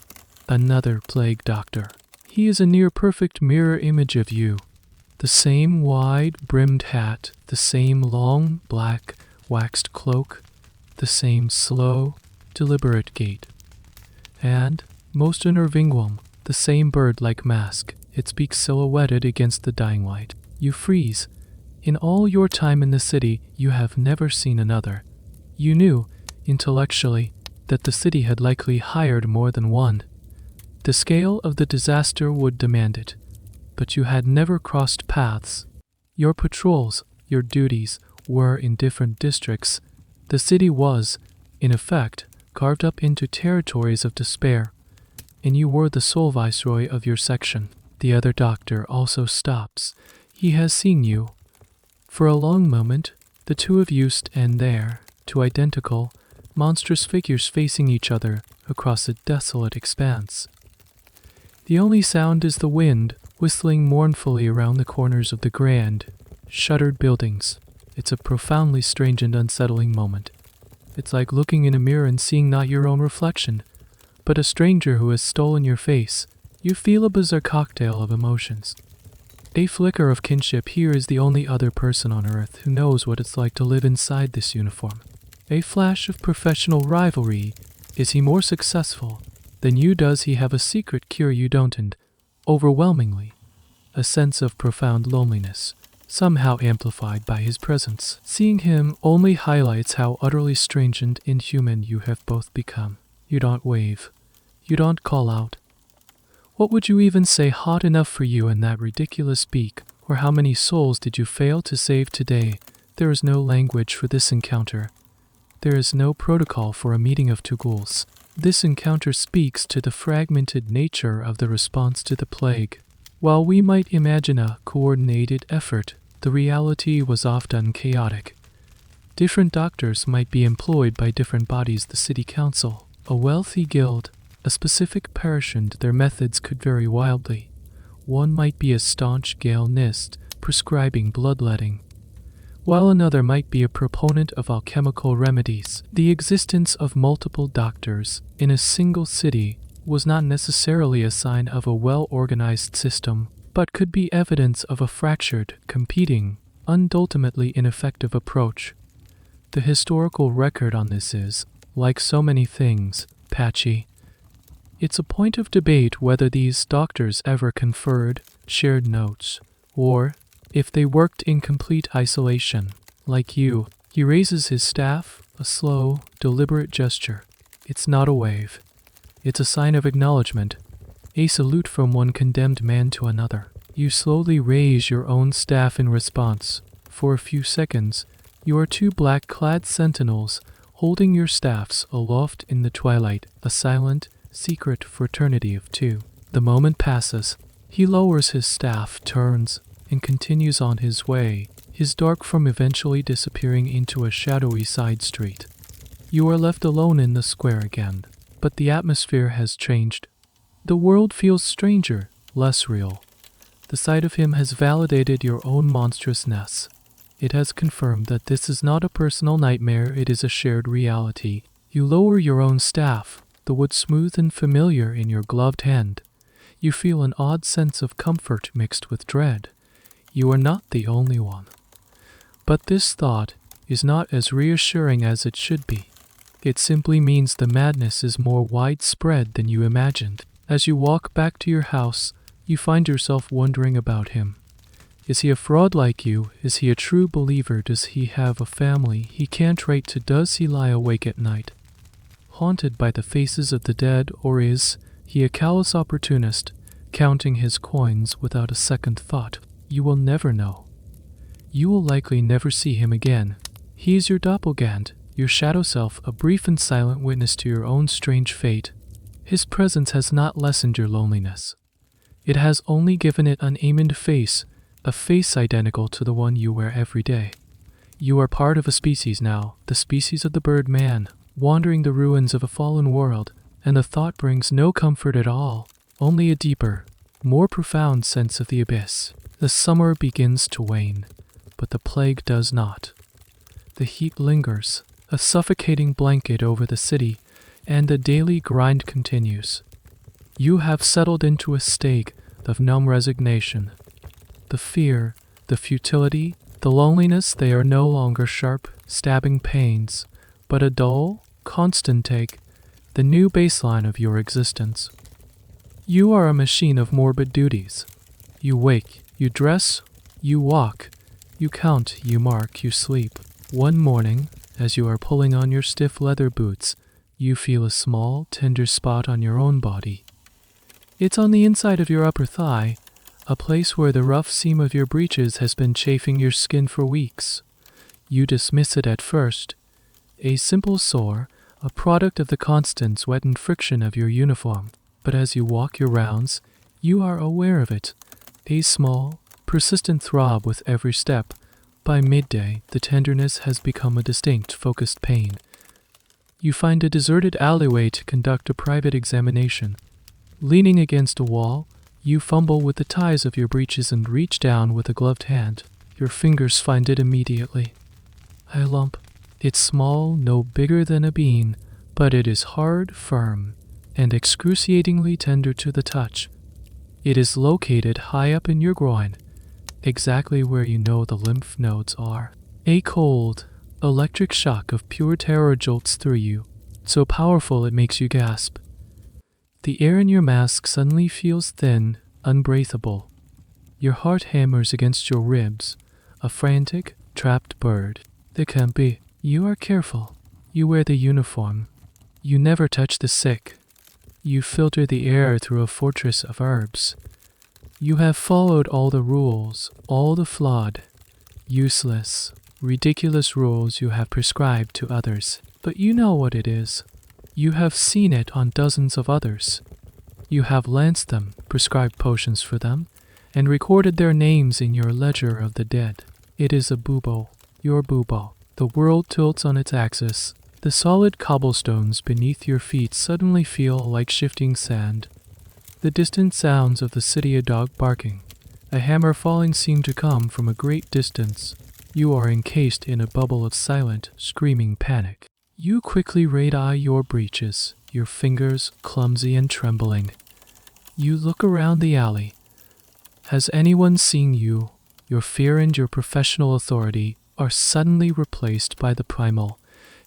Another plague doctor. He is a near-perfect mirror image of you. The same wide-brimmed hat, the same long, black, waxed cloak, the same slow, deliberate gait. And, most unnerving one, the same bird-like mask, its beak silhouetted against the dying light. You freeze. In all your time in the city, you have never seen another. You knew, intellectually, that the city had likely hired more than one. The scale of the disaster would demand it, but you had never crossed paths. Your patrols, your duties, were in different districts. The city was, in effect, carved up into territories of despair, and you were the sole viceroy of your section. The other doctor also stops. He has seen you. For a long moment, the two of you stand there, two identical, monstrous figures facing each other across a desolate expanse. The only sound is the wind whistling mournfully around the corners of the grand, shuttered buildings. It's a profoundly strange and unsettling moment. It's like looking in a mirror and seeing not your own reflection, but a stranger who has stolen your face. You feel a bizarre cocktail of emotions. A flicker of kinship. Here is the only other person on earth who knows what it's like to live inside this uniform. A flash of professional rivalry. Is he more successful than you? Does he have a secret cure you don't? And, overwhelmingly, a sense of profound loneliness, somehow amplified by his presence. Seeing him only highlights how utterly strange and inhuman you have both become. You don't wave. You don't call out. What would you even say hot enough for you in that ridiculous beak? Or how many souls did you fail to save today? There is no language for this encounter. There is no protocol for a meeting of two ghouls. This encounter speaks to the fragmented nature of the response to the plague. While we might imagine a coordinated effort, the reality was often chaotic. Different doctors might be employed by different bodies, the city council, a wealthy guild, a specific parish, and their methods could vary wildly. One might be a staunch Galenist prescribing bloodletting, while another might be a proponent of alchemical remedies. The existence of multiple doctors in a single city was not necessarily a sign of a well-organized system, but could be evidence of a fractured, competing, and ultimately ineffective approach. The historical record on this is, like so many things, patchy. It's a point of debate whether these doctors ever conferred, shared notes, or if they worked in complete isolation. Like you, he raises his staff, a slow, deliberate gesture. It's not a wave. It's a sign of acknowledgement, a salute from one condemned man to another. You slowly raise your own staff in response. For a few seconds, you are two black-clad sentinels holding your staffs aloft in the twilight, a silent, secret fraternity of two. The moment passes. He lowers his staff, turns, and continues on his way, his dark form eventually disappearing into a shadowy side street. You are left alone in the square again, but the atmosphere has changed. The world feels stranger, less real. The sight of him has validated your own monstrousness. It has confirmed that this is not a personal nightmare, it is a shared reality. You lower your own staff, the wood smooth and familiar in your gloved hand. You feel an odd sense of comfort mixed with dread. You are not the only one. But this thought is not as reassuring as it should be. It simply means the madness is more widespread than you imagined. As you walk back to your house, you find yourself wondering about him. Is he a fraud like you? Is he a true believer? Does he have a family he can't write to? Does he lie awake at night, haunted by the faces of the dead? Or is he a callous opportunist, counting his coins without a second thought? You will never know. You will likely never see him again. He is your doppelganger, your shadow self, a brief and silent witness to your own strange fate. His presence has not lessened your loneliness. It has only given it an aimant face, a face identical to the one you wear every day. You are part of a species now, the species of the bird man, wandering the ruins of a fallen world, and the thought brings no comfort at all, only a deeper, more profound sense of the abyss. The summer begins to wane, but the plague does not. The heat lingers, a suffocating blanket over the city, and the daily grind continues. You have settled into a state of numb resignation. The fear, the futility, the loneliness, they are no longer sharp, stabbing pains, but a dull, constant take, the new baseline of your existence. You are a machine of morbid duties. You wake, you dress, you walk, you count, you mark, you sleep. One morning, as you are pulling on your stiff leather boots, you feel a small, tender spot on your own body. It's on the inside of your upper thigh, a place where the rough seam of your breeches has been chafing your skin for weeks. You dismiss it at first. A simple sore, a product of the constant sweat and friction of your uniform. But as you walk your rounds, you are aware of it. A small, persistent throb with every step. By midday, the tenderness has become a distinct, focused pain. You find a deserted alleyway to conduct a private examination. Leaning against a wall, you fumble with the ties of your breeches and reach down with a gloved hand. Your fingers find it immediately. A lump. It's small, no bigger than a bean, but it is hard, firm, and excruciatingly tender to the touch. It is located high up in your groin, exactly where you know the lymph nodes are. A cold, electric shock of pure terror jolts through you, so powerful it makes you gasp. The air in your mask suddenly feels thin, unbreathable. Your heart hammers against your ribs, a frantic, trapped bird. There can't be. You are careful. You wear the uniform. You never touch the sick. You filter the air through a fortress of herbs. You have followed all the rules, all the flawed, useless, ridiculous rules you have prescribed to others. But you know what it is. You have seen it on dozens of others. You have lanced them, prescribed potions for them, and recorded their names in your ledger of the dead. It is a bubo, your bubo. The world tilts on its axis. The solid cobblestones beneath your feet suddenly feel like shifting sand. The distant sounds of the city, a dog barking, a hammer falling seem to come from a great distance. You are encased in a bubble of silent, screaming panic. You quickly eye your breeches, your fingers clumsy and trembling. You look around the alley. Has anyone seen you? Your fear and your professional authority are suddenly replaced by the primal,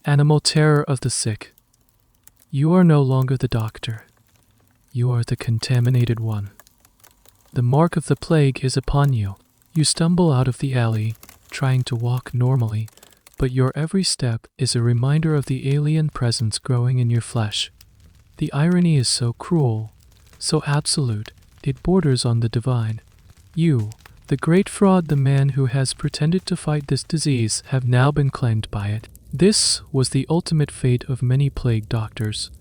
animal terror of the sick. You are no longer the doctor. You are the contaminated one. The mark of the plague is upon you. You stumble out of the alley, trying to walk normally, but your every step is a reminder of the alien presence growing in your flesh. The irony is so cruel, so absolute, it borders on the divine. You, the great fraud, the man who has pretended to fight this disease, have now been claimed by it. This was the ultimate fate of many plague doctors.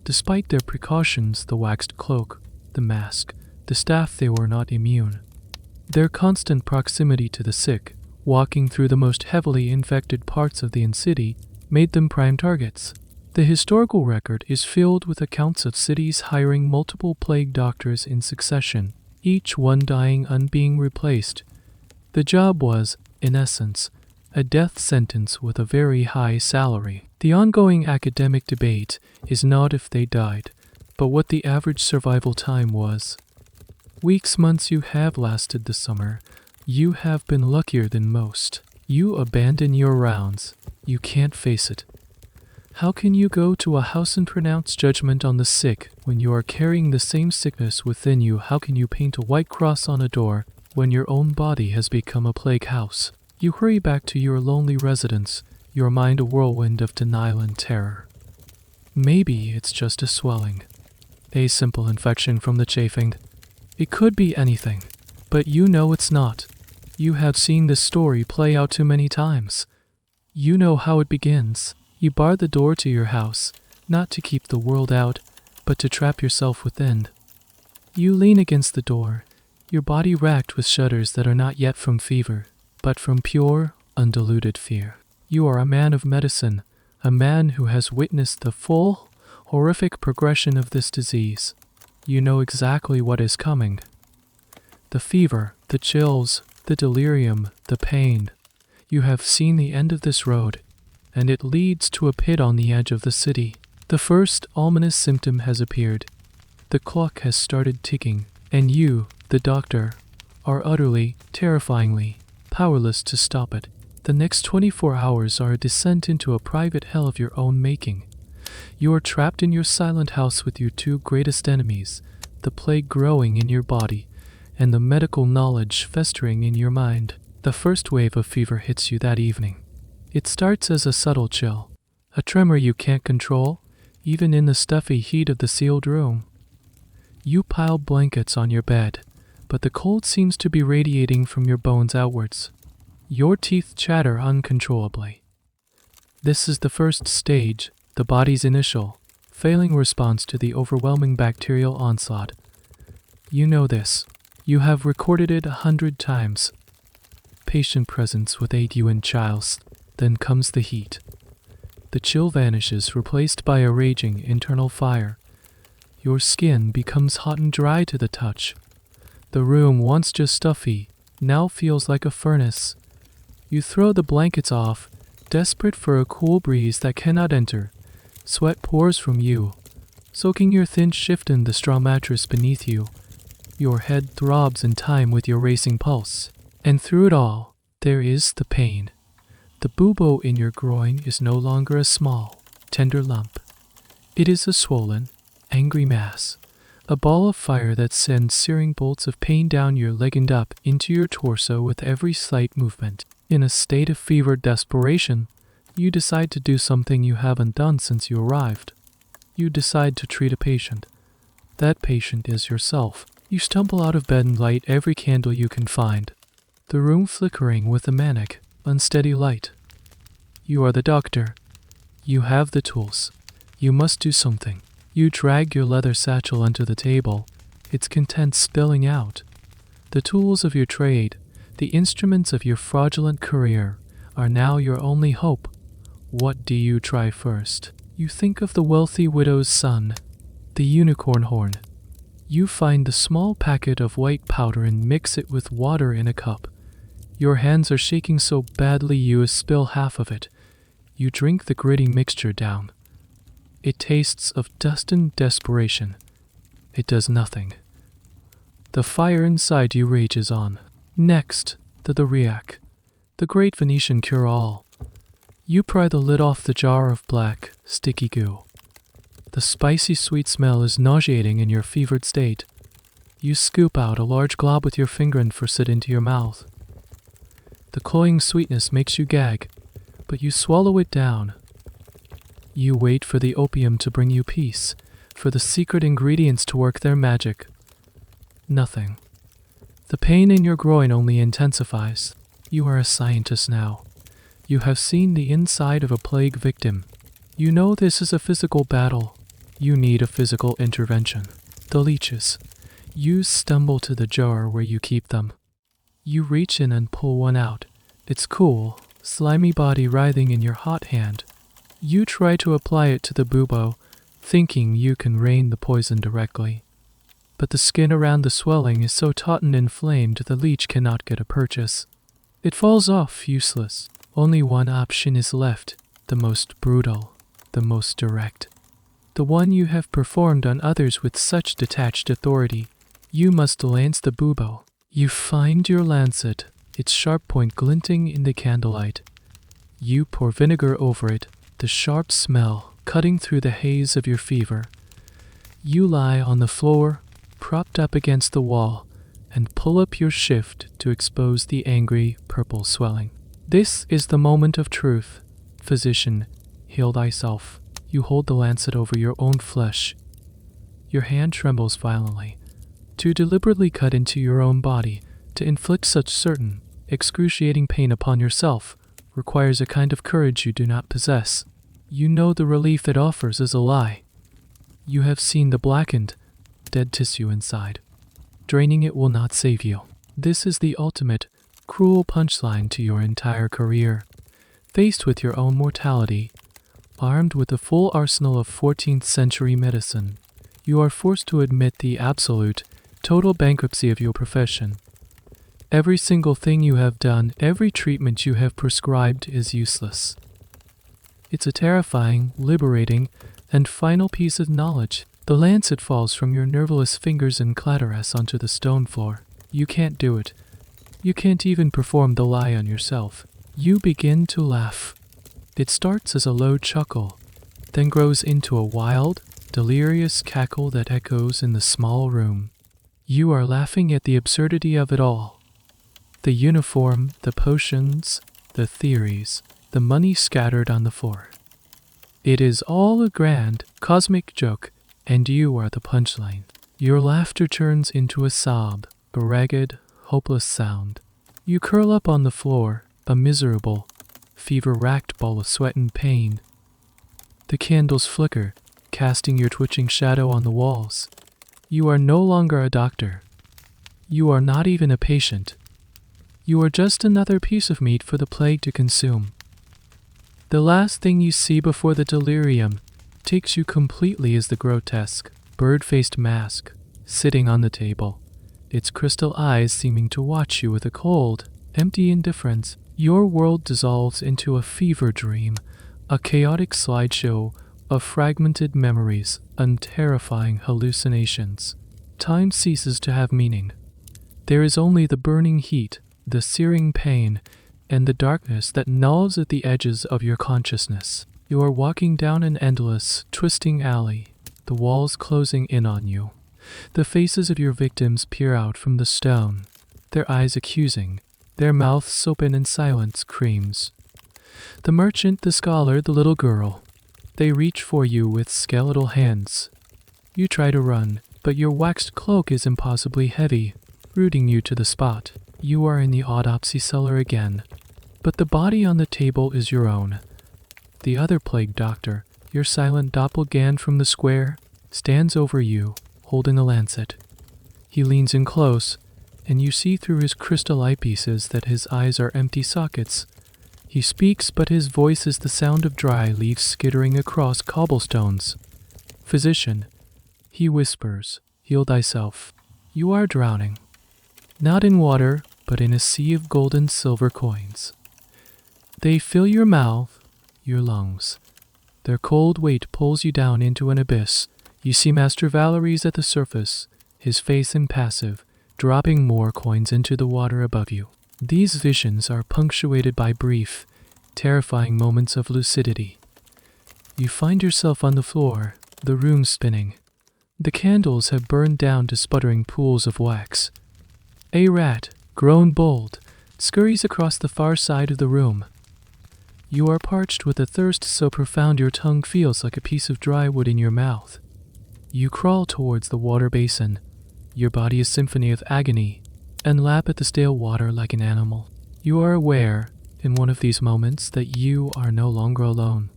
Despite their precautions, the waxed cloak, the mask, the staff, they were not immune. Their constant proximity to the sick, walking through the most heavily infected parts of the city, made them prime targets. The historical record is filled with accounts of cities hiring multiple plague doctors in succession, each one dying and being replaced. The job was, in essence, a death sentence with a very high salary. The ongoing academic debate is not if they died, but what the average survival time was. Weeks, months you have lasted the summer. You have been luckier than most. You abandon your rounds. You can't face it. How can you go to a house and pronounce judgment on the sick when you are carrying the same sickness within you? How can you paint a white cross on a door when your own body has become a plague house? You hurry back to your lonely residence, your mind a whirlwind of denial and terror. Maybe it's just a swelling, a simple infection from the chafing. It could be anything, but you know it's not. You have seen this story play out too many times. You know how it begins. You bar the door to your house, not to keep the world out, but to trap yourself within. You lean against the door, your body racked with shudders that are not yet from fever, but from pure, undiluted fear. You are a man of medicine, a man who has witnessed the full, horrific progression of this disease. You know exactly what is coming. The fever, the chills, the delirium, the pain. You have seen the end of this road, and it leads to a pit on the edge of the city. The first ominous symptom has appeared. The clock has started ticking, and you, the doctor, are utterly, terrifyingly, powerless to stop it. The next 24 hours are a descent into a private hell of your own making. You are trapped in your silent house with your two greatest enemies, the plague growing in your body, and the medical knowledge festering in your mind. The first wave of fever hits you that evening. It starts as a subtle chill, a tremor you can't control, even in the stuffy heat of the sealed room. You pile blankets on your bed, but the cold seems to be radiating from your bones outwards. Your teeth chatter uncontrollably. This is the first stage, the body's initial, failing response to the overwhelming bacterial onslaught. You know this. You have recorded it 100 times. Patient presence would aid you in chills. Then comes the heat. The chill vanishes, replaced by a raging internal fire. Your skin becomes hot and dry to the touch. The room, once just stuffy, now feels like a furnace. You throw the blankets off, desperate for a cool breeze that cannot enter. Sweat pours from you, soaking your thin shift in the straw mattress beneath you. Your head throbs in time with your racing pulse. And through it all, there is the pain. The bubo in your groin is no longer a small, tender lump. It is a swollen, angry mass, a ball of fire that sends searing bolts of pain down your leg and up into your torso with every slight movement. In a state of fevered desperation, you decide to do something you haven't done since you arrived. You decide to treat a patient, That patient is yourself. You stumble out of bed and light every candle you can find, the room flickering with a manic, unsteady light. You are the doctor. You have the tools. You must do something. You drag your leather satchel onto the table, its contents spilling out. The tools of your trade, the instruments of your fraudulent career, are now your only hope. What do you try first? You think of the wealthy widow's son, the unicorn horn. You find the small packet of white powder and mix it with water in a cup. Your hands are shaking so badly you spill half of it. You drink the gritty mixture down. It tastes of dust and desperation. It does nothing. The fire inside you rages on. Next, the delleriac, the great Venetian cure-all. You pry the lid off the jar of black, sticky goo. The spicy sweet smell is nauseating in your fevered state. You scoop out a large glob with your finger and force it into your mouth. The cloying sweetness makes you gag, but you swallow it down. You wait for the opium to bring you peace, for the secret ingredients to work their magic. Nothing. The pain in your groin only intensifies. You are a scientist now. You have seen the inside of a plague victim. You know this is a physical battle. You need a physical intervention. The leeches. You stumble to the jar where you keep them. You reach in and pull one out. Its cool, slimy body writhing in your hot hand. You try to apply it to the bubo, thinking you can rain the poison directly. But the skin around the swelling is so taut and inflamed the leech cannot get a purchase. It falls off, useless. Only one option is left, the most brutal, the most direct. The one you have performed on others with such detached authority. You must lance the bubo. You find your lancet, its sharp point glinting in the candlelight. You pour vinegar over it, the sharp smell cutting through the haze of your fever. You lie on the floor, propped up against the wall, and pull up your shift to expose the angry purple swelling. This is the moment of truth. Physician, heal thyself. You hold the lancet over your own flesh. Your hand trembles violently. To deliberately cut into your own body, to inflict such certain, excruciating pain upon yourself, requires a kind of courage you do not possess. You know the relief it offers is a lie. You have seen the blackened, dead tissue inside. Draining it will not save you. This is the ultimate, cruel punchline to your entire career. Faced with your own mortality, armed with a full arsenal of 14th century medicine, you are forced to admit the absolute, total bankruptcy of your profession. Every single thing you have done, every treatment you have prescribed is useless. It's a terrifying, liberating, and final piece of knowledge. The lancet falls from your nerveless fingers and clatters onto the stone floor. You can't do it. You can't even perform the lie on yourself. You begin to laugh. It starts as a low chuckle, then grows into a wild, delirious cackle that echoes in the small room. You are laughing at the absurdity of it all. The uniform, the potions, the theories, the money scattered on the floor. It is all a grand, cosmic joke, and you are the punchline. Your laughter turns into a sob, a ragged, hopeless sound. You curl up on the floor, a miserable, fever-racked ball of sweat and pain. The candles flicker, casting your twitching shadow on the walls. You are no longer a doctor. You are not even a patient. You are just another piece of meat for the plague to consume. The last thing you see before the delirium takes you completely is the grotesque, bird-faced mask, sitting on the table, its crystal eyes seeming to watch you with a cold, empty indifference. Your world dissolves into a fever dream, a chaotic slideshow of fragmented memories and terrifying hallucinations. Time ceases to have meaning. There is only the burning heat, the searing pain, and the darkness that gnaws at the edges of your consciousness. You are walking down an endless, twisting alley, the walls closing in on you. The faces of your victims peer out from the stone, their eyes accusing, their mouths open in silence screams. The merchant, the scholar, the little girl, they reach for you with skeletal hands. You try to run, but your waxed cloak is impossibly heavy, rooting you to the spot. You are in the autopsy cellar again, but the body on the table is your own. The other plague doctor, your silent doppelganger from the square, stands over you, holding a lancet. He leans in close, and you see through his crystal eyepieces that his eyes are empty sockets. He speaks, but his voice is the sound of dry leaves skittering across cobblestones. Physician, he whispers, heal thyself. You are drowning. Not in water, but in a sea of gold and silver coins. They fill your mouth, your lungs. Their cold weight pulls you down into an abyss. You see Master Valerie's at the surface, his face impassive, dropping more coins into the water above you. These visions are punctuated by brief, terrifying moments of lucidity. You find yourself on the floor, the room spinning. The candles have burned down to sputtering pools of wax. A rat, grown bold, scurries across the far side of the room. You are parched with a thirst so profound your tongue feels like a piece of dry wood in your mouth. You crawl towards the water basin, your body a symphony of agony, and lap at the stale water like an animal. You are aware, in one of these moments, that you are no longer alone.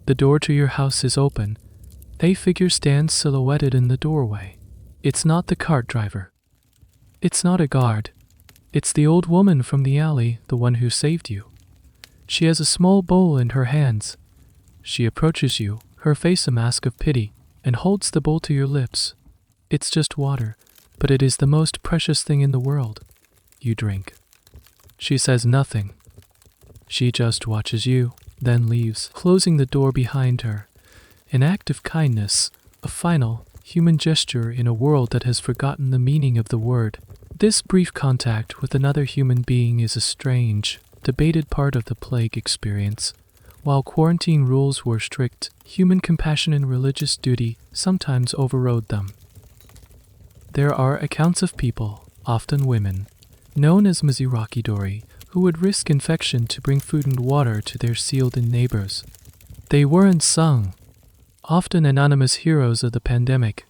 The door to your house is open. A figure stands silhouetted in the doorway. It's not the cart driver. It's not a guard. It's the old woman from the alley, the one who saved you. She has a small bowl in her hands. She approaches you, her face a mask of pity, and holds the bowl to your lips. It's just water, but it is the most precious thing in the world. You drink. She says nothing. She just watches you, then leaves, closing the door behind her. An act of kindness, a final, human gesture in a world that has forgotten the meaning of the word. This brief contact with another human being is a strange, debated part of the plague experience. While quarantine rules were strict, human compassion and religious duty sometimes overrode them. There are accounts of people, often women, known as Miziraki-dori, who would risk infection to bring food and water to their sealed-in neighbors. They weren't sung, often anonymous heroes of the pandemic.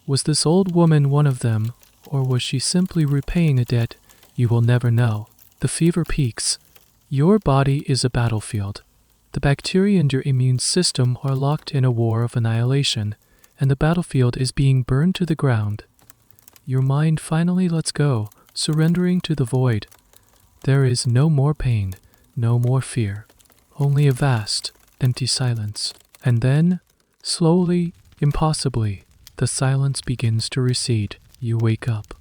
Was this old woman one of them, or was she simply repaying a debt? You will never know. The fever peaks. Your body is a battlefield. The bacteria and your immune system are locked in a war of annihilation, and the battlefield is being burned to the ground. Your mind finally lets go, surrendering to the void. There is no more pain, no more fear, only a vast, empty silence. And then, slowly, impossibly, the silence begins to recede. You wake up.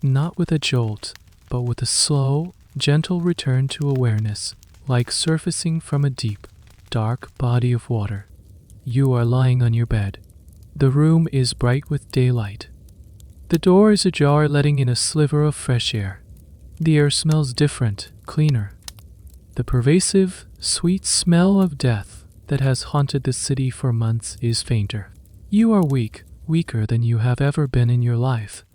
Not with a jolt, but with a slow, gentle return to awareness, like surfacing from a deep, dark body of water. You are lying on your bed. The room is bright with daylight. The door is ajar, letting in a sliver of fresh air. The air smells different, cleaner. The pervasive, sweet smell of death that has haunted the city for months is fainter. You are weak, weaker than you have ever been in your life.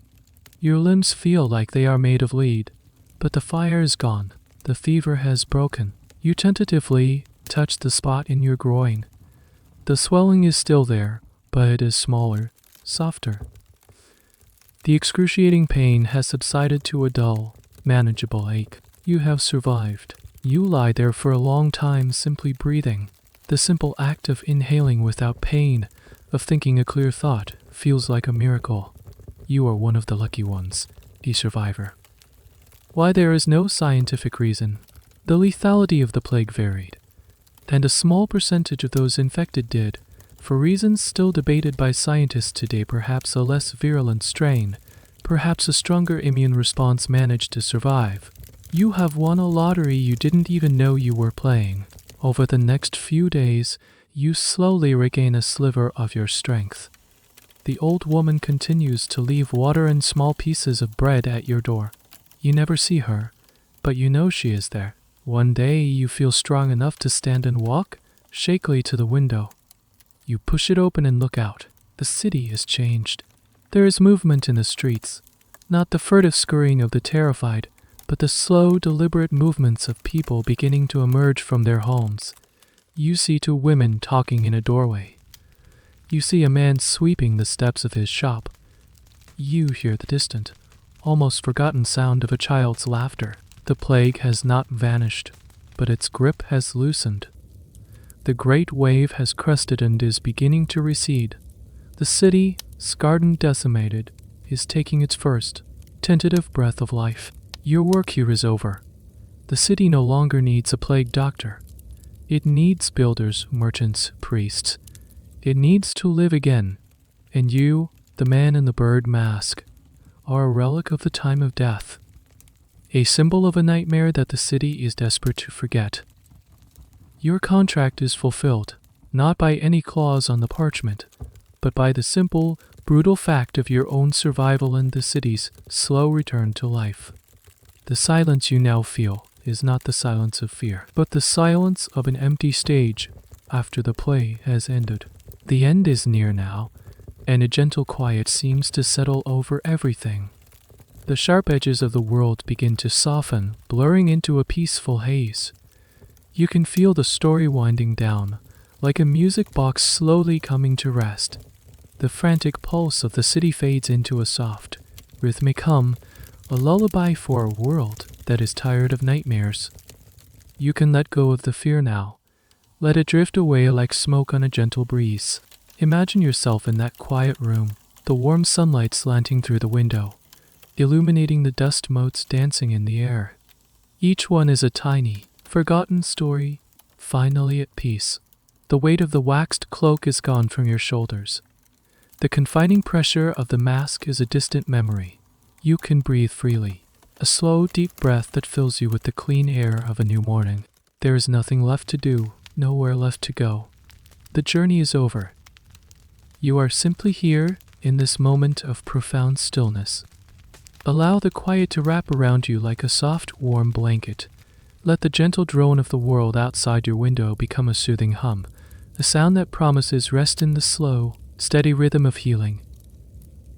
Your limbs feel like they are made of lead, but the fire is gone. The fever has broken. You tentatively touch the spot in your groin. The swelling is still there, but it is smaller, softer. The excruciating pain has subsided to a dull, manageable ache. You have survived. You lie there for a long time simply breathing. The simple act of inhaling without pain, of thinking a clear thought, feels like a miracle. You are one of the lucky ones, the survivor. Why, there is no scientific reason. The lethality of the plague varied, and a small percentage of those infected did, for reasons still debated by scientists today. Perhaps a less virulent strain, perhaps a stronger immune response managed to survive. You have won a lottery you didn't even know you were playing. Over the next few days, you slowly regain a sliver of your strength. The old woman continues to leave water and small pieces of bread at your door. You never see her, but you know she is there. One day you feel strong enough to stand and walk, shakily to the window. You push it open and look out. The city has changed. There is movement in the streets, not the furtive scurrying of the terrified, but the slow, deliberate movements of people beginning to emerge from their homes. You see two women talking in a doorway. You see a man sweeping the steps of his shop. You hear the distant, almost forgotten sound of a child's laughter. The plague has not vanished, but its grip has loosened. The great wave has crested and is beginning to recede. The city, scarred and decimated, is taking its first, tentative breath of life. Your work here is over. The city no longer needs a plague doctor. It needs builders, merchants, priests. It needs to live again. And you, the man in the bird mask, are a relic of the time of death. A symbol of a nightmare that the city is desperate to forget. Your contract is fulfilled, not by any clause on the parchment, but by the simple, brutal fact of your own survival and the city's slow return to life. The silence you now feel is not the silence of fear, but the silence of an empty stage after the play has ended. The end is near now, and a gentle quiet seems to settle over everything. The sharp edges of the world begin to soften, blurring into a peaceful haze. You can feel the story winding down, like a music box slowly coming to rest. The frantic pulse of the city fades into a soft, rhythmic hum, a lullaby for a world that is tired of nightmares. You can let go of the fear now. Let it drift away like smoke on a gentle breeze. Imagine yourself in that quiet room, the warm sunlight slanting through the window, illuminating the dust motes dancing in the air. Each one is a tiny, forgotten story, finally at peace. The weight of the waxed cloak is gone from your shoulders. The confining pressure of the mask is a distant memory. You can breathe freely, a slow, deep breath that fills you with the clean air of a new morning. There is nothing left to do, nowhere left to go. The journey is over. You are simply here in this moment of profound stillness. Allow the quiet to wrap around you like a soft, warm blanket. Let the gentle drone of the world outside your window become a soothing hum, a sound that promises rest in the slow, steady rhythm of healing.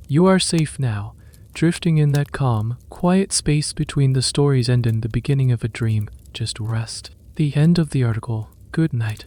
You are safe now, drifting in that calm, quiet space between the story's end and the beginning of a dream. Just rest. The end of the article. Good night.